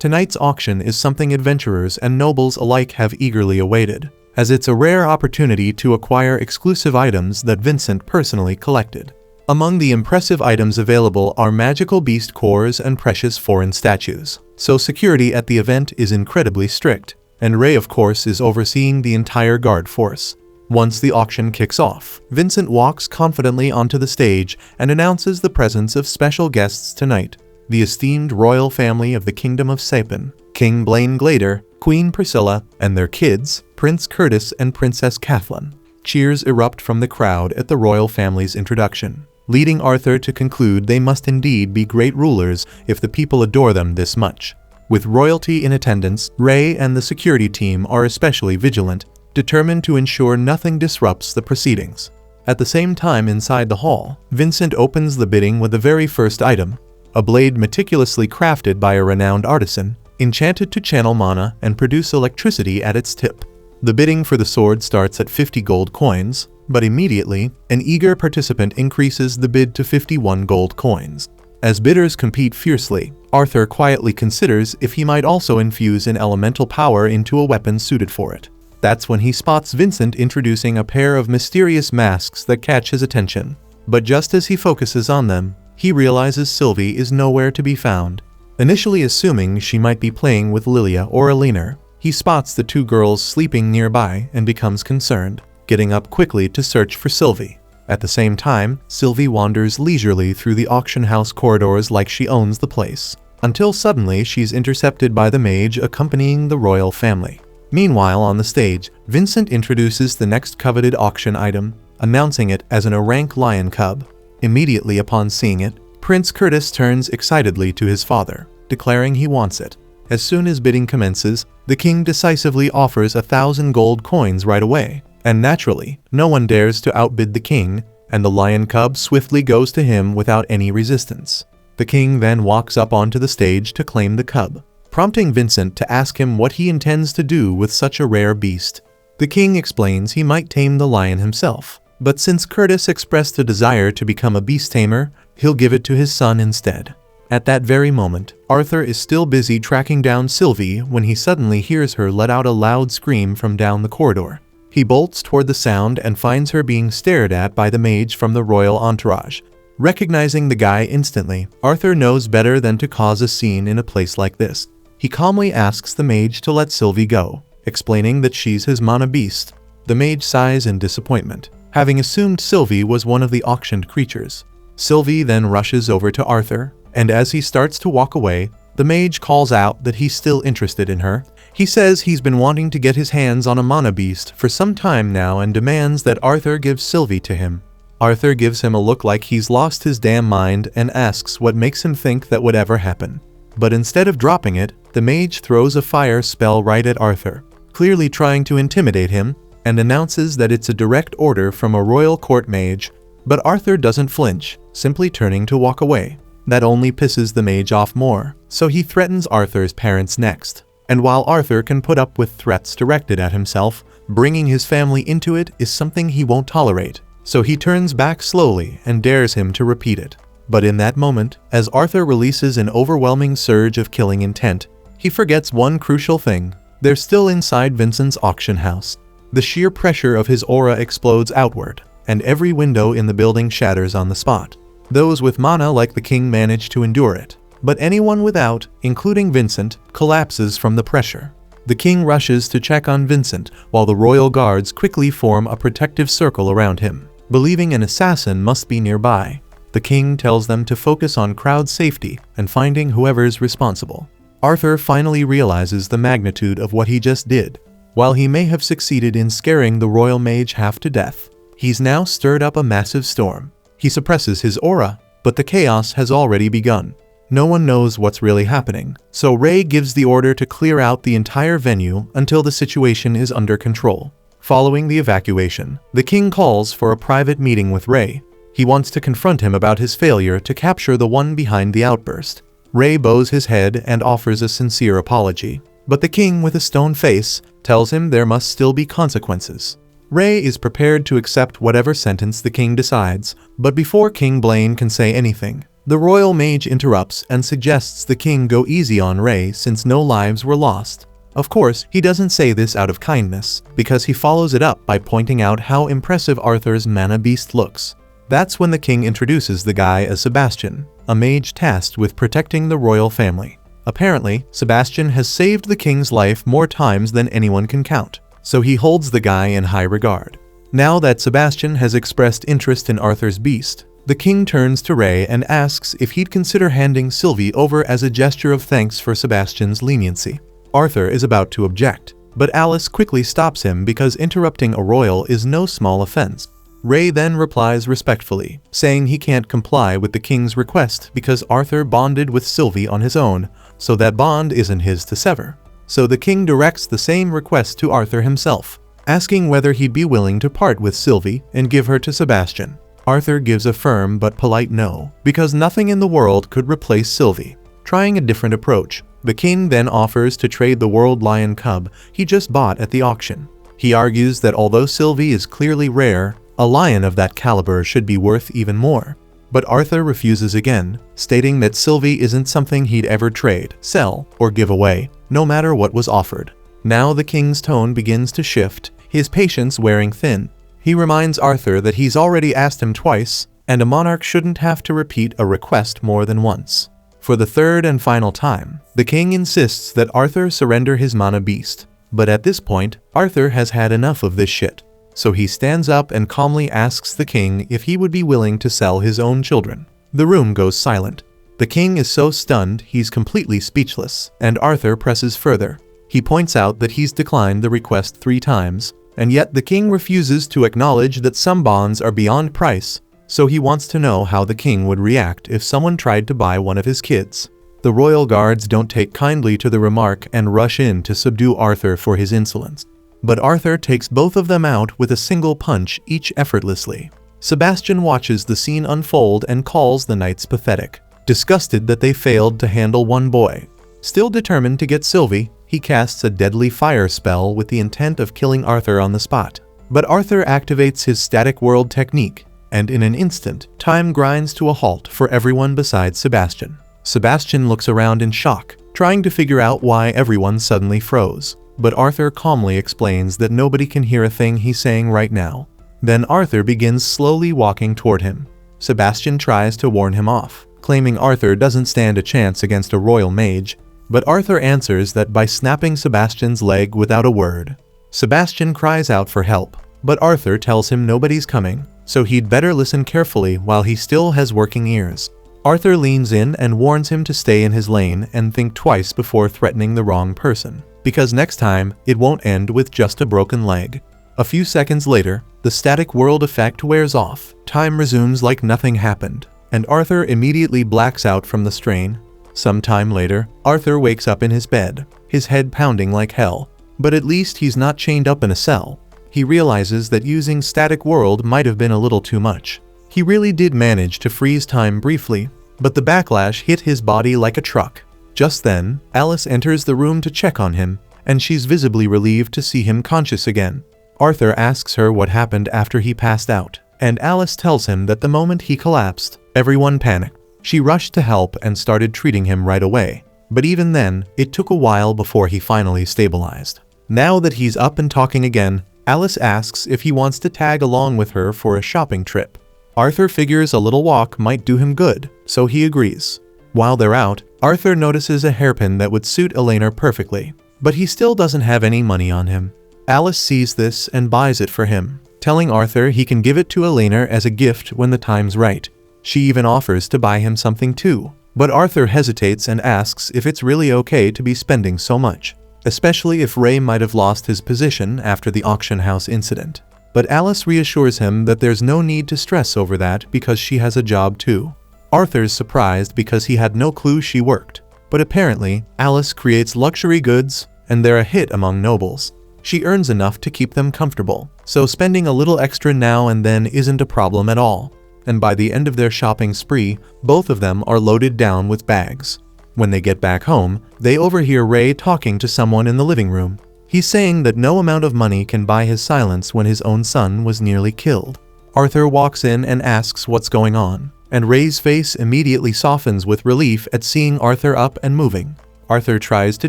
A: Tonight's auction is something adventurers and nobles alike have eagerly awaited, as it's a rare opportunity to acquire exclusive items that Vincent personally collected. Among the impressive items available are magical beast cores and precious foreign statues, so security at the event is incredibly strict, and Ray of course is overseeing the entire guard force. Once the auction kicks off, Vincent walks confidently onto the stage and announces the presence of special guests tonight. The esteemed royal family of the Kingdom of Sapin, King Blaine Glader, Queen Priscilla, and their kids, Prince Curtis and Princess Kathleen. Cheers erupt from the crowd at the royal family's introduction, leading Arthur to conclude they must indeed be great rulers if the people adore them this much. With royalty in attendance, Ray and the security team are especially vigilant, determined to ensure nothing disrupts the proceedings. At the same time inside the hall, Vincent opens the bidding with the very first item, a blade meticulously crafted by a renowned artisan, enchanted to channel mana and produce electricity at its tip. The bidding for the sword starts at 50 gold coins, but immediately, an eager participant increases the bid to 51 gold coins. As bidders compete fiercely, Arthur quietly considers if he might also infuse an elemental power into a weapon suited for it. That's when he spots Vincent introducing a pair of mysterious masks that catch his attention. But just as he focuses on them, he realizes Sylvie is nowhere to be found. Initially assuming she might be playing with Lilia or Elena, he spots the two girls sleeping nearby and becomes concerned, getting up quickly to search for Sylvie. At the same time, Sylvie wanders leisurely through the auction house corridors like she owns the place, until suddenly she's intercepted by the mage accompanying the royal family. Meanwhile, on the stage, Vincent introduces the next coveted auction item, announcing it as an A-rank lion cub. Immediately upon seeing it, Prince Curtis turns excitedly to his father, declaring he wants it. As soon as bidding commences, the king decisively offers 1,000 gold coins right away, and naturally, no one dares to outbid the king, and the lion cub swiftly goes to him without any resistance. The king then walks up onto the stage to claim the cub, prompting Vincent to ask him what he intends to do with such a rare beast. The king explains he might tame the lion himself, But since Curtis expressed a desire to become a beast tamer, he'll give it to his son instead. At that very moment, Arthur is still busy tracking down Sylvie when he suddenly hears her let out a loud scream from down the corridor. He bolts toward the sound and finds her being stared at by the mage from the royal entourage. Recognizing the guy instantly, Arthur knows better than to cause a scene in a place like this. He calmly asks the mage to let Sylvie go, explaining that she's his mana beast. The mage sighs in disappointment, having assumed Sylvie was one of the auctioned creatures. Sylvie then rushes over to Arthur, and as he starts to walk away, the mage calls out that he's still interested in her. He says he's been wanting to get his hands on a mana beast for some time now and demands that Arthur gives Sylvie to him. Arthur gives him a look like he's lost his damn mind and asks what makes him think that would ever happen. But instead of dropping it, the mage throws a fire spell right at Arthur, clearly trying to intimidate him, and announces that it's a direct order from a royal court mage. But Arthur doesn't flinch, simply turning to walk away. That only pisses the mage off more, so he threatens Arthur's parents next. And while Arthur can put up with threats directed at himself, bringing his family into it is something he won't tolerate. So he turns back slowly and dares him to repeat it. But in that moment, as Arthur releases an overwhelming surge of killing intent, he forgets one crucial thing. They're still inside Vincent's auction house. The sheer pressure of his aura explodes outward, and every window in the building shatters on the spot. Those with mana like the king manage to endure it, but anyone without, including Vincent, collapses from the pressure. The king rushes to check on Vincent, while the royal guards quickly form a protective circle around him. Believing an assassin must be nearby, the king tells them to focus on crowd safety and finding whoever's responsible. Arthur finally realizes the magnitude of what he just did. While he may have succeeded in scaring the royal mage half to death, he's now stirred up a massive storm. He suppresses his aura, but the chaos has already begun. No one knows what's really happening, so Ray gives the order to clear out the entire venue until the situation is under control. Following the evacuation, the king calls for a private meeting with Ray. He wants to confront him about his failure to capture the one behind the outburst. Ray bows his head and offers a sincere apology, but the king, with a stone face, tells him there must still be consequences. Ray is prepared to accept whatever sentence the king decides, but before King Blaine can say anything, the royal mage interrupts and suggests the king go easy on Ray since no lives were lost. Of course, he doesn't say this out of kindness, because he follows it up by pointing out how impressive Arthur's mana beast looks. That's when the king introduces the guy as Sebastian, a mage tasked with protecting the royal family. Apparently, Sebastian has saved the king's life more times than anyone can count, so he holds the guy in high regard. Now that Sebastian has expressed interest in Arthur's beast, the king turns to Ray and asks if he'd consider handing Sylvie over as a gesture of thanks for Sebastian's leniency. Arthur is about to object, but Alice quickly stops him because interrupting a royal is no small offense. Ray then replies respectfully, saying he can't comply with the king's request because Arthur bonded with Sylvie on his own, so that bond isn't his to sever. So the king directs the same request to Arthur himself, asking whether he'd be willing to part with Sylvie and give her to Sebastian. Arthur gives a firm but polite no, because nothing in the world could replace Sylvie. Trying a different approach, the king then offers to trade the world lion cub he just bought at the auction. He argues that although Sylvie is clearly rare, a lion of that caliber should be worth even more. But Arthur refuses again, stating that Sylvie isn't something he'd ever trade, sell, or give away, no matter what was offered. Now the king's tone begins to shift, his patience wearing thin. He reminds Arthur that he's already asked him twice, and a monarch shouldn't have to repeat a request more than once. For the third and final time, the king insists that Arthur surrender his mana beast. But at this point, Arthur has had enough of this shit. So he stands up and calmly asks the king if he would be willing to sell his own children. The room goes silent. The king is so stunned he's completely speechless, and Arthur presses further. He points out that he's declined the request 3 times, and yet the king refuses to acknowledge that some bonds are beyond price, so he wants to know how the king would react if someone tried to buy one of his kids. The royal guards don't take kindly to the remark and rush in to subdue Arthur for his insolence. But Arthur takes both of them out with a single punch, each effortlessly. Sebastian watches the scene unfold and calls the knights pathetic, disgusted that they failed to handle one boy. Still determined to get Sylvie, he casts a deadly fire spell with the intent of killing Arthur on the spot. But Arthur activates his static world technique, and in an instant, time grinds to a halt for everyone besides Sebastian. Sebastian looks around in shock, trying to figure out why everyone suddenly froze. But Arthur calmly explains that nobody can hear a thing he's saying right now. Then Arthur begins slowly walking toward him. Sebastian tries to warn him off, claiming Arthur doesn't stand a chance against a royal mage, but Arthur answers that by snapping Sebastian's leg without a word. Sebastian cries out for help, but Arthur tells him nobody's coming, so he'd better listen carefully while he still has working ears. Arthur leans in and warns him to stay in his lane and think twice before threatening the wrong person, because next time, it won't end with just a broken leg. A few seconds later, the static world effect wears off, time resumes like nothing happened, and Arthur immediately blacks out from the strain. Some time later, Arthur wakes up in his bed, his head pounding like hell, but at least he's not chained up in a cell. He realizes that using static world might have been a little too much. He really did manage to freeze time briefly, but the backlash hit his body like a truck. Just then, Alice enters the room to check on him, and she's visibly relieved to see him conscious again. Arthur asks her what happened after he passed out, and Alice tells him that the moment he collapsed, everyone panicked. She rushed to help and started treating him right away, but even then, it took a while before he finally stabilized. Now that he's up and talking again, Alice asks if he wants to tag along with her for a shopping trip. Arthur figures a little walk might do him good, so he agrees. While they're out, Arthur notices a hairpin that would suit Elena perfectly, but he still doesn't have any money on him. Alice sees this and buys it for him, telling Arthur he can give it to Elena as a gift when the time's right. She even offers to buy him something too, but Arthur hesitates and asks if it's really okay to be spending so much, especially if Ray might have lost his position after the auction house incident. But Alice reassures him that there's no need to stress over that because she has a job too. Arthur's surprised because he had no clue she worked, but apparently, Alice creates luxury goods, and they're a hit among nobles. She earns enough to keep them comfortable, so spending a little extra now and then isn't a problem at all. And by the end of their shopping spree, both of them are loaded down with bags. When they get back home, they overhear Ray talking to someone in the living room. He's saying that no amount of money can buy his silence when his own son was nearly killed. Arthur walks in and asks what's going on, and Ray's face immediately softens with relief at seeing Arthur up and moving. Arthur tries to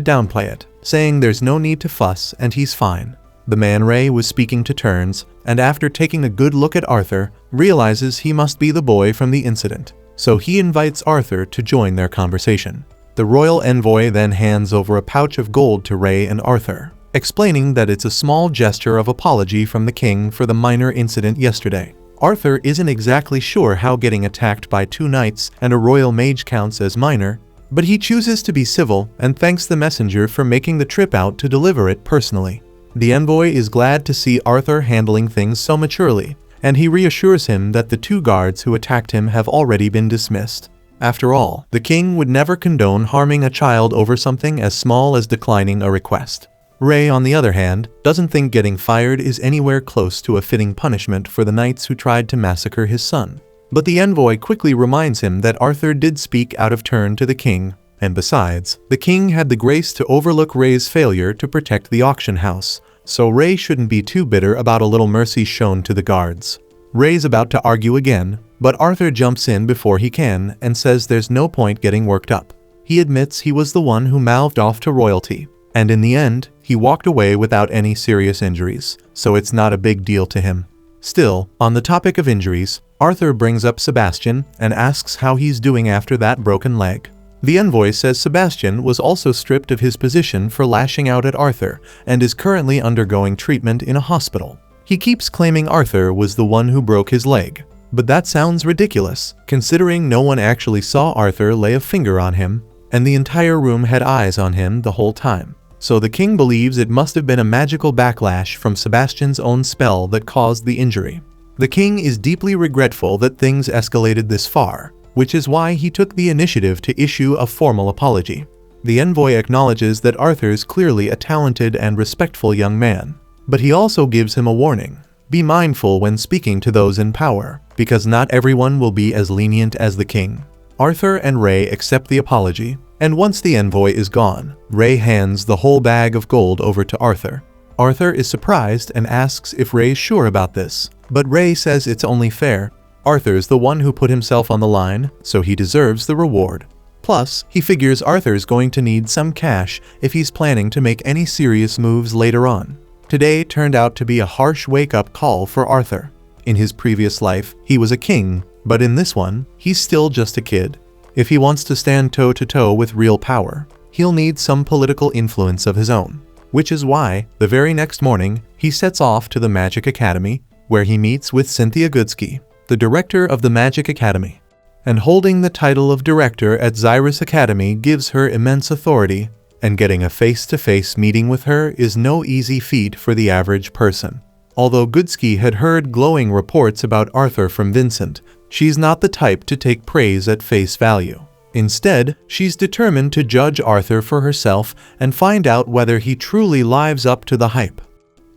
A: downplay it, saying there's no need to fuss and he's fine. The man Ray was speaking to turns, and after taking a good look at Arthur, realizes he must be the boy from the incident, so he invites Arthur to join their conversation. The royal envoy then hands over a pouch of gold to Ray and Arthur, explaining that it's a small gesture of apology from the king for the minor incident yesterday. Arthur isn't exactly sure how getting attacked by 2 knights and a royal mage counts as minor, but he chooses to be civil and thanks the messenger for making the trip out to deliver it personally. The envoy is glad to see Arthur handling things so maturely, and he reassures him that the 2 guards who attacked him have already been dismissed. After all, the king would never condone harming a child over something as small as declining a request. Ray, on the other hand, doesn't think getting fired is anywhere close to a fitting punishment for the knights who tried to massacre his son. But the envoy quickly reminds him that Arthur did speak out of turn to the king, and besides, the king had the grace to overlook Ray's failure to protect the auction house, so Ray shouldn't be too bitter about a little mercy shown to the guards. Ray's about to argue again, but Arthur jumps in before he can and says there's no point getting worked up. He admits he was the one who mouthed off to royalty, and in the end, he walked away without any serious injuries, so it's not a big deal to him. Still, on the topic of injuries, Arthur brings up Sebastian and asks how he's doing after that broken leg. The envoy says Sebastian was also stripped of his position for lashing out at Arthur and is currently undergoing treatment in a hospital. He keeps claiming Arthur was the one who broke his leg, but that sounds ridiculous, considering no one actually saw Arthur lay a finger on him, and the entire room had eyes on him the whole time. So the king believes it must have been a magical backlash from Sebastian's own spell that caused the injury. The king is deeply regretful that things escalated this far, which is why he took the initiative to issue a formal apology. The envoy acknowledges that Arthur's clearly a talented and respectful young man, but he also gives him a warning. Be mindful when speaking to those in power, because not everyone will be as lenient as the king. Arthur and Ray accept the apology, and once the envoy is gone, Ray hands the whole bag of gold over to Arthur. Arthur is surprised and asks if Ray's sure about this, but Ray says it's only fair. Arthur's the one who put himself on the line, so he deserves the reward. Plus, he figures Arthur's going to need some cash if he's planning to make any serious moves later on. Today turned out to be a harsh wake-up call for Arthur. In his previous life, he was a king, but in this one, he's still just a kid. If he wants to stand toe-to-toe with real power, he'll need some political influence of his own. Which is why, the very next morning, he sets off to the Magic Academy, where he meets with Cynthia Goodsky, the director of the Magic Academy. And holding the title of director at Xyrus Academy gives her immense authority, and getting a face-to-face meeting with her is no easy feat for the average person. Although Goodsky had heard glowing reports about Arthur from Vincent, she's not the type to take praise at face value. Instead, she's determined to judge Arthur for herself and find out whether he truly lives up to the hype.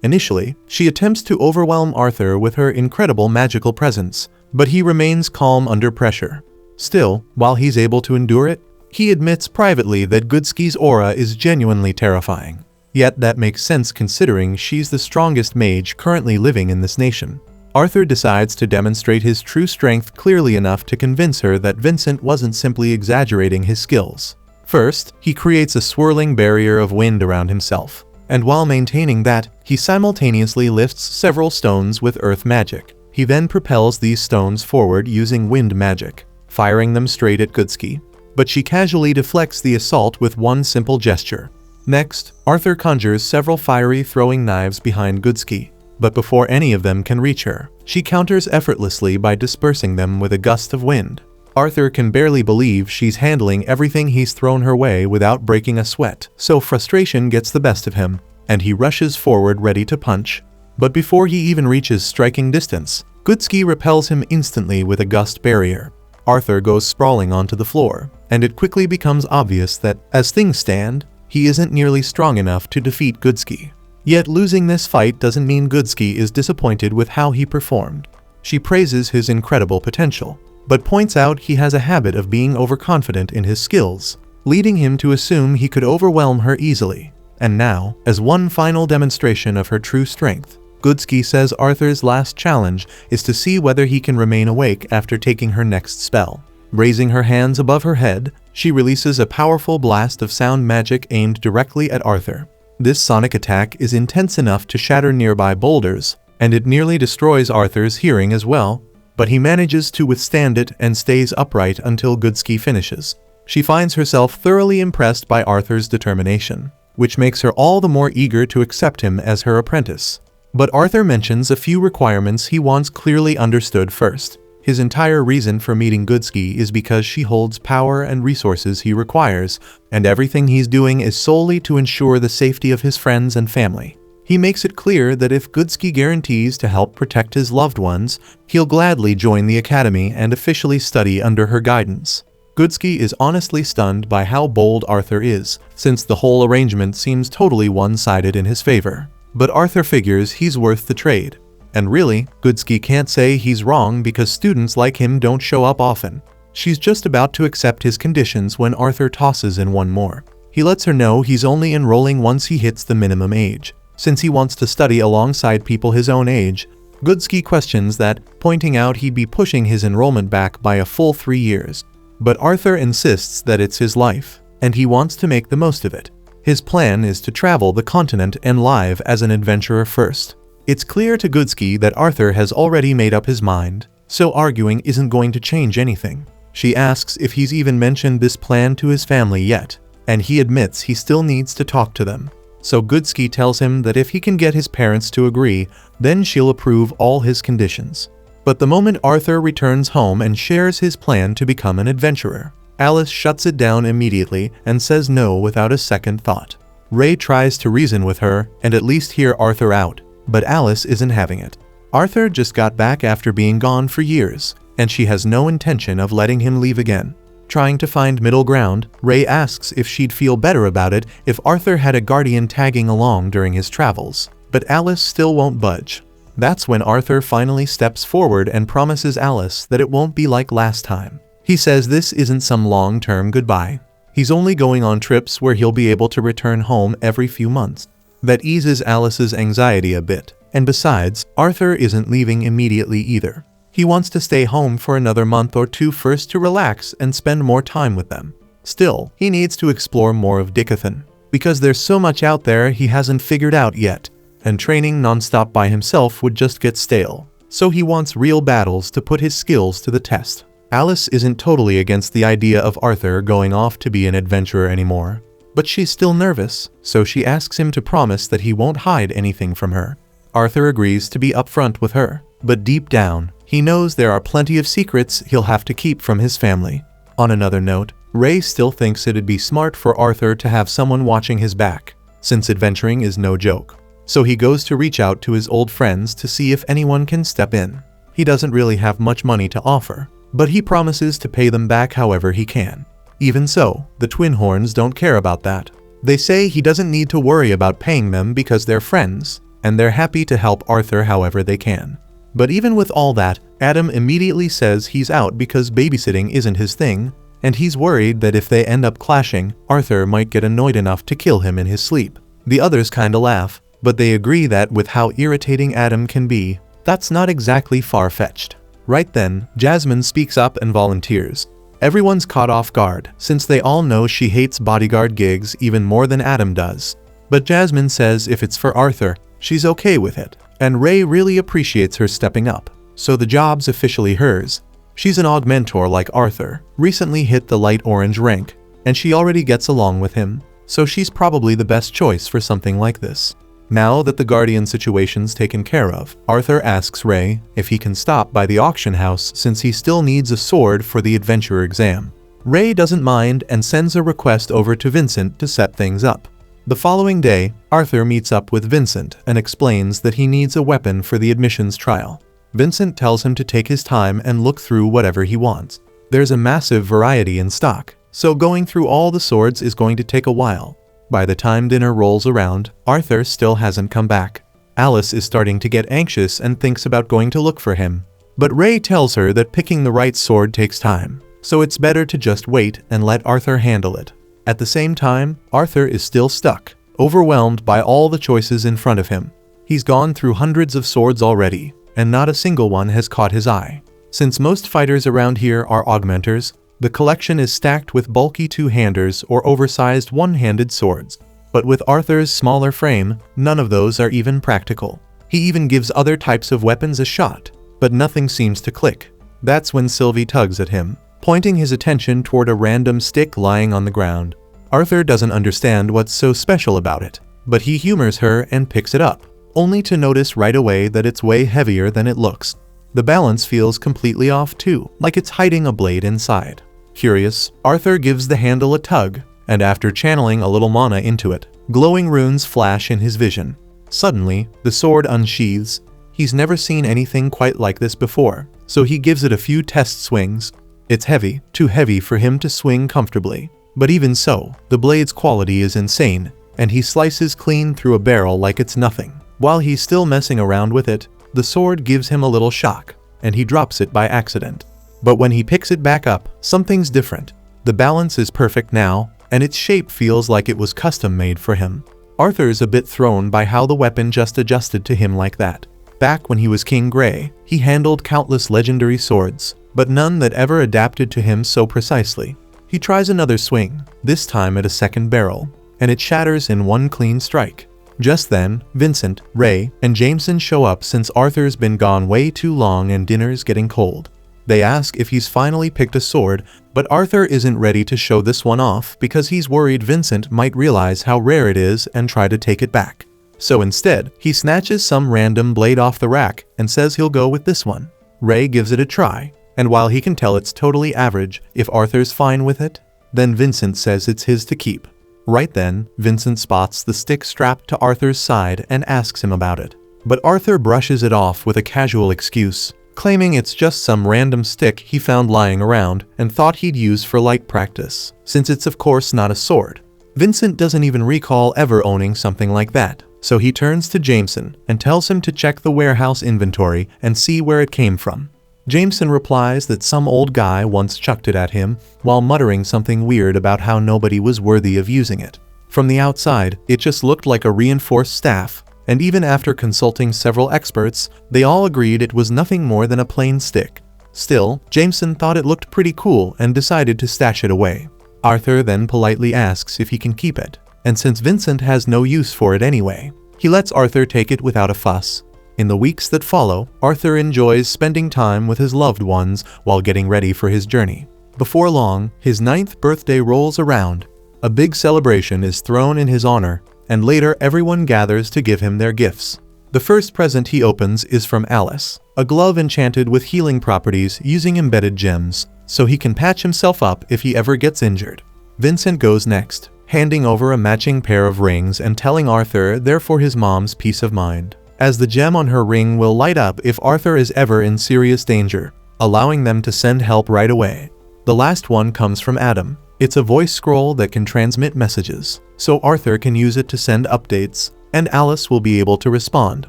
A: Initially, she attempts to overwhelm Arthur with her incredible magical presence, but he remains calm under pressure. Still, while he's able to endure it, he admits privately that Goodsky's aura is genuinely terrifying. Yet that makes sense considering she's the strongest mage currently living in this nation. Arthur decides to demonstrate his true strength clearly enough to convince her that Vincent wasn't simply exaggerating his skills. First, he creates a swirling barrier of wind around himself, and while maintaining that, he simultaneously lifts several stones with earth magic. He then propels these stones forward using wind magic, firing them straight at Goodsky, but she casually deflects the assault with one simple gesture. Next, Arthur conjures several fiery throwing knives behind Goodsky, but before any of them can reach her, she counters effortlessly by dispersing them with a gust of wind. Arthur can barely believe she's handling everything he's thrown her way without breaking a sweat, so frustration gets the best of him, and he rushes forward ready to punch. But before he even reaches striking distance, Goodsky repels him instantly with a gust barrier. Arthur goes sprawling onto the floor, and it quickly becomes obvious that, as things stand, he isn't nearly strong enough to defeat Goodsky. Yet losing this fight doesn't mean Goodsky is disappointed with how he performed. She praises his incredible potential, but points out he has a habit of being overconfident in his skills, leading him to assume he could overwhelm her easily. And now, as one final demonstration of her true strength, Goodsky says Arthur's last challenge is to see whether he can remain awake after taking her next spell. Raising her hands above her head, she releases a powerful blast of sound magic aimed directly at Arthur. This sonic attack is intense enough to shatter nearby boulders, and it nearly destroys Arthur's hearing as well, but he manages to withstand it and stays upright until Goodsky finishes. She finds herself thoroughly impressed by Arthur's determination, which makes her all the more eager to accept him as her apprentice. But Arthur mentions a few requirements he wants clearly understood first. His entire reason for meeting Goodsky is because she holds power and resources he requires, and everything he's doing is solely to ensure the safety of his friends and family. He makes it clear that if Goodsky guarantees to help protect his loved ones, he'll gladly join the academy and officially study under her guidance. Goodsky is honestly stunned by how bold Arthur is, since the whole arrangement seems totally one-sided in his favor. But Arthur figures he's worth the trade. And really, Goodsky can't say he's wrong because students like him don't show up often. She's just about to accept his conditions when Arthur tosses in one more. He lets her know he's only enrolling once he hits the minimum age, since he wants to study alongside people his own age. Goodsky questions that, pointing out he'd be pushing his enrollment back by a full 3 years. But Arthur insists that it's his life, and he wants to make the most of it. His plan is to travel the continent and live as an adventurer first. It's clear to Goodsky that Arthur has already made up his mind, so arguing isn't going to change anything. She asks if he's even mentioned this plan to his family yet, and he admits he still needs to talk to them. So Goodsky tells him that if he can get his parents to agree, then she'll approve all his conditions. But the moment Arthur returns home and shares his plan to become an adventurer, Alice shuts it down immediately and says no without a second thought. Ray tries to reason with her and at least hear Arthur out, but Alice isn't having it. Arthur just got back after being gone for years, and she has no intention of letting him leave again. Trying to find middle ground, Ray asks if she'd feel better about it if Arthur had a guardian tagging along during his travels, but Alice still won't budge. That's when Arthur finally steps forward and promises Alice that it won't be like last time. He says this isn't some long-term goodbye. He's only going on trips where he'll be able to return home every few months. That eases Alice's anxiety a bit. And besides, Arthur isn't leaving immediately either. He wants to stay home for another month or two first to relax and spend more time with them. Still, he needs to explore more of Dicathan, because there's so much out there he hasn't figured out yet, and training non-stop by himself would just get stale. So he wants real battles to put his skills to the test. Alice isn't totally against the idea of Arthur going off to be an adventurer anymore, but she's still nervous, so she asks him to promise that he won't hide anything from her. Arthur agrees to be upfront with her, but deep down, he knows there are plenty of secrets he'll have to keep from his family. On another note, Ray still thinks it'd be smart for Arthur to have someone watching his back, since adventuring is no joke. So he goes to reach out to his old friends to see if anyone can step in. He doesn't really have much money to offer, but he promises to pay them back however he can. Even so, the Twin Horns don't care about that. They say he doesn't need to worry about paying them because they're friends, and they're happy to help Arthur however they can. But even with all that, Adam immediately says he's out because babysitting isn't his thing, and he's worried that if they end up clashing, Arthur might get annoyed enough to kill him in his sleep. The others kinda laugh, but they agree that with how irritating Adam can be, that's not exactly far-fetched. Right then, Jasmine speaks up and volunteers. Everyone's caught off guard, since they all know she hates bodyguard gigs even more than Adam does. But Jasmine says if it's for Arthur, she's okay with it, and Ray really appreciates her stepping up, so the job's officially hers. She's an augmentor like Arthur, recently hit the light orange rank, and she already gets along with him, so she's probably the best choice for something like this. Now that the Guardian situation's taken care of, Arthur asks Ray if he can stop by the auction house since he still needs a sword for the adventurer exam. Ray doesn't mind and sends a request over to Vincent to set things up. The following day, Arthur meets up with Vincent and explains that he needs a weapon for the admissions trial. Vincent tells him to take his time and look through whatever he wants. There's a massive variety in stock, so going through all the swords is going to take a while. By the time dinner rolls around, Arthur still hasn't come back. Alice is starting to get anxious and thinks about going to look for him. But Ray tells her that picking the right sword takes time, so it's better to just wait and let Arthur handle it. At the same time, Arthur is still stuck, overwhelmed by all the choices in front of him. He's gone through hundreds of swords already, and not a single one has caught his eye. Since most fighters around here are augmenters, the collection is stacked with bulky two-handers or oversized one-handed swords. But with Arthur's smaller frame, none of those are even practical. He even gives other types of weapons a shot, but nothing seems to click. That's when Sylvie tugs at him, pointing his attention toward a random stick lying on the ground. Arthur doesn't understand what's so special about it, but he humors her and picks it up, only to notice right away that it's way heavier than it looks. The balance feels completely off too, like it's hiding a blade inside. Curious, Arthur gives the handle a tug, and after channeling a little mana into it, glowing runes flash in his vision. Suddenly, the sword unsheathes. He's never seen anything quite like this before, so he gives it a few test swings. It's heavy, too heavy for him to swing comfortably. But even so, the blade's quality is insane, and he slices clean through a barrel like it's nothing. While he's still messing around with it, the sword gives him a little shock, and he drops it by accident. But when he picks it back up, something's different. The balance is perfect now, and its shape feels like it was custom made for him. Arthur's a bit thrown by how the weapon just adjusted to him like that. Back when he was King Grey, he handled countless legendary swords, but none that ever adapted to him so precisely. He tries another swing, this time at a second barrel, and it shatters in one clean strike. Just then, Vincent, Ray, and Jameson show up since Arthur's been gone way too long and dinner's getting cold. They ask if he's finally picked a sword, but Arthur isn't ready to show this one off because he's worried Vincent might realize how rare it is and try to take it back. So instead, he snatches some random blade off the rack and says he'll go with this one. Ray gives it a try, and while he can tell it's totally average, if Arthur's fine with it, then Vincent says it's his to keep. Right then, Vincent spots the stick strapped to Arthur's side and asks him about it. But Arthur brushes it off with a casual excuse, claiming it's just some random stick he found lying around and thought he'd use for light practice, since it's of course not a sword. Vincent doesn't even recall ever owning something like that, so he turns to Jameson and tells him to check the warehouse inventory and see where it came from. Jameson replies that some old guy once chucked it at him while muttering something weird about how nobody was worthy of using it. From the outside, it just looked like a reinforced staff, and even after consulting several experts, they all agreed it was nothing more than a plain stick. Still, Jameson thought it looked pretty cool and decided to stash it away. Arthur then politely asks if he can keep it, and since Vincent has no use for it anyway, he lets Arthur take it without a fuss. In the weeks that follow, Arthur enjoys spending time with his loved ones while getting ready for his journey. Before long, his 9th birthday rolls around. A big celebration is thrown in his honor, and later everyone gathers to give him their gifts. The first present he opens is from Alice, a glove enchanted with healing properties using embedded gems, so he can patch himself up if he ever gets injured. Vincent goes next, handing over a matching pair of rings and telling Arthur they're for his mom's peace of mind, as the gem on her ring will light up if Arthur is ever in serious danger, allowing them to send help right away. The last one comes from Adam. It's a voice scroll that can transmit messages, so Arthur can use it to send updates, and Alice will be able to respond.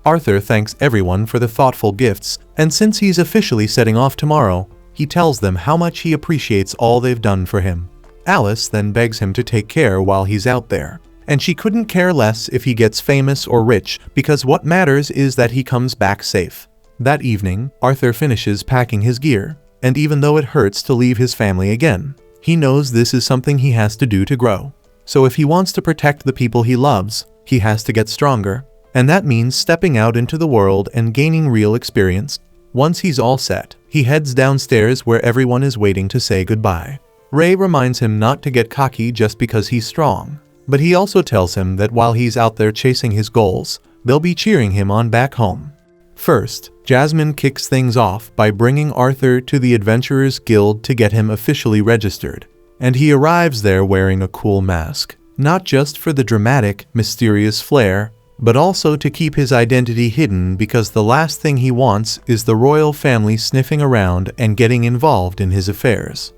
A: Arthur thanks everyone for the thoughtful gifts, and since he's officially setting off tomorrow, he tells them how much he appreciates all they've done for him. Alice then begs him to take care while he's out there, and she couldn't care less if he gets famous or rich because what matters is that he comes back safe. That evening, Arthur finishes packing his gear, and even though it hurts to leave his family again, he knows this is something he has to do to grow. So if he wants to protect the people he loves, he has to get stronger, and that means stepping out into the world and gaining real experience. Once he's all set, he heads downstairs where everyone is waiting to say goodbye. Ray reminds him not to get cocky just because he's strong, but he also tells him that while he's out there chasing his goals, they'll be cheering him on back home. First, Jasmine kicks things off by bringing Arthur to the Adventurers Guild to get him officially registered, and he arrives there wearing a cool mask, not just for the dramatic, mysterious flair, but also to keep his identity hidden because the last thing he wants is the royal family sniffing around and getting involved in his affairs.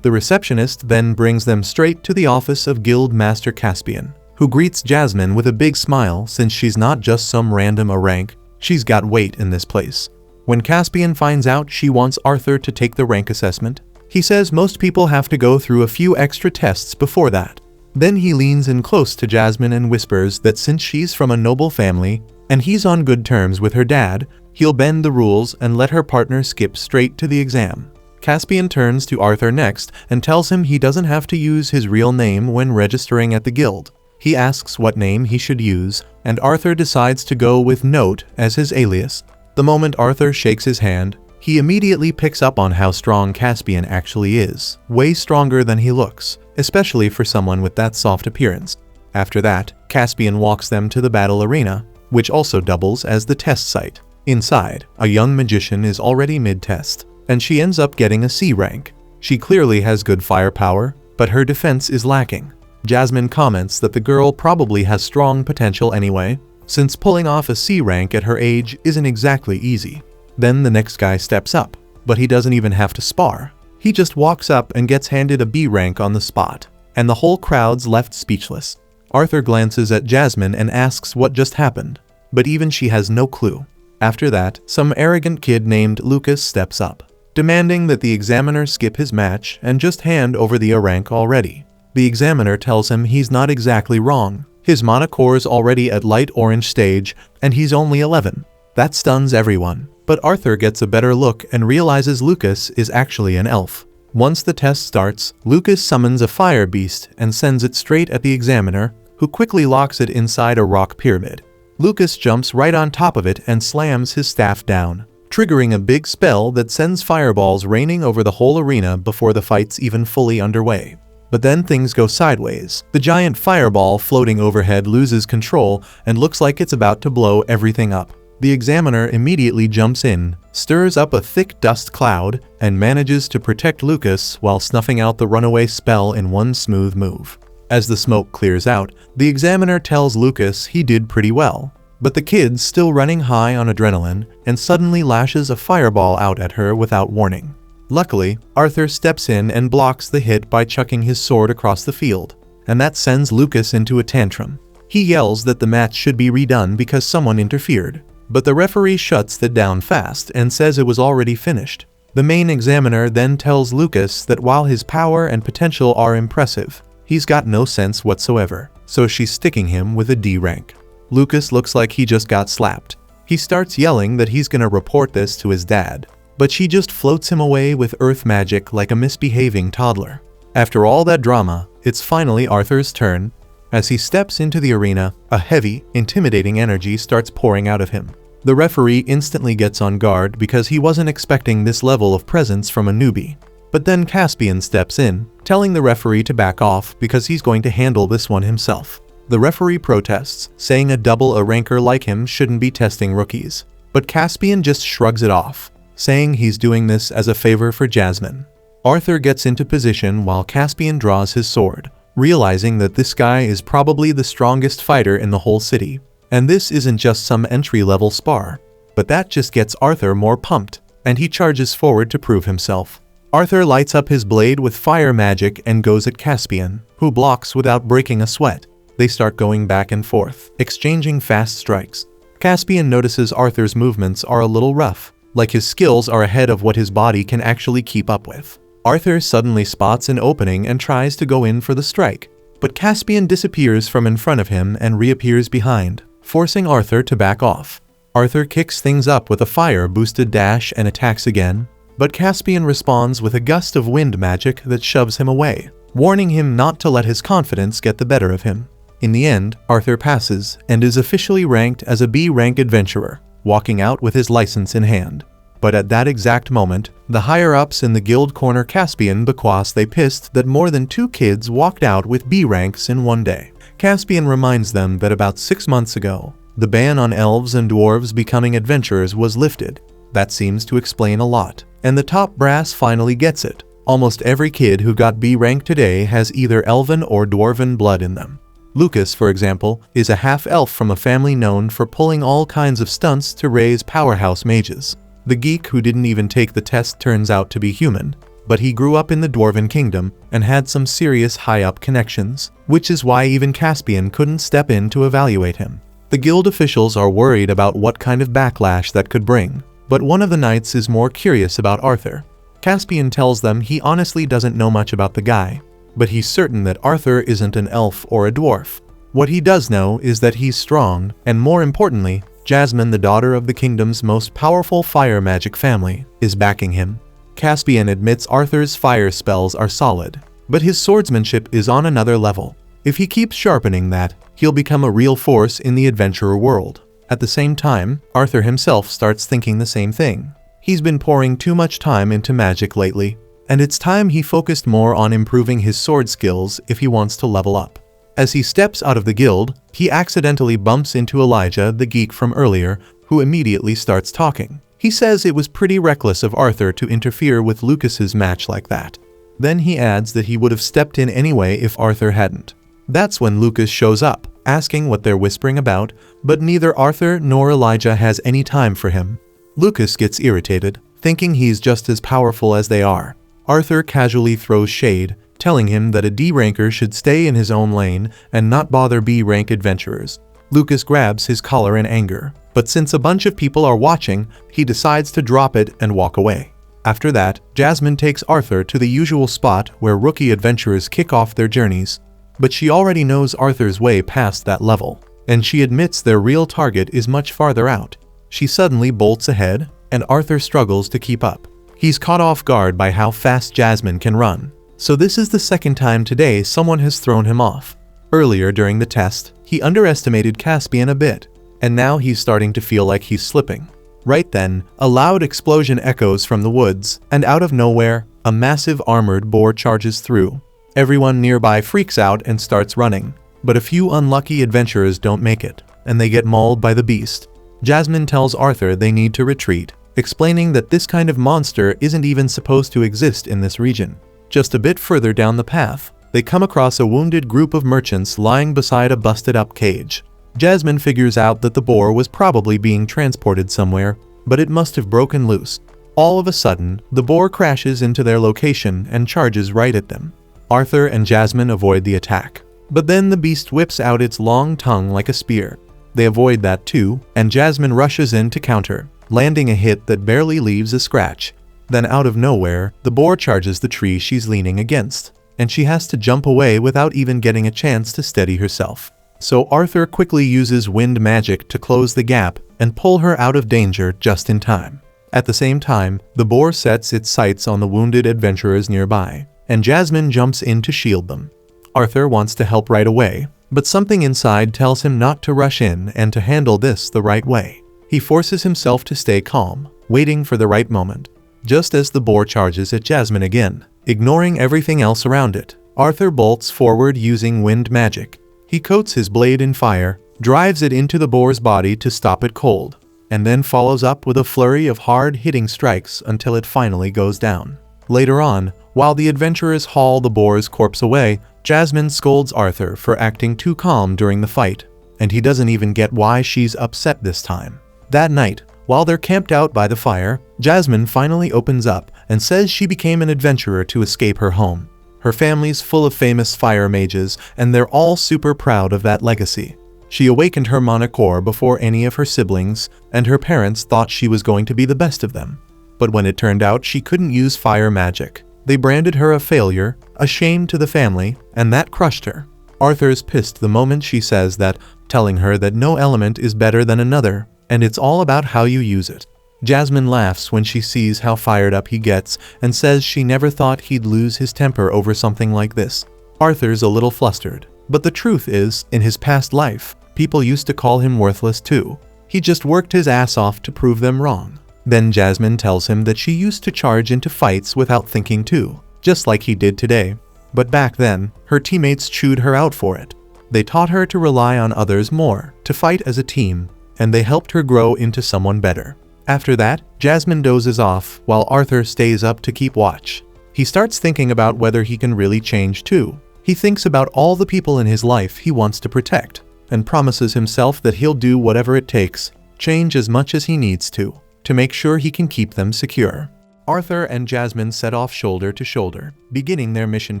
A: The receptionist then brings them straight to the office of Guild Master Caspian, who greets Jasmine with a big smile since she's not just some random rank. She's got weight in this place. When Caspian finds out she wants Arthur to take the rank assessment, he says most people have to go through a few extra tests before that. Then he leans in close to Jasmine and whispers that since she's from a noble family, and he's on good terms with her dad, he'll bend the rules and let her partner skip straight to the exam. Caspian turns to Arthur next and tells him he doesn't have to use his real name when registering at the guild. He asks what name he should use, and Arthur decides to go with Note as his alias. The moment Arthur shakes his hand, he immediately picks up on how strong Caspian actually is, way stronger than he looks, especially for someone with that soft appearance. After that, Caspian walks them to the battle arena, which also doubles as the test site. Inside, a young magician is already mid-test, and she ends up getting a C rank. She clearly has good firepower, but her defense is lacking. Jasmine comments that the girl probably has strong potential anyway, since pulling off a C rank at her age isn't exactly easy. Then the next guy steps up, but he doesn't even have to spar. He just walks up and gets handed a B rank on the spot, and the whole crowd's left speechless. Arthur glances at Jasmine and asks what just happened, but even she has no clue. After that, some arrogant kid named Lucas steps up, demanding that the examiner skip his match and just hand over the A rank already. The examiner tells him he's not exactly wrong. His monocore's already at light orange stage, and he's only 11. That stuns everyone, but Arthur gets a better look and realizes Lucas is actually an elf. Once the test starts, Lucas summons a fire beast and sends it straight at the examiner, who quickly locks it inside a rock pyramid. Lucas jumps right on top of it and slams his staff down, triggering a big spell that sends fireballs raining over the whole arena before the fight's even fully underway. But then things go sideways. The giant fireball floating overhead loses control and looks like it's about to blow everything up. The examiner immediately jumps in, stirs up a thick dust cloud, and manages to protect Lucas while snuffing out the runaway spell in one smooth move. As the smoke clears out, the examiner tells Lucas he did pretty well, but the kid's still running high on adrenaline and suddenly lashes a fireball out at her without warning. Luckily, Arthur steps in and blocks the hit by chucking his sword across the field, and that sends Lucas into a tantrum. He yells that the match should be redone because someone interfered, but the referee shuts it down fast and says it was already finished. The main examiner then tells Lucas that while his power and potential are impressive, he's got no sense whatsoever. so she's sticking him with a D rank. Lucas looks like he just got slapped. He starts yelling that he's gonna report this to his dad, but she just floats him away with earth magic like a misbehaving toddler. After all that drama, it's finally Arthur's turn. As he steps into the arena, a heavy, intimidating energy starts pouring out of him. The referee instantly gets on guard because he wasn't expecting this level of presence from a newbie. But then Caspian steps in, telling the referee to back off because he's going to handle this one himself. The referee protests, saying a double A ranker like him shouldn't be testing rookies. But Caspian just shrugs it off, saying he's doing this as a favor for Jasmine. Arthur gets into position while Caspian draws his sword, realizing that this guy is probably the strongest fighter in the whole city. And this isn't just some entry-level spar. But that just gets Arthur more pumped, and he charges forward to prove himself. Arthur lights up his blade with fire magic and goes at Caspian, who blocks without breaking a sweat. They start going back and forth, exchanging fast strikes. Caspian notices Arthur's movements are a little rough, like his skills are ahead of what his body can actually keep up with. Arthur suddenly spots an opening and tries to go in for the strike, but Caspian disappears from in front of him and reappears behind, forcing Arthur to back off. Arthur kicks things up with a fire-boosted dash and attacks again, but Caspian responds with a gust of wind magic that shoves him away, warning him not to let his confidence get the better of him. In the end, Arthur passes and is officially ranked as a B-rank adventurer, walking out with his license in hand. But at that exact moment, the higher-ups in the guild corner Caspian because they pissed that more than 2 kids walked out with B ranks in one day. Caspian reminds them that about 6 months ago, the ban on elves and dwarves becoming adventurers was lifted. That seems to explain a lot. And the top brass finally gets it. Almost every kid who got B rank today has either elven or dwarven blood in them. Lucas, for example, is a half-elf from a family known for pulling all kinds of stunts to raise powerhouse mages. The geek who didn't even take the test turns out to be human, but he grew up in the Dwarven Kingdom and had some serious high-up connections, which is why even Caspian couldn't step in to evaluate him. The guild officials are worried about what kind of backlash that could bring, but one of the knights is more curious about Arthur. Caspian tells them he honestly doesn't know much about the guy, but he's certain that Arthur isn't an elf or a dwarf. What he does know is that he's strong, and more importantly, Jasmine, the daughter of the kingdom's most powerful fire magic family, is backing him. Caspian admits Arthur's fire spells are solid, but his swordsmanship is on another level. If he keeps sharpening that, he'll become a real force in the adventurer world. At the same time, Arthur himself starts thinking the same thing. He's been pouring too much time into magic lately, and it's time he focused more on improving his sword skills if he wants to level up. As he steps out of the guild, he accidentally bumps into Elijah, the geek from earlier, who immediately starts talking. He says it was pretty reckless of Arthur to interfere with Lucas's match like that. Then he adds that he would have stepped in anyway if Arthur hadn't. That's when Lucas shows up, asking what they're whispering about, but neither Arthur nor Elijah has any time for him. Lucas gets irritated, thinking he's just as powerful as they are. Arthur casually throws shade, telling him that a D-ranker should stay in his own lane and not bother B-rank adventurers. Lucas grabs his collar in anger, but since a bunch of people are watching, he decides to drop it and walk away. After that, Jasmine takes Arthur to the usual spot where rookie adventurers kick off their journeys. But she already knows Arthur's way past that level, and she admits their real target is much farther out. She suddenly bolts ahead, and Arthur struggles to keep up. He's caught off guard by how fast Jasmine can run. So this is the second time today someone has thrown him off. Earlier during the test, he underestimated Caspian a bit, and now he's starting to feel like he's slipping. Right then, a loud explosion echoes from the woods, and out of nowhere, a massive armored boar charges through. Everyone nearby freaks out and starts running, but a few unlucky adventurers don't make it, and they get mauled by the beast. Jasmine tells Arthur they need to retreat, explaining that this kind of monster isn't even supposed to exist in this region. Just a bit further down the path, they come across a wounded group of merchants lying beside a busted-up cage. Jasmine figures out that the boar was probably being transported somewhere, but it must have broken loose. All of a sudden, the boar crashes into their location and charges right at them. Arthur and Jasmine avoid the attack, but then the beast whips out its long tongue like a spear. They avoid that too, and Jasmine rushes in to counter, landing a hit that barely leaves a scratch. Then out of nowhere, the boar charges the tree she's leaning against, and she has to jump away without even getting a chance to steady herself. So Arthur quickly uses wind magic to close the gap and pull her out of danger just in time. At the same time, the boar sets its sights on the wounded adventurers nearby, and Jasmine jumps in to shield them. Arthur wants to help right away, but something inside tells him not to rush in and to handle this the right way. He forces himself to stay calm, waiting for the right moment. Just as the boar charges at Jasmine again, ignoring everything else around it, Arthur bolts forward using wind magic. He coats his blade in fire, drives it into the boar's body to stop it cold, and then follows up with a flurry of hard-hitting strikes until it finally goes down. Later on, while the adventurers haul the boar's corpse away, Jasmine scolds Arthur for acting too calm during the fight, and he doesn't even get why she's upset this time. That night, while they're camped out by the fire, Jasmine finally opens up and says she became an adventurer to escape her home. Her family's full of famous fire mages, and they're all super proud of that legacy. She awakened her monicore before any of her siblings, and her parents thought she was going to be the best of them. But when it turned out she couldn't use fire magic, they branded her a failure, a shame to the family, and that crushed her. Arthur's pissed the moment she says that, telling her that no element is better than another, and it's all about how you use it. Jasmine laughs when she sees how fired up he gets and says she never thought he'd lose his temper over something like this. Arthur's a little flustered, but the truth is, in his past life, people used to call him worthless too. He just worked his ass off to prove them wrong. Then Jasmine tells him that she used to charge into fights without thinking too, just like he did today. But back then, her teammates chewed her out for it. They taught her to rely on others more, to fight as a team, and they helped her grow into someone better. After that, Jasmine dozes off while Arthur stays up to keep watch. He starts thinking about whether he can really change too. He thinks about all the people in his life he wants to protect, and promises himself that he'll do whatever it takes, change as much as he needs to make sure he can keep them secure. Arthur and Jasmine set off shoulder to shoulder, beginning their mission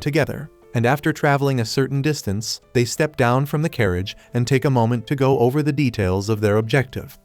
A: together, and after traveling a certain distance, they step down from the carriage and take a moment to go over the details of their objective.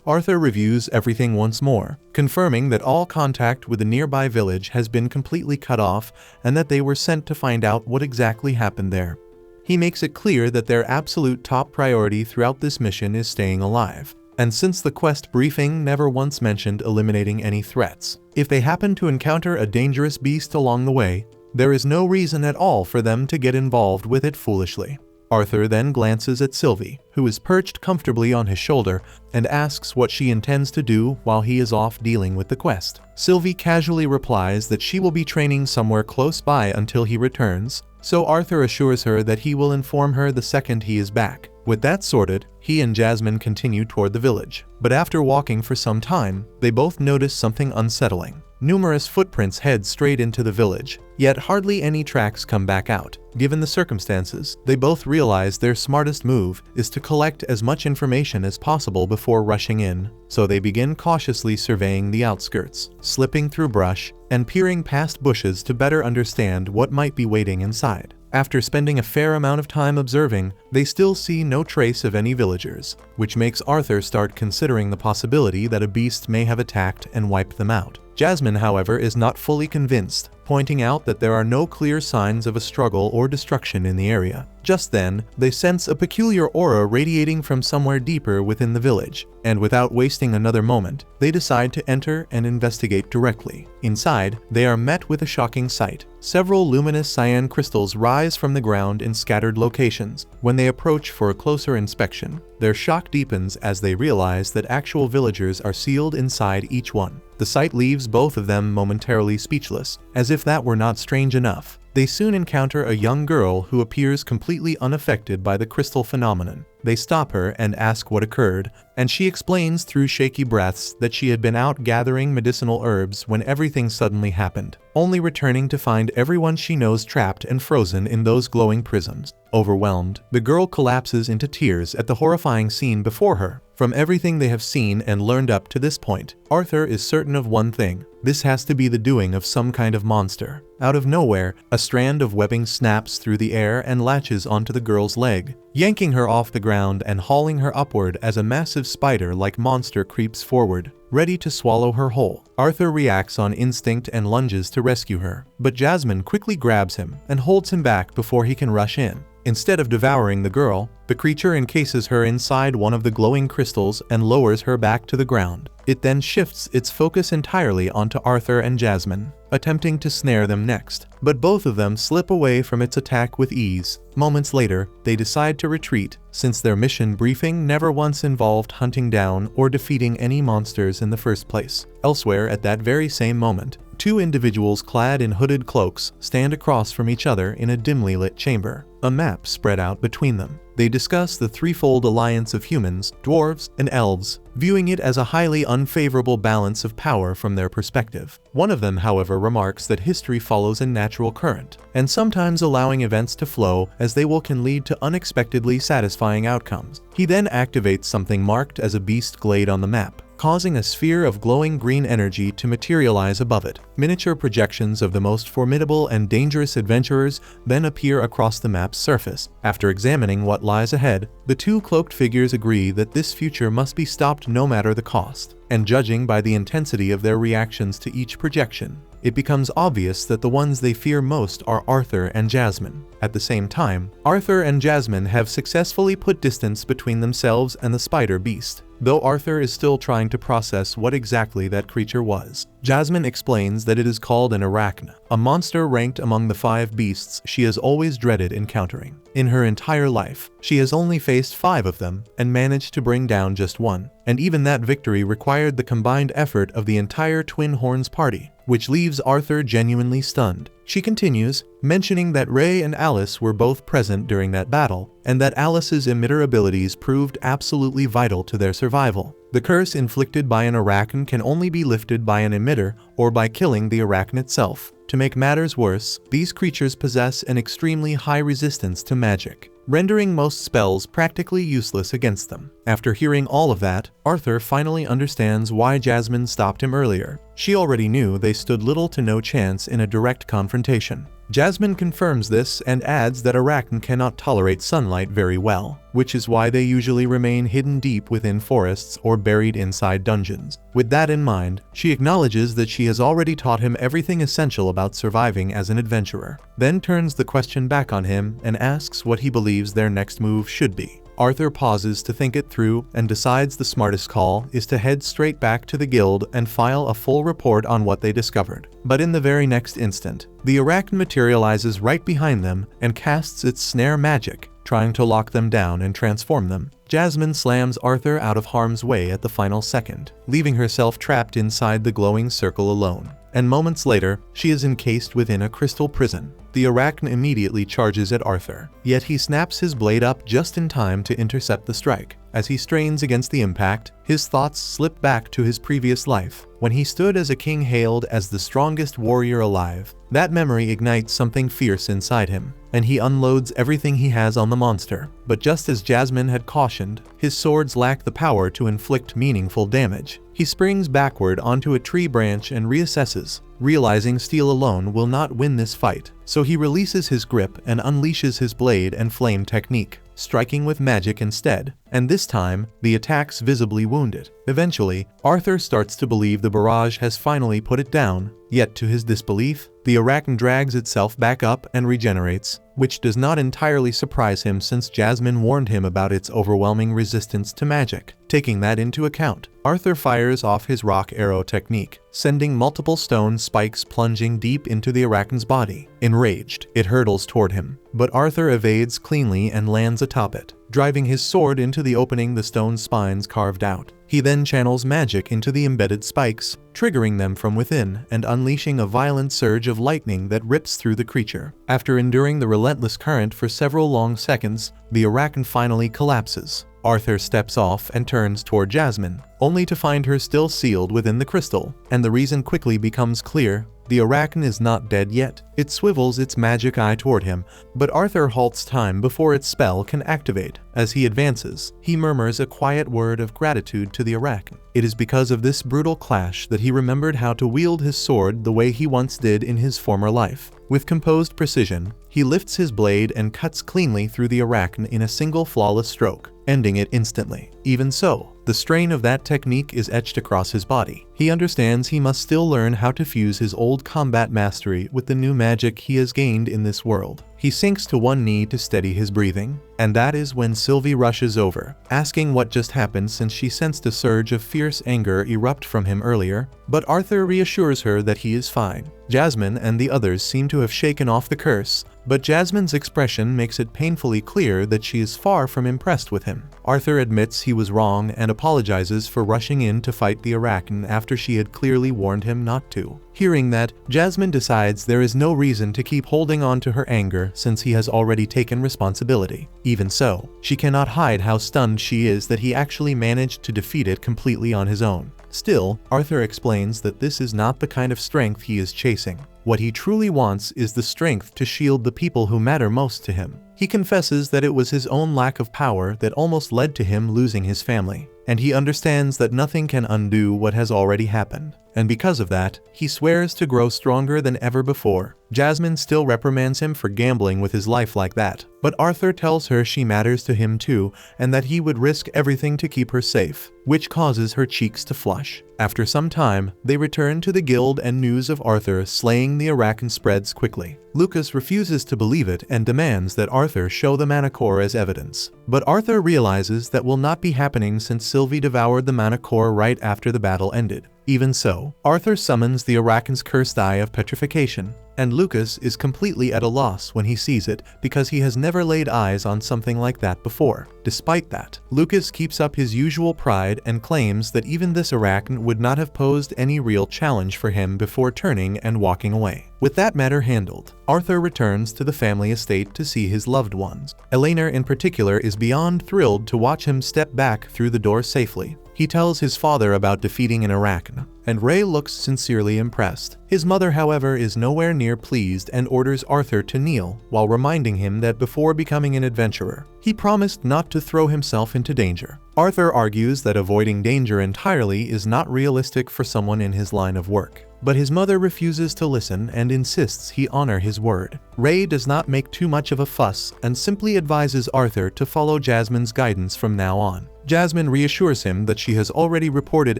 A: Arthur reviews everything once more, confirming that all contact with the nearby village has been completely cut off and that they were sent to find out what exactly happened there. He makes it clear that their absolute top priority throughout this mission is staying alive. And since the quest briefing never once mentioned eliminating any threats, if they happen to encounter a dangerous beast along the way, there is no reason at all for them to get involved with it foolishly. Arthur then glances at Sylvie, who is perched comfortably on his shoulder, and asks what she intends to do while he is off dealing with the quest. Sylvie casually replies that she will be training somewhere close by until he returns, so Arthur assures her that he will inform her the second he is back. With that sorted, he and Jasmine continue toward the village. But after walking for some time, they both notice something unsettling. Numerous footprints head straight into the village, yet hardly any tracks come back out. Given the circumstances, they both realize their smartest move is to collect as much information as possible before rushing in, so they begin cautiously surveying the outskirts, slipping through brush, and peering past bushes to better understand what might be waiting inside. After spending a fair amount of time observing, they still see no trace of any villagers, which makes Arthur start considering the possibility that a beast may have attacked and wiped them out. Jasmine, however, is not fully convinced, pointing out that there are no clear signs of a struggle or destruction in the area. Just then, they sense a peculiar aura radiating from somewhere deeper within the village, and without wasting another moment, they decide to enter and investigate directly. Inside, they are met with a shocking sight. Several luminous cyan crystals rise from the ground in scattered locations. When they approach for a closer inspection, their shock deepens as they realize that actual villagers are sealed inside each one. The sight leaves both of them momentarily speechless. As if that were not strange enough, they soon encounter a young girl who appears completely unaffected by the crystal phenomenon. They stop her and ask what occurred, and she explains through shaky breaths that she had been out gathering medicinal herbs when everything suddenly happened, only returning to find everyone she knows trapped and frozen in those glowing prisms. Overwhelmed, the girl collapses into tears at the horrifying scene before her. From everything they have seen and learned up to this point, Arthur is certain of one thing. This has to be the doing of some kind of monster. Out of nowhere, a strand of webbing snaps through the air and latches onto the girl's leg, yanking her off the ground and hauling her upward as a massive spider-like monster creeps forward, ready to swallow her whole. Arthur reacts on instinct and lunges to rescue her, but Jasmine quickly grabs him and holds him back before he can rush in. Instead of devouring the girl, the creature encases her inside one of the glowing crystals and lowers her back to the ground. It then shifts its focus entirely onto Arthur and Jasmine, attempting to snare them next, but both of them slip away from its attack with ease. Moments later, they decide to retreat, since their mission briefing never once involved hunting down or defeating any monsters in the first place. Elsewhere at that very same moment, two individuals clad in hooded cloaks stand across from each other in a dimly lit chamber, a map spread out between them. They discuss the threefold alliance of humans, dwarves, and elves, viewing it as a highly unfavorable balance of power from their perspective. One of them, however, remarks that history follows a natural current, and sometimes allowing events to flow as they will can lead to unexpectedly satisfying outcomes. He then activates something marked as a beast glade on the map, causing a sphere of glowing green energy to materialize above it. Miniature projections of the most formidable and dangerous adventurers then appear across the map's surface. After examining what lies ahead, the two cloaked figures agree that this future must be stopped no matter the cost, and judging by the intensity of their reactions to each projection, it becomes obvious that the ones they fear most are Arthur and Jasmine. At the same time, Arthur and Jasmine have successfully put distance between themselves and the spider beast, though Arthur is still trying to process what exactly that creature was. Jasmine explains that it is called an arachne, a monster ranked among the 5 beasts she has always dreaded encountering. In her entire life, she has only faced 5 of them and managed to bring down just one, and even that victory required the combined effort of the entire Twin Horns party, which leaves Arthur genuinely stunned. She continues, mentioning that Ray and Alice were both present during that battle, and that Alice's emitter abilities proved absolutely vital to their survival. The curse inflicted by an arachne can only be lifted by an emitter or by killing the arachne itself. To make matters worse, these creatures possess an extremely high resistance to magic, rendering most spells practically useless against them. After hearing all of that, Arthur finally understands why Jasmine stopped him earlier. She already knew they stood little to no chance in a direct confrontation. Jasmine confirms this and adds that arachne cannot tolerate sunlight very well, which is why they usually remain hidden deep within forests or buried inside dungeons. With that in mind, she acknowledges that she has already taught him everything essential about surviving as an adventurer, then turns the question back on him and asks what he believes their next move should be. Arthur pauses to think it through and decides the smartest call is to head straight back to the guild and file a full report on what they discovered. But in the very next instant, the arachne materializes right behind them and casts its snare magic, trying to lock them down and transform them. Jasmine slams Arthur out of harm's way at the final second, leaving herself trapped inside the glowing circle alone. And moments later, she is encased within a crystal prison. The arachne immediately charges at Arthur, yet he snaps his blade up just in time to intercept the strike. As he strains against the impact, his thoughts slip back to his previous life, when he stood as a king hailed as the strongest warrior alive. That memory ignites something fierce inside him, and he unloads everything he has on the monster. But just as Jasmine had cautioned, his swords lack the power to inflict meaningful damage. He springs backward onto a tree branch and reassesses, realizing steel alone will not win this fight. So he releases his grip and unleashes his blade and flame technique, striking with magic instead, and this time, the attacks visibly wound it. Eventually, Arthur starts to believe the barrage has finally put it down, yet to his disbelief, the arachne drags itself back up and regenerates, which does not entirely surprise him since Jasmine warned him about its overwhelming resistance to magic. Taking that into account, Arthur fires off his rock arrow technique, sending multiple stone spikes plunging deep into the arachne's body. Enraged, it hurtles toward him, but Arthur evades cleanly and lands atop it, driving his sword into the opening the stone spines carved out. He then channels magic into the embedded spikes, triggering them from within and unleashing a violent surge of lightning that rips through the creature. After enduring the relentless current for several long seconds, the arachne finally collapses, Arthur steps off and turns toward Jasmine, only to find her still sealed within the crystal, and the reason quickly becomes clear. The arachne is not dead yet. It swivels its magic eye toward him, but Arthur halts time before its spell can activate. As he advances, he murmurs a quiet word of gratitude to the arachne. It is because of this brutal clash that he remembered how to wield his sword the way he once did in his former life. With composed precision, he lifts his blade and cuts cleanly through the arachne in a single flawless stroke, ending it instantly. Even so, the strain of that technique is etched across his body. He understands he must still learn how to fuse his old combat mastery with the new magic he has gained in this world. He sinks to one knee to steady his breathing, and that is when Sylvie rushes over, asking what just happened since she sensed a surge of fierce anger erupt from him earlier, but Arthur reassures her that he is fine. Jasmine and the others seem to have shaken off the curse, but Jasmine's expression makes it painfully clear that she is far from impressed with him. Arthur admits he was wrong and apologizes for rushing in to fight the arachne after she had clearly warned him not to. Hearing that, Jasmine decides there is no reason to keep holding on to her anger since he has already taken responsibility. Even so, she cannot hide how stunned she is that he actually managed to defeat it completely on his own. Still, Arthur explains that this is not the kind of strength he is chasing. What he truly wants is the strength to shield the people who matter most to him. He confesses that it was his own lack of power that almost led to him losing his family, and he understands that nothing can undo what has already happened. And because of that, he swears to grow stronger than ever before. Jasmine still reprimands him for gambling with his life like that, but Arthur tells her she matters to him too and that he would risk everything to keep her safe, which causes her cheeks to flush. After some time, they return to the guild and news of Arthur slaying the arachne spreads quickly. Lucas refuses to believe it and demands that Arthur show the manicore as evidence. But Arthur realizes that will not be happening since Sylvie devoured the manicore right after the battle ended. Even so, Arthur summons the arachne's cursed eye of petrification, and Lucas is completely at a loss when he sees it because he has never laid eyes on something like that before. Despite that, Lucas keeps up his usual pride and claims that even this arachne would not have posed any real challenge for him before turning and walking away. With that matter handled, Arthur returns to the family estate to see his loved ones. Elena in particular is beyond thrilled to watch him step back through the door safely. He tells his father about defeating an arachne, and Ray looks sincerely impressed. His mother, however, is nowhere near pleased and orders Arthur to kneel while reminding him that before becoming an adventurer, he promised not to throw himself into danger. Arthur argues that avoiding danger entirely is not realistic for someone in his line of work, but his mother refuses to listen and insists he honor his word. Ray does not make too much of a fuss and simply advises Arthur to follow Jasmine's guidance from now on. Jasmine reassures him that she has already reported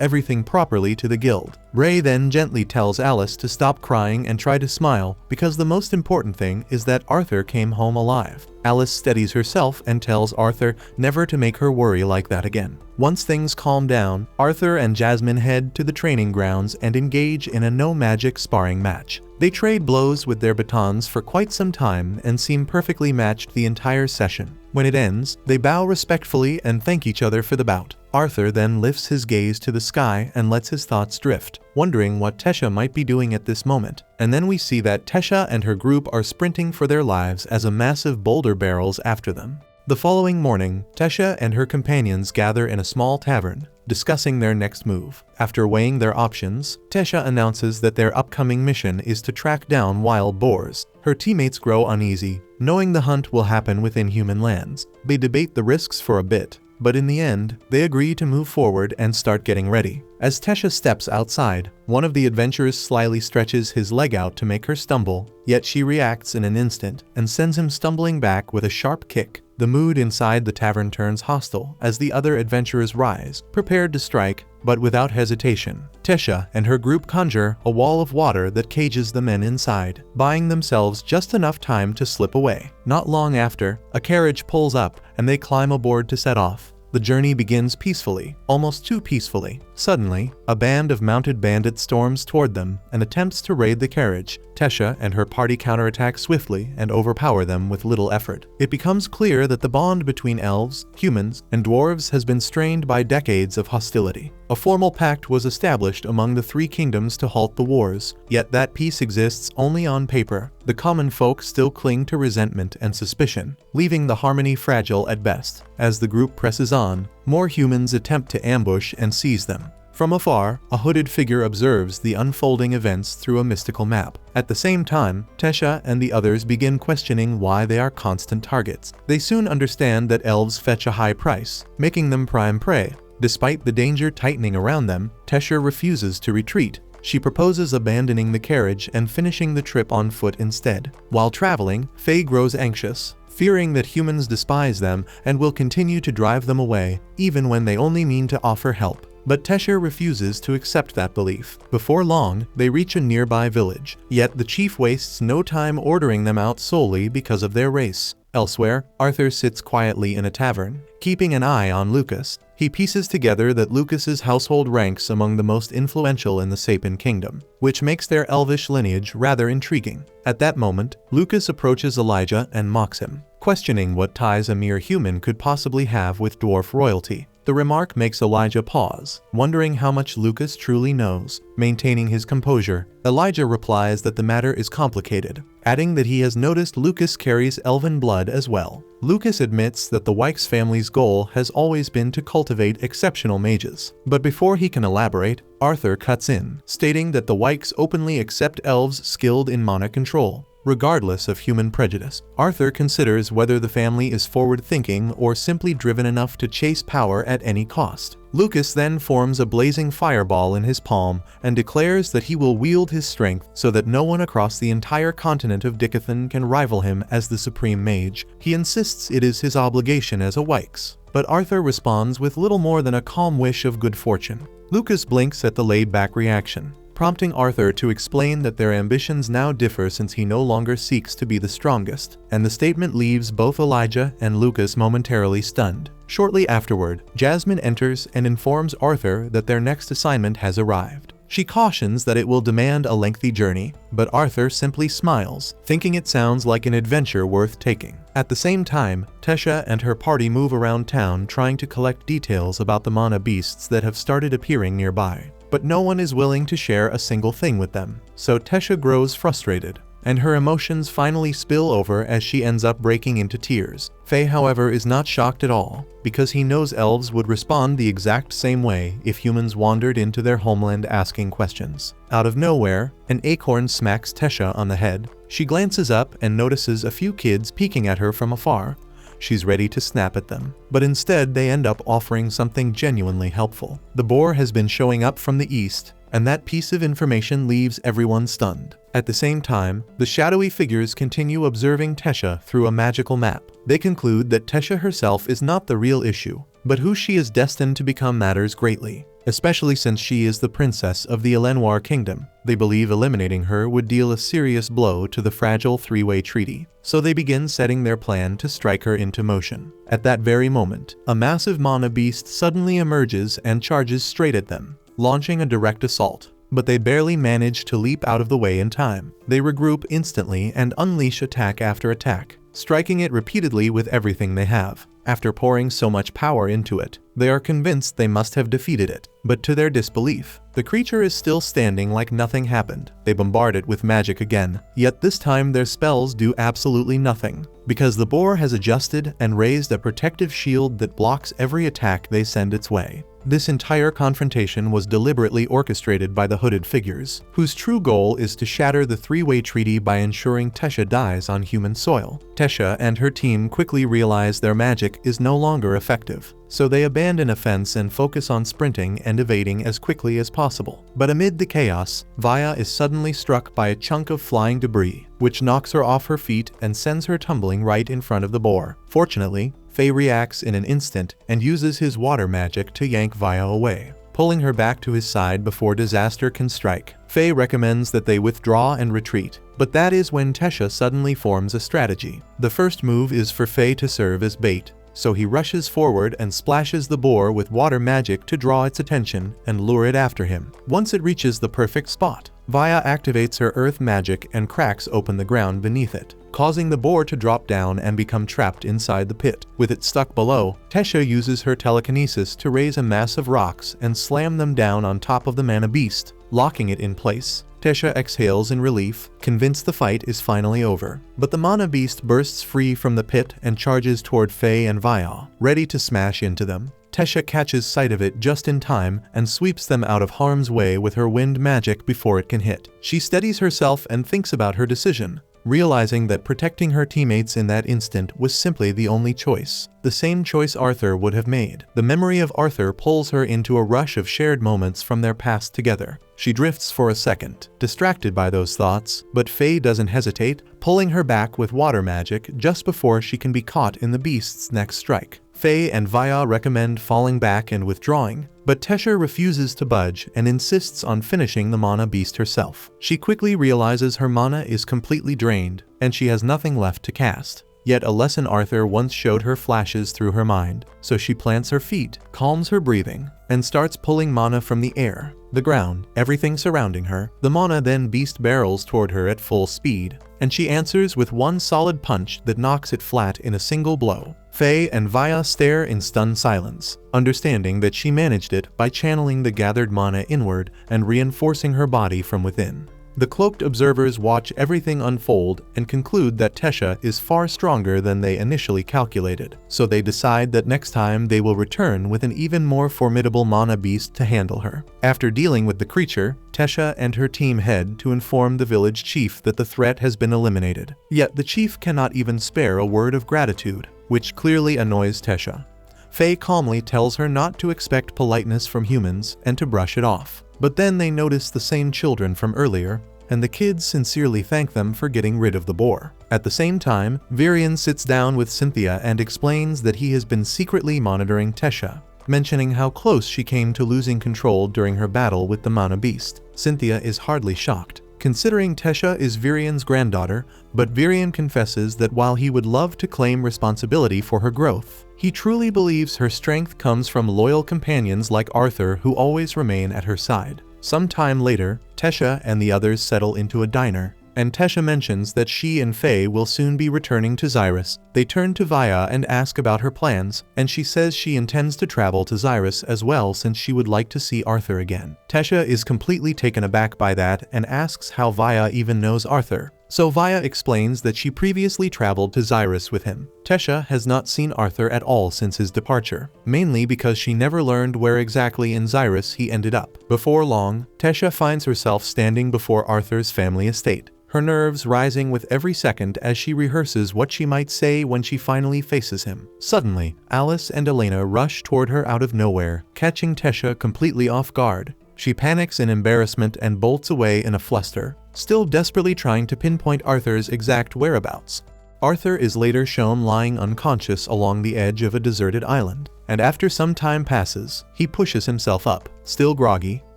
A: everything properly to the guild. Ray then gently tells Alice to stop crying and try to smile because the most important thing is that Arthur came home alive. Alice steadies herself and tells Arthur never to make her worry like that again. Once things calm down, Arthur and Jasmine head to the training grounds and engage in a no-magic sparring match. They trade blows with their batons for quite some time and seem perfectly matched the entire session. When it ends, they bow respectfully and thank each other for the bout. Arthur then lifts his gaze to the sky and lets his thoughts drift, wondering what Tesha might be doing at this moment. And then we see that Tesha and her group are sprinting for their lives as a massive boulder barrels after them. The following morning, Tesha and her companions gather in a small tavern, discussing their next move. After weighing their options, Tesha announces that their upcoming mission is to track down wild boars. Her teammates grow uneasy, knowing the hunt will happen within human lands. They debate the risks for a bit, but in the end, they agree to move forward and start getting ready. As Tesha steps outside, one of the adventurers slyly stretches his leg out to make her stumble, yet she reacts in an instant and sends him stumbling back with a sharp kick. The mood inside the tavern turns hostile as the other adventurers rise, prepared to strike, but without hesitation. Tesha and her group conjure a wall of water that cages the men inside, buying themselves just enough time to slip away. Not long after, a carriage pulls up and they climb aboard to set off. The journey begins peacefully, almost too peacefully. Suddenly, a band of mounted bandits storms toward them and attempts to raid the carriage. Tesha and her party counterattack swiftly and overpower them with little effort. It becomes clear that the bond between elves, humans, and dwarves has been strained by decades of hostility. A formal pact was established among the three kingdoms to halt the wars, yet that peace exists only on paper. The common folk still cling to resentment and suspicion, leaving the harmony fragile at best. As the group presses on, more humans attempt to ambush and seize them. From afar, a hooded figure observes the unfolding events through a mystical map. At the same time, Tesha and the others begin questioning why they are constant targets. They soon understand that elves fetch a high price, making them prime prey. Despite the danger tightening around them, Tesha refuses to retreat. She proposes abandoning the carriage and finishing the trip on foot instead. While traveling, Faye grows anxious, fearing that humans despise them and will continue to drive them away, even when they only mean to offer help. But Tesha refuses to accept that belief. Before long, they reach a nearby village, yet the chief wastes no time ordering them out solely because of their race. Elsewhere, Arthur sits quietly in a tavern, keeping an eye on Lucas. He pieces together that Lucas's household ranks among the most influential in the Sapin kingdom, which makes their elvish lineage rather intriguing. At that moment, Lucas approaches Elijah and mocks him, questioning what ties a mere human could possibly have with dwarf royalty. The remark makes Elijah pause, wondering how much Lucas truly knows. Maintaining his composure, Elijah replies that the matter is complicated, adding that he has noticed Lucas carries elven blood as well. Lucas admits that the Wykes family's goal has always been to cultivate exceptional mages. But before he can elaborate, Arthur cuts in, stating that the Wykes openly accept elves skilled in mana control, regardless of human prejudice. Arthur considers whether the family is forward-thinking or simply driven enough to chase power at any cost. Lucas then forms a blazing fireball in his palm and declares that he will wield his strength so that no one across the entire continent of Dickathon can rival him as the supreme mage. He insists it is his obligation as a Wykes, but Arthur responds with little more than a calm wish of good fortune. Lucas blinks at the laid-back reaction, prompting Arthur to explain that their ambitions now differ since he no longer seeks to be the strongest, and the statement leaves both Elijah and Lucas momentarily stunned. Shortly afterward, Jasmine enters and informs Arthur that their next assignment has arrived. She cautions that it will demand a lengthy journey, but Arthur simply smiles, thinking it sounds like an adventure worth taking. At the same time, Tesha and her party move around town trying to collect details about the mana beasts that have started appearing nearby. But no one is willing to share a single thing with them, so Tesha grows frustrated, and her emotions finally spill over as she ends up breaking into tears. Faye, however, is not shocked at all, because he knows elves would respond the exact same way if humans wandered into their homeland asking questions. Out of nowhere, an acorn smacks Tesha on the head. She glances up and notices a few kids peeking at her from afar. She's ready to snap at them, but instead they end up offering something genuinely helpful. The boar has been showing up from the east, and that piece of information leaves everyone stunned. At the same time, the shadowy figures continue observing Tesha through a magical map. They conclude that Tesha herself is not the real issue, but who she is destined to become matters greatly, especially since she is the princess of the Elenwar kingdom. They believe eliminating her would deal a serious blow to the fragile three-way treaty, so they begin setting their plan to strike her into motion. At that very moment, a massive mana beast suddenly emerges and charges straight at them, launching a direct assault. But they barely manage to leap out of the way in time. They regroup instantly and unleash attack after attack, striking it repeatedly with everything they have. After pouring so much power into it, they are convinced they must have defeated it. But to their disbelief, the creature is still standing like nothing happened. They bombard it with magic again, yet this time their spells do absolutely nothing, because the boar has adjusted and raised a protective shield that blocks every attack they send its way. This entire confrontation was deliberately orchestrated by the hooded figures, whose true goal is to shatter the three-way treaty by ensuring Tesha dies on human soil. Tesha and her team quickly realize their magic is no longer effective, so they abandon offense and focus on sprinting and evading as quickly as possible. But amid the chaos, Vaya is suddenly struck by a chunk of flying debris, which knocks her off her feet and sends her tumbling right in front of the boar. Fortunately, Faye reacts in an instant and uses his water magic to yank Vaya away, pulling her back to his side before disaster can strike. Faye recommends that they withdraw and retreat, but that is when Tesha suddenly forms a strategy. The first move is for Faye to serve as bait. so he rushes forward and splashes the boar with water magic to draw its attention and lure it after him. Once it reaches the perfect spot, Vaya activates her earth magic and cracks open the ground beneath it, causing the boar to drop down and become trapped inside the pit. With it stuck below, Tesha uses her telekinesis to raise a mass of rocks and slam them down on top of the mana beast, locking it in place. Tesha exhales in relief, convinced the fight is finally over. But the mana beast bursts free from the pit and charges toward Faye and Vaya, ready to smash into them. Tesha catches sight of it just in time and sweeps them out of harm's way with her wind magic before it can hit. She steadies herself and thinks about her decision, realizing that protecting her teammates in that instant was simply the only choice. The same choice Arthur would have made. The memory of Arthur pulls her into a rush of shared moments from their past together. She drifts for a second, distracted by those thoughts, but Faye doesn't hesitate, pulling her back with water magic just before she can be caught in the beast's next strike. Faye and Vaya recommend falling back and withdrawing, but Tesha refuses to budge and insists on finishing the mana beast herself. She quickly realizes her mana is completely drained, and she has nothing left to cast. Yet a lesson Arthur once showed her flashes through her mind, so she plants her feet, calms her breathing, and starts pulling mana from the air, the ground, everything surrounding her. The mana then beast barrels toward her at full speed, and she answers with one solid punch that knocks it flat in a single blow. Faye and Vaya stare in stunned silence, understanding that she managed it by channeling the gathered mana inward and reinforcing her body from within. The cloaked observers watch everything unfold and conclude that Tesha is far stronger than they initially calculated, so they decide that next time they will return with an even more formidable mana beast to handle her. After dealing with the creature, Tesha and her team head to inform the village chief that the threat has been eliminated. Yet the chief cannot even spare a word of gratitude, which clearly annoys Tesha. Faye calmly tells her not to expect politeness from humans and to brush it off. But then they notice the same children from earlier, and the kids sincerely thank them for getting rid of the boar. At the same time, Virian sits down with Cynthia and explains that he has been secretly monitoring Tesha, mentioning how close she came to losing control during her battle with the mana beast. Cynthia is hardly shocked, considering Tesha is Virian's granddaughter, but Virian confesses that while he would love to claim responsibility for her growth, he truly believes her strength comes from loyal companions like Arthur who always remain at her side. Some time later, Tesha and the others settle into a diner, and Tesha mentions that she and Faye will soon be returning to Xyrus. They turn to Vaya and ask about her plans, and she says she intends to travel to Xyrus as well since she would like to see Arthur again. Tesha is completely taken aback by that and asks how Vaya even knows Arthur. So Vaya explains that she previously traveled to Xyrus with him. Tesha has not seen Arthur at all since his departure, mainly because she never learned where exactly in Xyrus he ended up. Before long, Tesha finds herself standing before Arthur's family estate, her nerves rising with every second as she rehearses what she might say when she finally faces him. Suddenly, Alice and Elena rush toward her out of nowhere, catching Tesha completely off guard. She panics in embarrassment and bolts away in a fluster, still desperately trying to pinpoint Arthur's exact whereabouts. Arthur is later shown lying unconscious along the edge of a deserted island, and after some time passes, he pushes himself up, still groggy,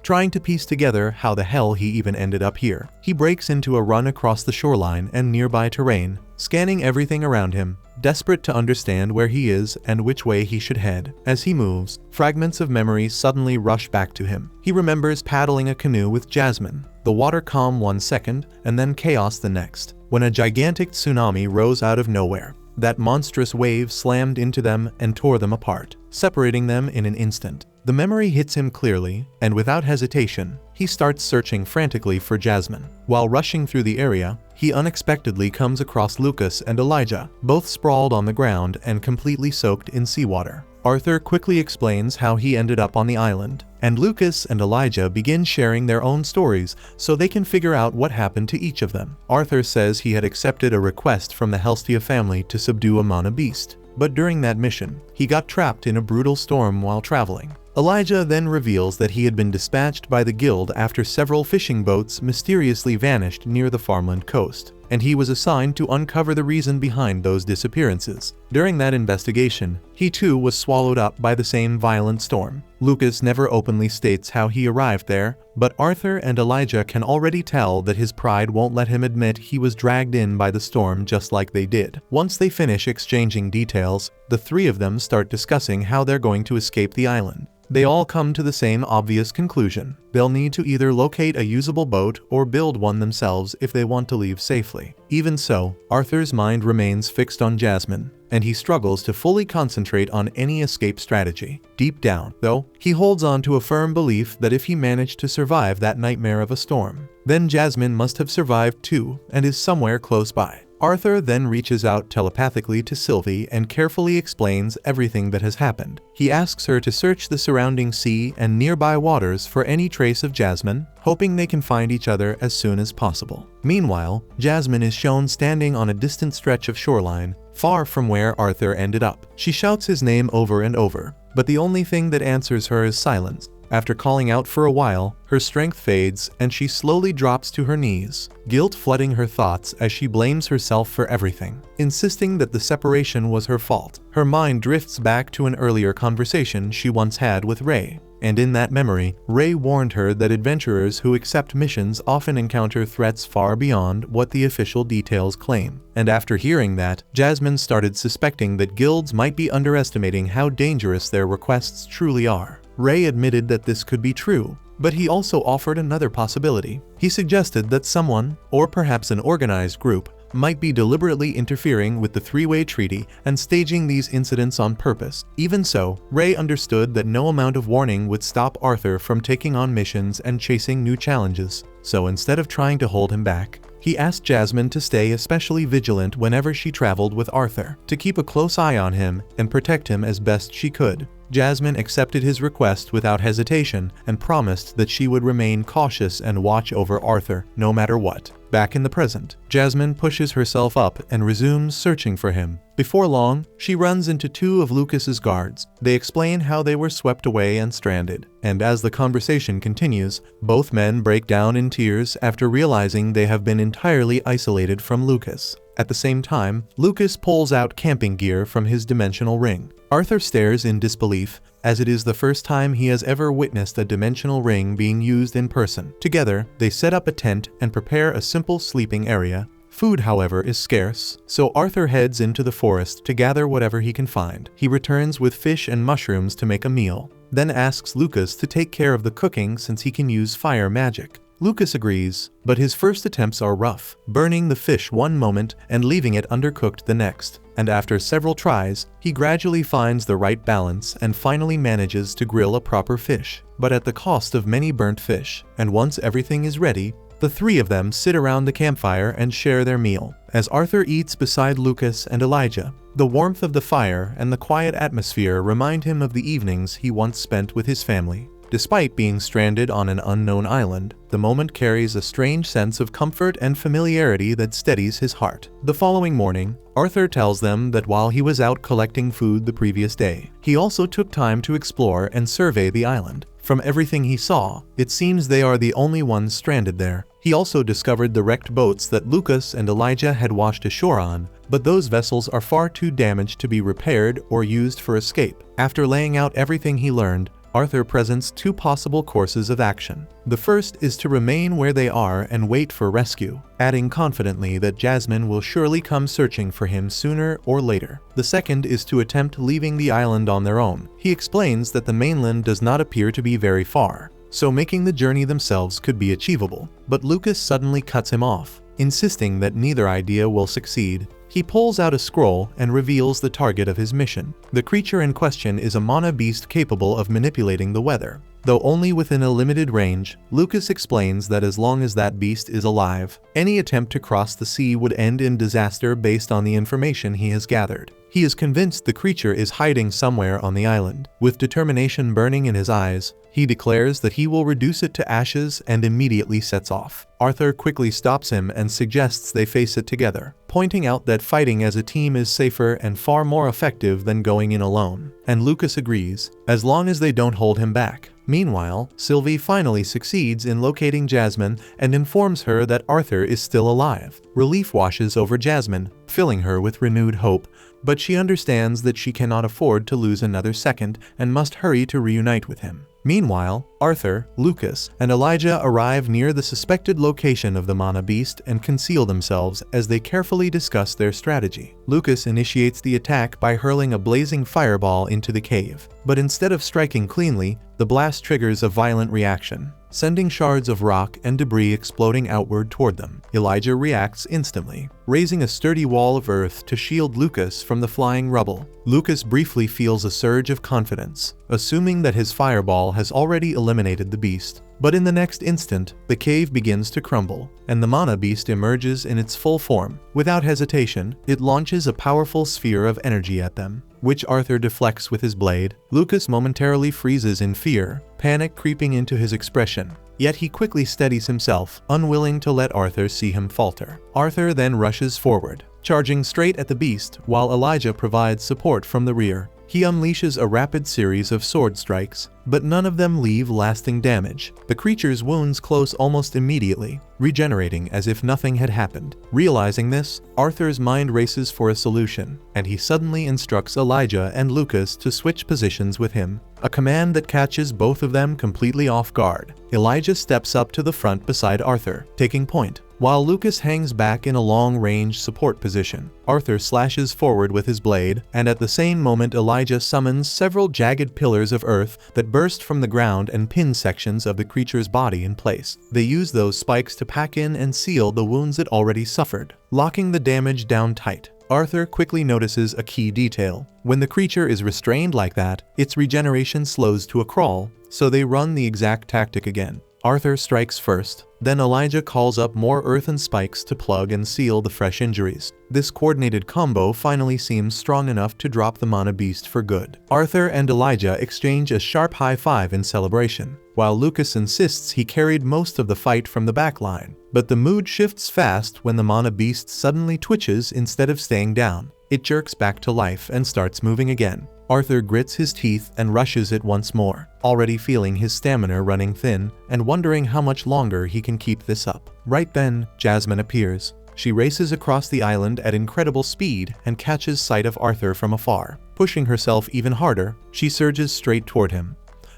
A: trying to piece together how the hell he even ended up here. He breaks into a run across the shoreline and nearby terrain, scanning everything around him, desperate to understand where he is and which way he should head. As he moves, fragments of memory suddenly rush back to him. He remembers paddling a canoe with Jasmine, the water calm 1 second and then chaos the next, when a gigantic tsunami rose out of nowhere. That monstrous wave slammed into them and tore them apart, separating them in an instant. The memory hits him clearly, and without hesitation, he starts searching frantically for Jasmine. While rushing through the area, he unexpectedly comes across Lucas and Elijah, both sprawled on the ground and completely soaked in seawater. Arthur quickly explains how he ended up on the island, and Lucas and Elijah begin sharing their own stories so they can figure out what happened to each of them. Arthur says he had accepted a request from the Helstia family to subdue a mana beast, but during that mission, he got trapped in a brutal storm while traveling. Elijah then reveals that he had been dispatched by the guild after several fishing boats mysteriously vanished near the farmland coast. and he was assigned to uncover the reason behind those disappearances. During that investigation, he too was swallowed up by the same violent storm. Lucas never openly states how he arrived there, but Arthur and Elijah can already tell that his pride won't let him admit he was dragged in by the storm just like they did. Once they finish exchanging details, the three of them start discussing how they're going to escape the island. They all come to the same obvious conclusion. They'll need to either locate a usable boat or build one themselves if they want to leave safely. Even so, Arthur's mind remains fixed on Jasmine, and he struggles to fully concentrate on any escape strategy. Deep down, though, he holds on to a firm belief that if he managed to survive that nightmare of a storm, then Jasmine must have survived too and is somewhere close by. Arthur then reaches out telepathically to Sylvie and carefully explains everything that has happened. He asks her to search the surrounding sea and nearby waters for any trace of Jasmine, hoping they can find each other as soon as possible. Meanwhile, Jasmine is shown standing on a distant stretch of shoreline, far from where Arthur ended up. She shouts his name over and over, but the only thing that answers her is silence. After calling out for a while, her strength fades and she slowly drops to her knees, guilt flooding her thoughts as she blames herself for everything, insisting that the separation was her fault. Her mind drifts back to an earlier conversation she once had with Ray, and in that memory, Ray warned her that adventurers who accept missions often encounter threats far beyond what the official details claim. And after hearing that, Jasmine started suspecting that guilds might be underestimating how dangerous their requests truly are. Ray admitted that this could be true, but he also offered another possibility. He suggested that someone, or perhaps an organized group, might be deliberately interfering with the three-way treaty and staging these incidents on purpose. Even so, Ray understood that no amount of warning would stop Arthur from taking on missions and chasing new challenges. So instead of trying to hold him back, he asked Jasmine to stay especially vigilant whenever she traveled with Arthur, to keep a close eye on him and protect him as best she could. Jasmine accepted his request without hesitation and promised that she would remain cautious and watch over Arthur no matter what. Back in the present, Jasmine pushes herself up and resumes searching for him. Before long, she runs into two of Lucas's guards. They explain how they were swept away and stranded, and as the conversation continues, both men break down in tears after realizing they have been entirely isolated from Lucas. At the same time, Lucas pulls out camping gear from his dimensional ring. Arthur stares in disbelief, as it is the first time he has ever witnessed a dimensional ring being used in person. Together, they set up a tent and prepare a simple sleeping area. Food, however, is scarce, so Arthur heads into the forest to gather whatever he can find. He returns with fish and mushrooms to make a meal, then asks Lucas to take care of the cooking since he can use fire magic. Lucas agrees, but his first attempts are rough, burning the fish one moment and leaving it undercooked the next. And after several tries, he gradually finds the right balance and finally manages to grill a proper fish, but at the cost of many burnt fish. And once everything is ready, the three of them sit around the campfire and share their meal. As Arthur eats beside Lucas and Elijah, the warmth of the fire and the quiet atmosphere remind him of the evenings he once spent with his family. Despite being stranded on an unknown island, the moment carries a strange sense of comfort and familiarity that steadies his heart. The following morning, Arthur tells them that while he was out collecting food the previous day, he also took time to explore and survey the island. From everything he saw, it seems they are the only ones stranded there. He also discovered the wrecked boats that Lucas and Elijah had washed ashore on, but those vessels are far too damaged to be repaired or used for escape. After laying out everything he learned, Arthur presents two possible courses of action. The first is to remain where they are and wait for rescue, adding confidently that Jasmine will surely come searching for him sooner or later. The second is to attempt leaving the island on their own. He explains that the mainland does not appear to be very far, so making the journey themselves could be achievable. But Lucas suddenly cuts him off, insisting that neither idea will succeed. He pulls out a scroll and reveals the target of his mission. The creature in question is a mana beast capable of manipulating the weather. Though only within a limited range, Lucas explains that as long as that beast is alive, any attempt to cross the sea would end in disaster based on the information he has gathered. He is convinced the creature is hiding somewhere on the island. With determination burning in his eyes, he declares that he will reduce it to ashes and immediately sets off. Arthur quickly stops him and suggests they face it together. pointing out that fighting as a team is safer and far more effective than going in alone. And Lucas agrees, as long as they don't hold him back. Meanwhile, Sylvie finally succeeds in locating Jasmine and informs her that Arthur is still alive. Relief washes over Jasmine, filling her with renewed hope, but she understands that she cannot afford to lose another second and must hurry to reunite with him. Meanwhile, Arthur, Lucas, and Elijah arrive near the suspected location of the Mana Beast and conceal themselves as they carefully discuss their strategy. Lucas initiates the attack by hurling a blazing fireball into the cave, but instead of striking cleanly, the blast triggers a violent reaction, sending shards of rock and debris exploding outward toward them. Elijah reacts instantly, raising a sturdy wall of earth to shield Lucas from the flying rubble. Lucas briefly feels a surge of confidence, assuming that his fireball has already eliminated the beast. But in the next instant, the cave begins to crumble, and the Mana Beast emerges in its full form. Without hesitation, it launches a powerful sphere of energy at them, which Arthur deflects with his blade. Lucas momentarily freezes in fear, panic creeping into his expression. Yet he quickly steadies himself, unwilling to let Arthur see him falter. Arthur then rushes forward, charging straight at the beast while Elijah provides support from the rear. He unleashes a rapid series of sword strikes, but none of them leave lasting damage. The creature's wounds close almost immediately, regenerating as if nothing had happened. Realizing this, Arthur's mind races for a solution, and he suddenly instructs Elijah and Lucas to switch positions with him, a command that catches both of them completely off guard. Elijah steps up to the front beside Arthur, taking point, while Lucas hangs back in a long-range support position. Arthur slashes forward with his blade, and at the same moment Elijah summons several jagged pillars of earth that burst from the ground and pin sections of the creature's body in place. They use those spikes to pack in and seal the wounds it already suffered, locking the damage down tight. Arthur quickly notices a key detail. When the creature is restrained like that, its regeneration slows to a crawl, so they run the exact tactic again. Arthur strikes first, then Elijah calls up more earth and spikes to plug and seal the fresh injuries. This coordinated combo finally seems strong enough to drop the Mana Beast for good. Arthur and Elijah exchange a sharp high five in celebration, while Lucas insists he carried most of the fight from the back line. But the mood shifts fast when the Mana Beast suddenly twitches instead of staying down. It jerks back to life and starts moving again. Arthur grits his teeth and rushes it once more, already feeling his stamina running thin and wondering how much longer he can keep this up. Right then, Jasmine appears. She races across the island at incredible speed and catches sight of Arthur from afar. Pushing herself even harder, she surges straight toward him.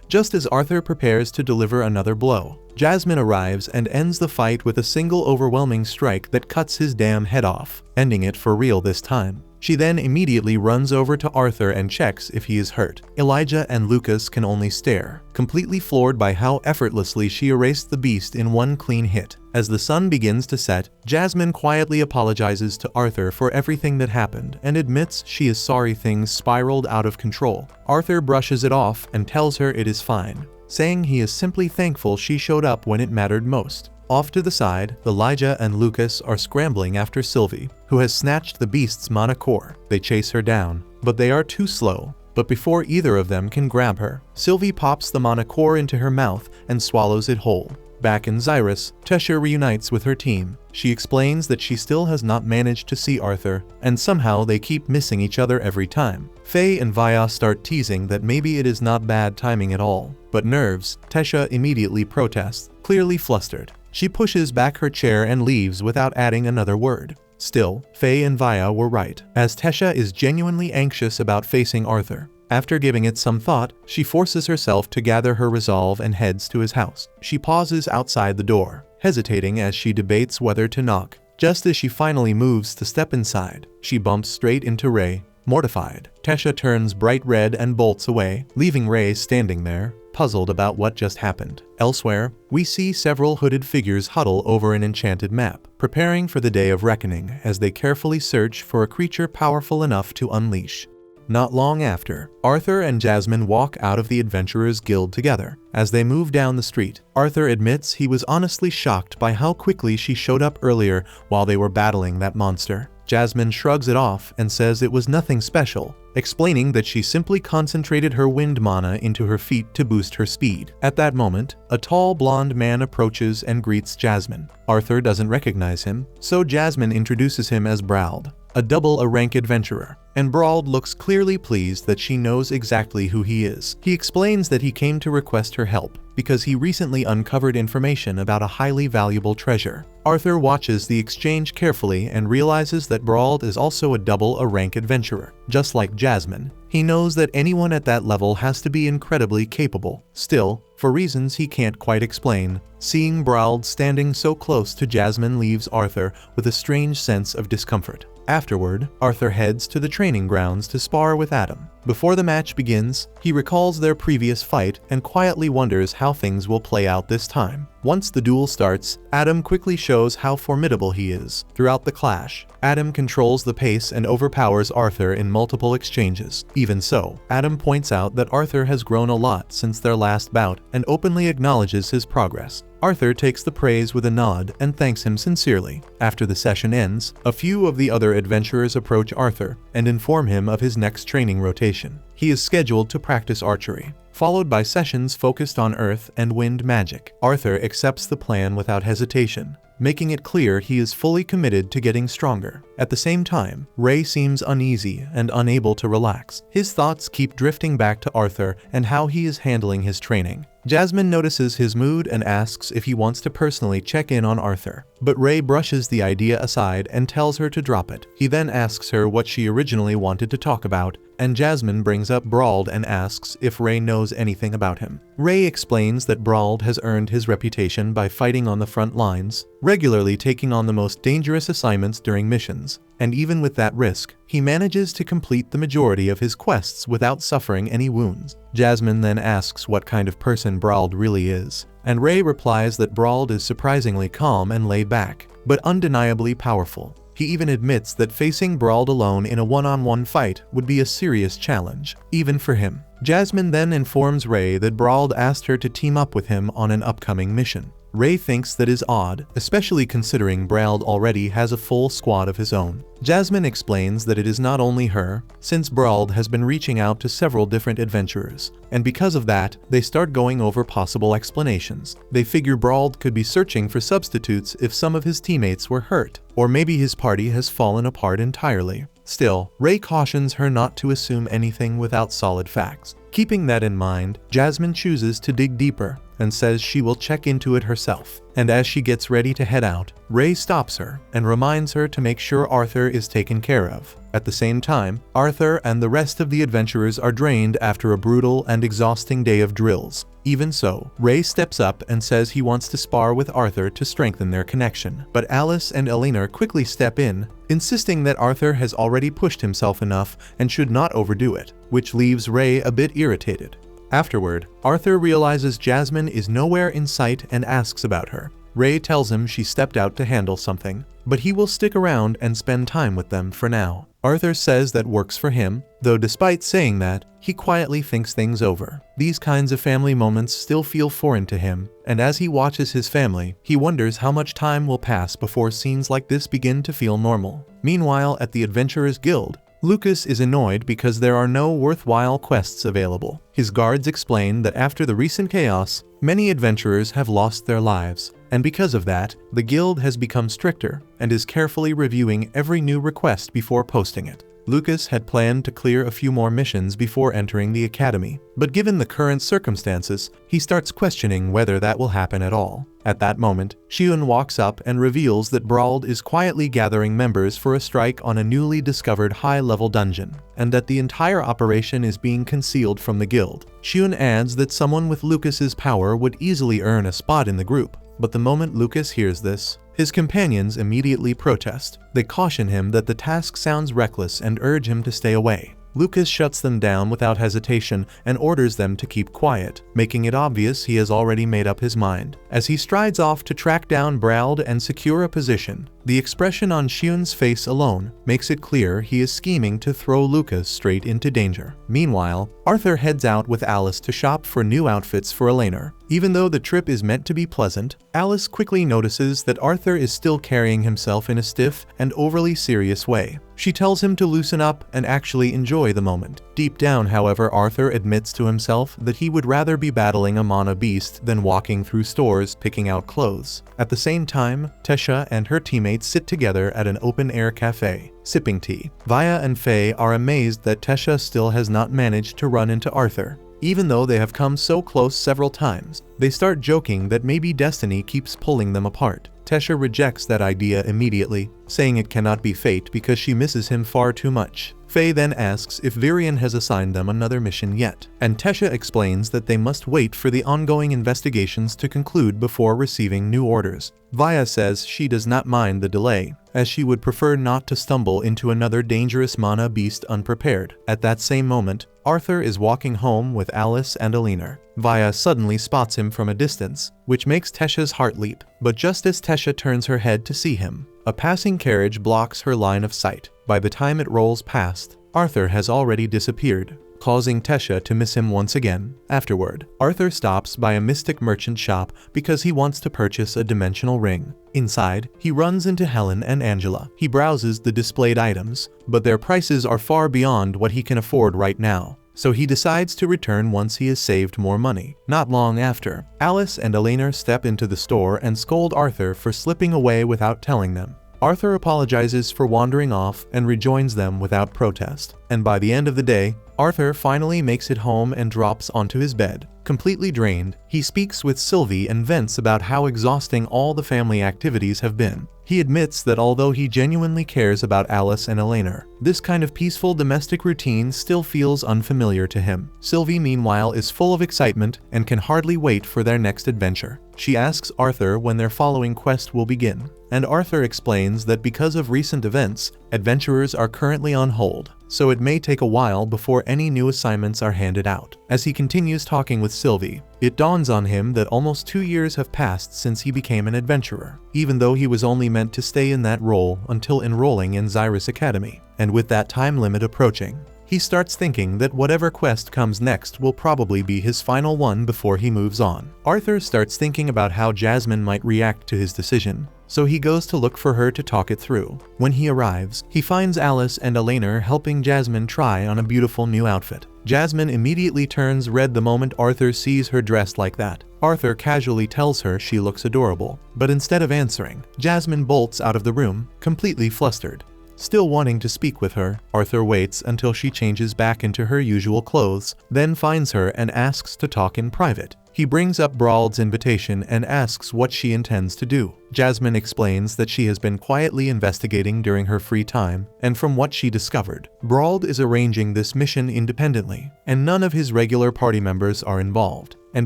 A: Just as Arthur prepares to deliver another blow, Jasmine arrives and ends the fight with a single overwhelming strike that cuts his damn head off, ending it for real this time. She then immediately runs over to Arthur and checks if he is hurt. Elijah and Lucas can only stare, completely floored by how effortlessly she erased the beast in one clean hit. As the sun begins to set, Jasmine quietly apologizes to Arthur for everything that happened and admits she is sorry things spiraled out of control. Arthur brushes it off and tells her it is fine, saying he is simply thankful she showed up when it mattered most. Off to the side, Elijah and Lucas are scrambling after Sylvie, who has snatched the beast's mana core. They chase her down, but they are too slow. But before either of them can grab her, Sylvie pops the mana core into her mouth and swallows it whole. Back in Xyrus, Tesha reunites with her team. She explains that she still has not managed to see Arthur, and somehow they keep missing each other every time. Faye and Vaya start teasing that maybe it is not bad timing at all. But nerves, Tesha immediately protests, clearly flustered. She pushes back her chair and leaves without adding another word. Still, Faye and Vaya were right, as Tesha is genuinely anxious about facing Arthur. After giving it some thought, she forces herself to gather her resolve and heads to his house. She pauses outside the door, hesitating as she debates whether to knock. Just as she finally moves to step inside, she bumps straight into Ray. Mortified, Tesha turns bright red and bolts away, leaving Ray standing there, puzzled about what just happened. Elsewhere, we see several hooded figures huddle over an enchanted map, preparing for the day of reckoning as they carefully search for a creature powerful enough to unleash. Not long after, Arthur and Jasmine walk out of the Adventurers Guild together. As they move down the street, Arthur admits he was honestly shocked by how quickly she showed up earlier while they were battling that monster. Jasmine shrugs it off and says it was nothing special, explaining that she simply concentrated her wind mana into her feet to boost her speed. At that moment, a tall blonde man approaches and greets Jasmine. Arthur doesn't recognize him, so Jasmine introduces him as Brauld, a double rank adventurer, and Brauld looks clearly pleased that she knows exactly who he is. He explains that he came to request her help because he recently uncovered information about a highly valuable treasure. Arthur watches the exchange carefully and realizes that Brauld is also a double rank adventurer. Just like Jasmine, he knows that anyone at that level has to be incredibly capable. Still, for reasons he can't quite explain, seeing Brauld standing so close to Jasmine leaves Arthur with a strange sense of discomfort. Afterward, Arthur heads to the training grounds to spar with Adam. Before the match begins, he recalls their previous fight and quietly wonders how things will play out this time. Once the duel starts, Adam quickly shows how formidable he is. Throughout the clash, Adam controls the pace and overpowers Arthur in multiple exchanges. Even so, Adam points out that Arthur has grown a lot since their last bout and openly acknowledges his progress. Arthur takes the praise with a nod and thanks him sincerely. After the session ends, a few of the other adventurers approach Arthur and inform him of his next training rotation. He is scheduled to practice archery, followed by sessions focused on earth and wind magic. Arthur accepts the plan without hesitation, making it clear he is fully committed to getting stronger. At the same time, Ray seems uneasy and unable to relax. His thoughts keep drifting back to Arthur and how he is handling his training. Jasmine notices his mood and asks if he wants to personally check in on Arthur, but Ray brushes the idea aside and tells her to drop it. He then asks her what she originally wanted to talk about, and Jasmine brings up Brauld and asks if Ray knows anything about him. Ray explains that Brauld has earned his reputation by fighting on the front lines, regularly taking on the most dangerous assignments during missions, and even with that risk, he manages to complete the majority of his quests without suffering any wounds. Jasmine then asks what kind of person Brauld really is, and Ray replies that Brauld is surprisingly calm and laid back, but undeniably powerful. He even admits that facing Brauld alone in a one-on-one fight would be a serious challenge, even for him. Jasmine then informs Ray that Brauld asked her to team up with him on an upcoming mission. Ray thinks that is odd, especially considering Brauld already has a full squad of his own. Jasmine explains that it is not only her, since Brauld has been reaching out to several different adventurers, and because of that, they start going over possible explanations. They figure Brauld could be searching for substitutes if some of his teammates were hurt, or maybe his party has fallen apart entirely. Still, Ray cautions her not to assume anything without solid facts. Keeping that in mind, Jasmine chooses to dig deeper and says she will check into it herself. And as she gets ready to head out, Ray stops her and reminds her to make sure Arthur is taken care of. At the same time, Arthur and the rest of the adventurers are drained after a brutal and exhausting day of drills. Even so, Ray steps up and says he wants to spar with Arthur to strengthen their connection. But Alice and Elena quickly step in, insisting that Arthur has already pushed himself enough and should not overdo it, which leaves Ray a bit irritated. Afterward, Arthur realizes Jasmine is nowhere in sight and asks about her. Ray tells him she stepped out to handle something, but he will stick around and spend time with them for now. Arthur says that works for him, though despite saying that, he quietly thinks things over. These kinds of family moments still feel foreign to him, and as he watches his family, he wonders how much time will pass before scenes like this begin to feel normal. Meanwhile, at the Adventurers Guild, Lucas is annoyed because there are no worthwhile quests available. His guards explain that after the recent chaos, many adventurers have lost their lives, and because of that, the guild has become stricter and is carefully reviewing every new request before posting it. Lucas had planned to clear a few more missions before entering the academy, but given the current circumstances, he starts questioning whether that will happen at all. At that moment, Xion walks up and reveals that Brauld is quietly gathering members for a strike on a newly discovered high-level dungeon, and that the entire operation is being concealed from the guild. Xion adds that someone with Lucas's power would easily earn a spot in the group, but the moment Lucas hears this, his companions immediately protest. They caution him that the task sounds reckless and urge him to stay away. Lucas shuts them down without hesitation and orders them to keep quiet, making it obvious he has already made up his mind. As he strides off to track down Brauld and secure a position, the expression on Xion's face alone makes it clear he is scheming to throw Lucas straight into danger. Meanwhile, Arthur heads out with Alice to shop for new outfits for Elena, Even though the trip is meant to be pleasant, Alice quickly notices that Arthur is still carrying himself in a stiff and overly serious way. She tells him to loosen up and actually enjoy the moment. Deep down, however, Arthur admits to himself that he would rather be battling a mana beast than walking through stores picking out clothes. At the same time, Tesha and her teammates sit together at an open-air cafe, sipping tea. Vaya and Faye are amazed that Tesha still has not managed to run into Arthur. Even though they have come so close several times, they start joking that maybe destiny keeps pulling them apart. Tesha rejects that idea immediately, saying it cannot be fate because she misses him far too much. Faye then asks if Virion has assigned them another mission yet, and Tesha explains that they must wait for the ongoing investigations to conclude before receiving new orders. Vaya says she does not mind the delay, as she would prefer not to stumble into another dangerous mana beast unprepared. At that same moment, Arthur is walking home with Alice and Alina. Vaya suddenly spots him from a distance, which makes Tesha's heart leap, but just as Tesha turns her head to see him, a passing carriage blocks her line of sight. By the time it rolls past, Arthur has already disappeared, causing Tesha to miss him once again. Afterward, Arthur stops by a mystic merchant shop because he wants to purchase a dimensional ring. Inside, he runs into Helen and Angela. He browses the displayed items, but their prices are far beyond what he can afford right now, so he decides to return once he has saved more money. Not long after, Alice and Alina step into the store and scold Arthur for slipping away without telling them. Arthur apologizes for wandering off and rejoins them without protest. And by the end of the day, Arthur finally makes it home and drops onto his bed. Completely drained, he speaks with Sylvie and vents about how exhausting all the family activities have been. He admits that although he genuinely cares about Alice and Elena, this kind of peaceful domestic routine still feels unfamiliar to him. Sylvie, meanwhile, is full of excitement and can hardly wait for their next adventure. She asks Arthur when their following quest will begin, and Arthur explains that because of recent events, adventurers are currently on hold, so it may take a while before any new assignments are handed out. As he continues talking with Sylvie, it dawns on him that almost 2 years have passed since he became an adventurer, even though he was only meant to stay in that role until enrolling in Xyrus Academy. And with that time limit approaching, he starts thinking that whatever quest comes next will probably be his final one before he moves on. Arthur starts thinking about how Jasmine might react to his decision, so he goes to look for her to talk it through. When he arrives, he finds Alice and Elena helping Jasmine try on a beautiful new outfit. Jasmine immediately turns red the moment Arthur sees her dressed like that. Arthur casually tells her she looks adorable, but instead of answering, Jasmine bolts out of the room, completely flustered. Still wanting to speak with her, Arthur waits until she changes back into her usual clothes, then finds her and asks to talk in private. He brings up Braald's invitation and asks what she intends to do. Jasmine explains that she has been quietly investigating during her free time, and from what she discovered, Braald is arranging this mission independently, and none of his regular party members are involved. And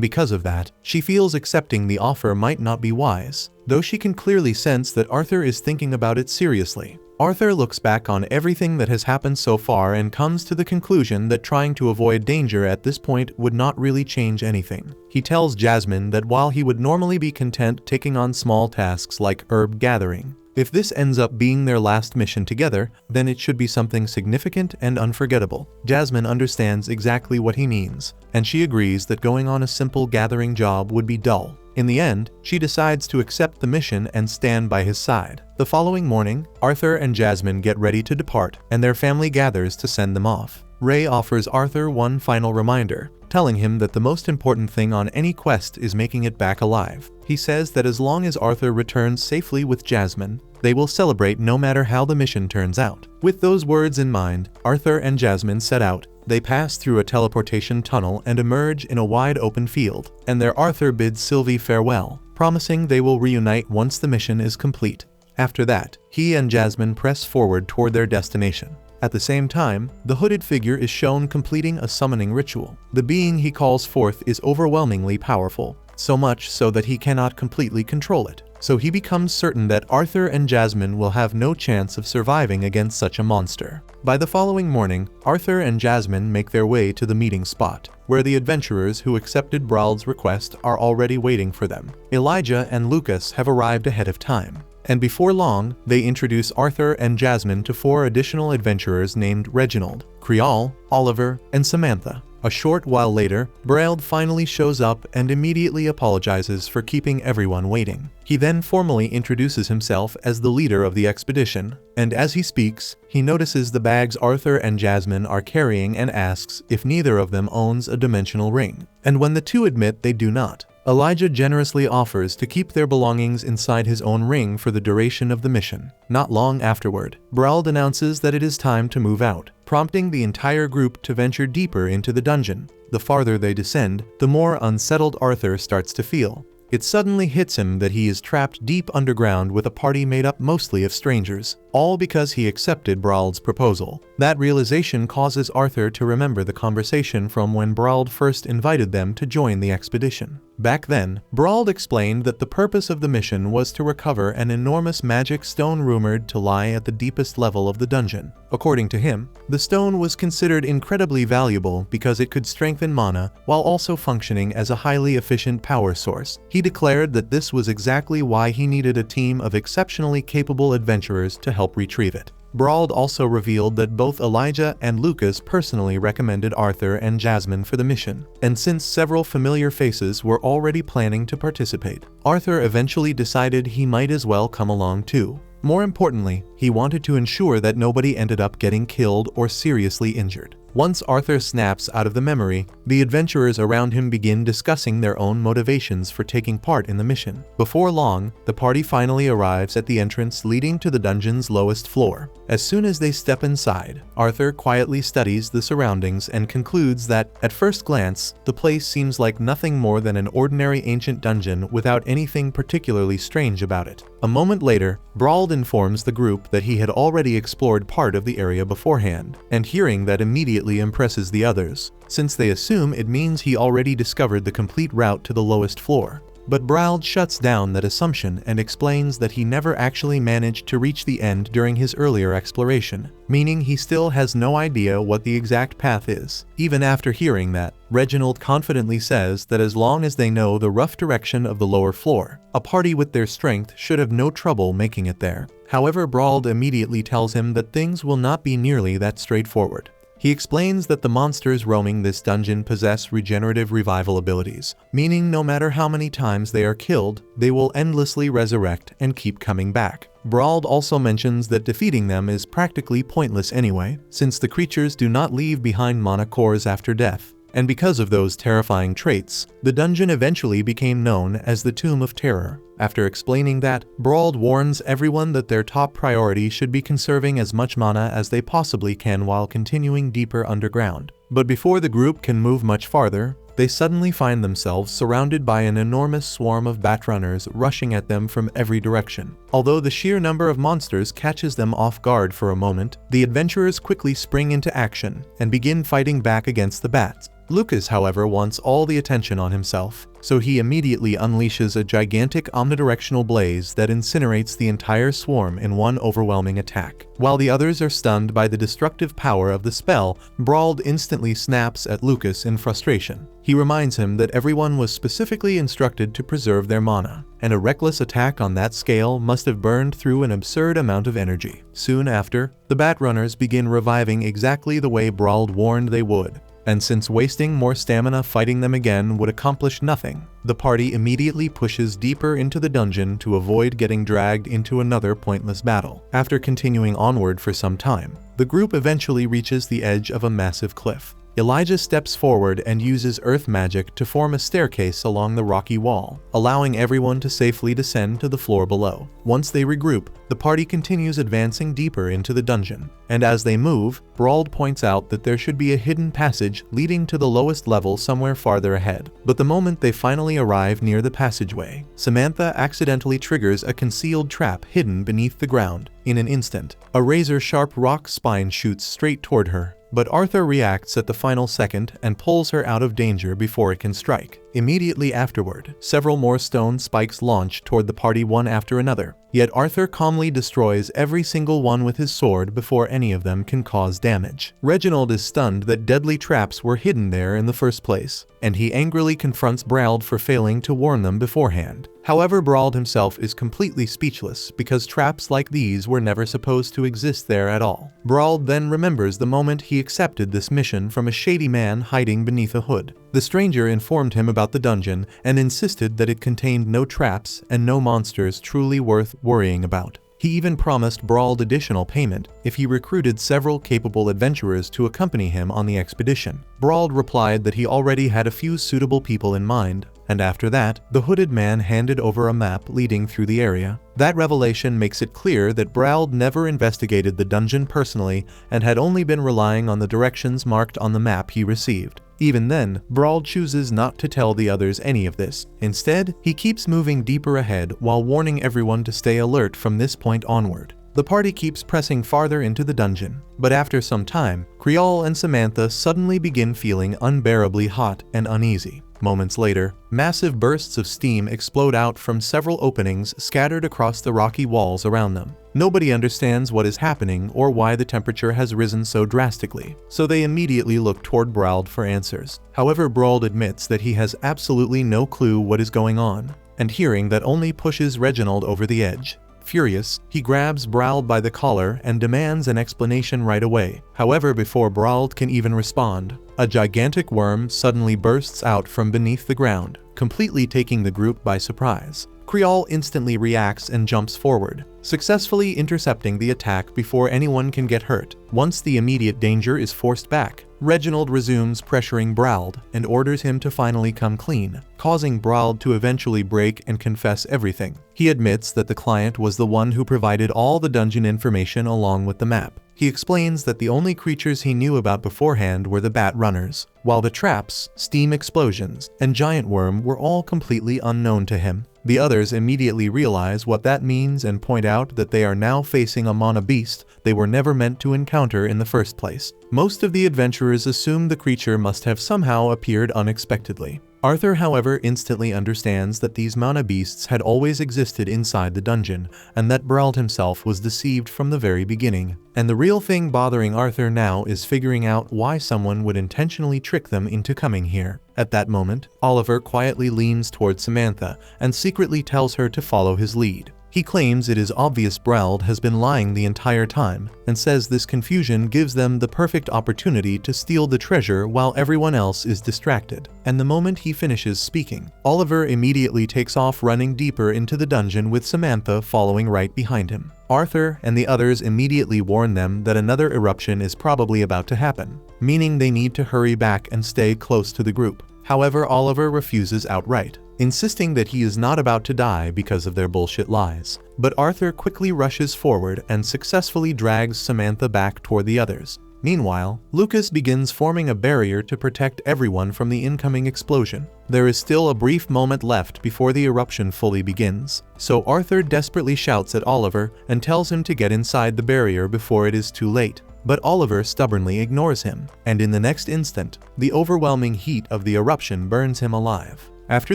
A: because of that, she feels accepting the offer might not be wise, though she can clearly sense that Arthur is thinking about it seriously. Arthur looks back on everything that has happened so far and comes to the conclusion that trying to avoid danger at this point would not really change anything. He tells Jasmine that while he would normally be content taking on small tasks like herb gathering, if this ends up being their last mission together, then it should be something significant and unforgettable. Jasmine understands exactly what he means, and she agrees that going on a simple gathering job would be dull. In the end, she decides to accept the mission and stand by his side. The following morning, Arthur and Jasmine get ready to depart, and their family gathers to send them off. Ray offers Arthur one final reminder, telling him that the most important thing on any quest is making it back alive. He says that as long as Arthur returns safely with Jasmine, they will celebrate no matter how the mission turns out. With those words in mind, Arthur and Jasmine set out. They pass through a teleportation tunnel and emerge in a wide open field, and there Arthur bids Sylvie farewell, promising they will reunite once the mission is complete. After that, he and Jasmine press forward toward their destination. At the same time, the hooded figure is shown completing a summoning ritual. The being he calls forth is overwhelmingly powerful, so much so that he cannot completely control it. So he becomes certain that Arthur and Jasmine will have no chance of surviving against such a monster. By the following morning, Arthur and Jasmine make their way to the meeting spot, where the adventurers who accepted Braald's request are already waiting for them. Elijah and Lucas have arrived ahead of time, and before long, they introduce Arthur and Jasmine to 4 additional adventurers named Reginald, Creole, Oliver, and Samantha. A short while later, Braille finally shows up and immediately apologizes for keeping everyone waiting. He then formally introduces himself as the leader of the expedition, and as he speaks, he notices the bags Arthur and Jasmine are carrying and asks if neither of them owns a dimensional ring. And when the two admit they do not, Elijah generously offers to keep their belongings inside his own ring for the duration of the mission. Not long afterward, Brauld announces that it is time to move out, prompting the entire group to venture deeper into the dungeon. The farther they descend, the more unsettled Arthur starts to feel. It suddenly hits him that he is trapped deep underground with a party made up mostly of strangers, all because he accepted Brauld's proposal. That realization causes Arthur to remember the conversation from when Brauld first invited them to join the expedition. Back then, Brauld explained that the purpose of the mission was to recover an enormous magic stone rumored to lie at the deepest level of the dungeon. According to him, the stone was considered incredibly valuable because it could strengthen mana while also functioning as a highly efficient power source. He declared that this was exactly why he needed a team of exceptionally capable adventurers to help retrieve it. Brauld also revealed that both Elijah and Lucas personally recommended Arthur and Jasmine for the mission, and since several familiar faces were already planning to participate, Arthur eventually decided he might as well come along too. More importantly, he wanted to ensure that nobody ended up getting killed or seriously injured. Once Arthur snaps out of the memory, the adventurers around him begin discussing their own motivations for taking part in the mission. Before long, the party finally arrives at the entrance leading to the dungeon's lowest floor. As soon as they step inside, Arthur quietly studies the surroundings and concludes that, at first glance, the place seems like nothing more than an ordinary ancient dungeon without anything particularly strange about it. A moment later, Brauld informs the group that he had already explored part of the area beforehand, and hearing that immediately impresses the others, since they assume it means he already discovered the complete route to the lowest floor. But Brauld shuts down that assumption and explains that he never actually managed to reach the end during his earlier exploration, meaning he still has no idea what the exact path is. Even after hearing that, Reginald confidently says that as long as they know the rough direction of the lower floor, a party with their strength should have no trouble making it there. However, Brauld immediately tells him that things will not be nearly that straightforward. He explains that the monsters roaming this dungeon possess regenerative revival abilities, meaning no matter how many times they are killed, they will endlessly resurrect and keep coming back. Brauld also mentions that defeating them is practically pointless anyway, since the creatures do not leave behind mana cores after death. And because of those terrifying traits, the dungeon eventually became known as the Tomb of Terror. After explaining that, Brauld warns everyone that their top priority should be conserving as much mana as they possibly can while continuing deeper underground. But before the group can move much farther, they suddenly find themselves surrounded by an enormous swarm of batrunners rushing at them from every direction. Although the sheer number of monsters catches them off guard for a moment, the adventurers quickly spring into action and begin fighting back against the bats. Lucas, however, wants all the attention on himself, so he immediately unleashes a gigantic omnidirectional blaze that incinerates the entire swarm in one overwhelming attack. While the others are stunned by the destructive power of the spell, Brauld instantly snaps at Lucas in frustration. He reminds him that everyone was specifically instructed to preserve their mana, and a reckless attack on that scale must have burned through an absurd amount of energy. Soon after, the Batrunners begin reviving exactly the way Brauld warned they would. And since wasting more stamina fighting them again would accomplish nothing, the party immediately pushes deeper into the dungeon to avoid getting dragged into another pointless battle. After continuing onward for some time, the group eventually reaches the edge of a massive cliff. Elijah steps forward and uses earth magic to form a staircase along the rocky wall, allowing everyone to safely descend to the floor below. Once they regroup, the party continues advancing deeper into the dungeon, and as they move, Brauld points out that there should be a hidden passage leading to the lowest level somewhere farther ahead. But the moment they finally arrive near the passageway, Samantha accidentally triggers a concealed trap hidden beneath the ground. In an instant, a razor-sharp rock spine shoots straight toward her, but Arthur reacts at the final second and pulls her out of danger before it can strike. Immediately afterward, several more stone spikes launch toward the party one after another, yet Arthur calmly destroys every single one with his sword before any of them can cause damage. Reginald is stunned that deadly traps were hidden there in the first place, and he angrily confronts Brauld for failing to warn them beforehand. However, Brauld himself is completely speechless because traps like these were never supposed to exist there at all. Brauld then remembers the moment he accepted this mission from a shady man hiding beneath a hood. The stranger informed him about the dungeon and insisted that it contained no traps and no monsters truly worth worrying about. He even promised Brauld additional payment if he recruited several capable adventurers to accompany him on the expedition. Brauld replied that he already had a few suitable people in mind, and after that, the hooded man handed over a map leading through the area. That revelation makes it clear that Brauld never investigated the dungeon personally and had only been relying on the directions marked on the map he received. Even then, Brauld chooses not to tell the others any of this. Instead, he keeps moving deeper ahead while warning everyone to stay alert from this point onward. The party keeps pressing farther into the dungeon, but after some time, Creole and Samantha suddenly begin feeling unbearably hot and uneasy. Moments later, massive bursts of steam explode out from several openings scattered across the rocky walls around them. Nobody understands what is happening or why the temperature has risen so drastically, so they immediately look toward Brauld for answers. However, Brauld admits that he has absolutely no clue what is going on, and hearing that only pushes Reginald over the edge. Furious, he grabs Brauld by the collar and demands an explanation right away. However, before Brauld can even respond, a gigantic worm suddenly bursts out from beneath the ground, completely taking the group by surprise. Creole instantly reacts and jumps forward, successfully intercepting the attack before anyone can get hurt. Once the immediate danger is forced back, Reginald resumes pressuring Brauld and orders him to finally come clean, causing Brauld to eventually break and confess everything. He admits that the client was the one who provided all the dungeon information along with the map. He explains that the only creatures he knew about beforehand were the bat runners, while the traps, steam explosions, and giant worm were all completely unknown to him. The others immediately realize what that means and point out that they are now facing a mana beast they were never meant to encounter in the first place. Most of the adventurers assume the creature must have somehow appeared unexpectedly. Arthur, however, instantly understands that these mana beasts had always existed inside the dungeon, and that Brauld himself was deceived from the very beginning. And the real thing bothering Arthur now is figuring out why someone would intentionally trick them into coming here. At that moment, Oliver quietly leans towards Samantha and secretly tells her to follow his lead. He claims it is obvious Brauld has been lying the entire time, and says this confusion gives them the perfect opportunity to steal the treasure while everyone else is distracted. And the moment he finishes speaking, Oliver immediately takes off running deeper into the dungeon with Samantha following right behind him. Arthur and the others immediately warn them that another eruption is probably about to happen, meaning they need to hurry back and stay close to the group. However, Oliver refuses outright, insisting that he is not about to die because of their bullshit lies. But Arthur quickly rushes forward and successfully drags Samantha back toward the others. Meanwhile, Lucas begins forming a barrier to protect everyone from the incoming explosion. There is still a brief moment left before the eruption fully begins, so Arthur desperately shouts at Oliver and tells him to get inside the barrier before it is too late. But Oliver stubbornly ignores him, and in the next instant, the overwhelming heat of the eruption burns him alive. After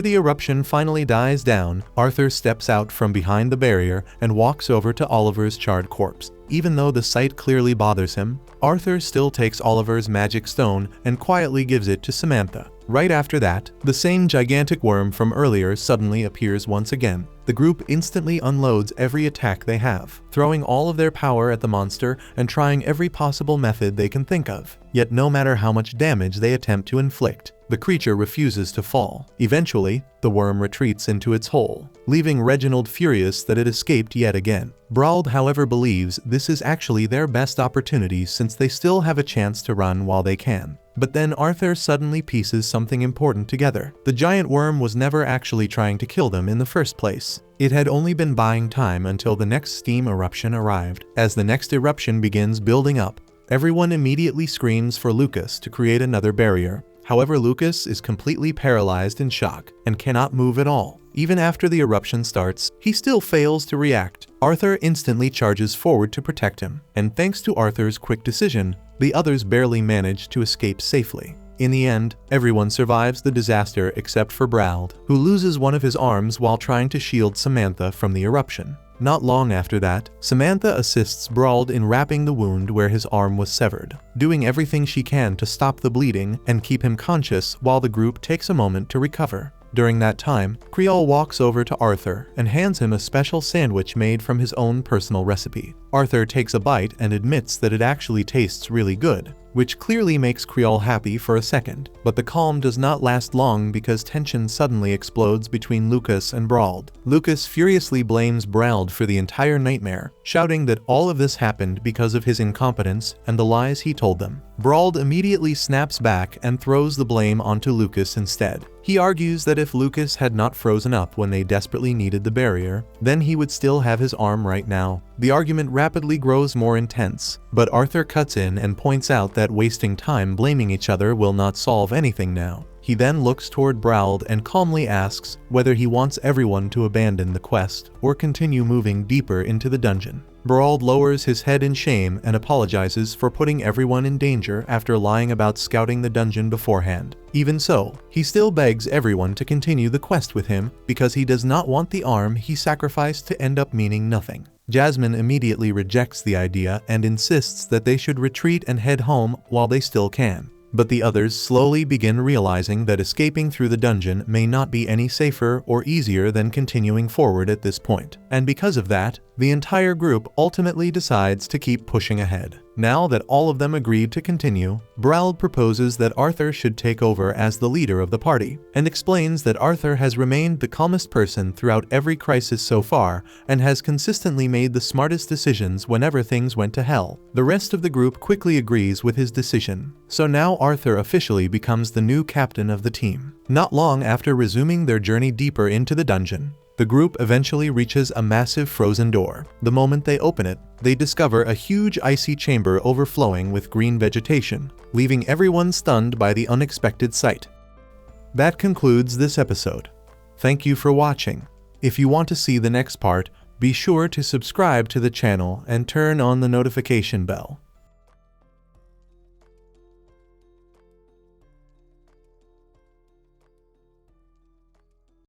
A: the eruption finally dies down, Arthur steps out from behind the barrier and walks over to Oliver's charred corpse. Even though the sight clearly bothers him, Arthur still takes Oliver's magic stone and quietly gives it to Samantha. Right after that, the same gigantic worm from earlier suddenly appears once again. The group instantly unloads every attack they have, throwing all of their power at the monster and trying every possible method they can think of. Yet no matter how much damage they attempt to inflict, the creature refuses to fall. Eventually, the worm retreats into its hole, leaving Reginald furious that it escaped yet again. Brauld, however, believes this is actually their best opportunity since they still have a chance to run while they can. But then Arthur suddenly pieces something important together. The giant worm was never actually trying to kill them in the first place. It had only been buying time until the next steam eruption arrived. As the next eruption begins building up, everyone immediately screams for Lucas to create another barrier. However, Lucas is completely paralyzed in shock and cannot move at all. Even after the eruption starts, he still fails to react. Arthur instantly charges forward to protect him, and thanks to Arthur's quick decision, the others barely manage to escape safely. In the end, everyone survives the disaster except for Brauld, who loses one of his arms while trying to shield Samantha from the eruption. Not long after that, Samantha assists Brauld in wrapping the wound where his arm was severed, doing everything she can to stop the bleeding and keep him conscious while the group takes a moment to recover. During that time, Creole walks over to Arthur and hands him a special sandwich made from his own personal recipe. Arthur takes a bite and admits that it actually tastes really good, which clearly makes Creole happy for a second. But the calm does not last long because tension suddenly explodes between Lucas and Brauld. Lucas furiously blames Brauld for the entire nightmare, shouting that all of this happened because of his incompetence and the lies he told them. Brauld immediately snaps back and throws the blame onto Lucas instead. He argues that if Lucas had not frozen up when they desperately needed the barrier, then he would still have his arm right now. The argument rapidly grows more intense, but Arthur cuts in and points out that wasting time blaming each other will not solve anything now. He then looks toward Brauld and calmly asks whether he wants everyone to abandon the quest or continue moving deeper into the dungeon. Brauld lowers his head in shame and apologizes for putting everyone in danger after lying about scouting the dungeon beforehand. Even so, he still begs everyone to continue the quest with him because he does not want the arm he sacrificed to end up meaning nothing. Jasmine immediately rejects the idea and insists that they should retreat and head home while they still can. But the others slowly begin realizing that escaping through the dungeon may not be any safer or easier than continuing forward at this point. And because of that, the entire group ultimately decides to keep pushing ahead. Now that all of them agreed to continue, Brauld proposes that Arthur should take over as the leader of the party, and explains that Arthur has remained the calmest person throughout every crisis so far and has consistently made the smartest decisions whenever things went to hell. The rest of the group quickly agrees with his decision. So now Arthur officially becomes the new captain of the team. Not long after resuming their journey deeper into the dungeon, the group eventually reaches a massive frozen door. The moment they open it, they discover a huge icy chamber overflowing with green vegetation, leaving everyone stunned by the unexpected sight. That concludes this episode. Thank you for watching. If you want to see the next part, be sure to subscribe to the channel and turn on the notification bell.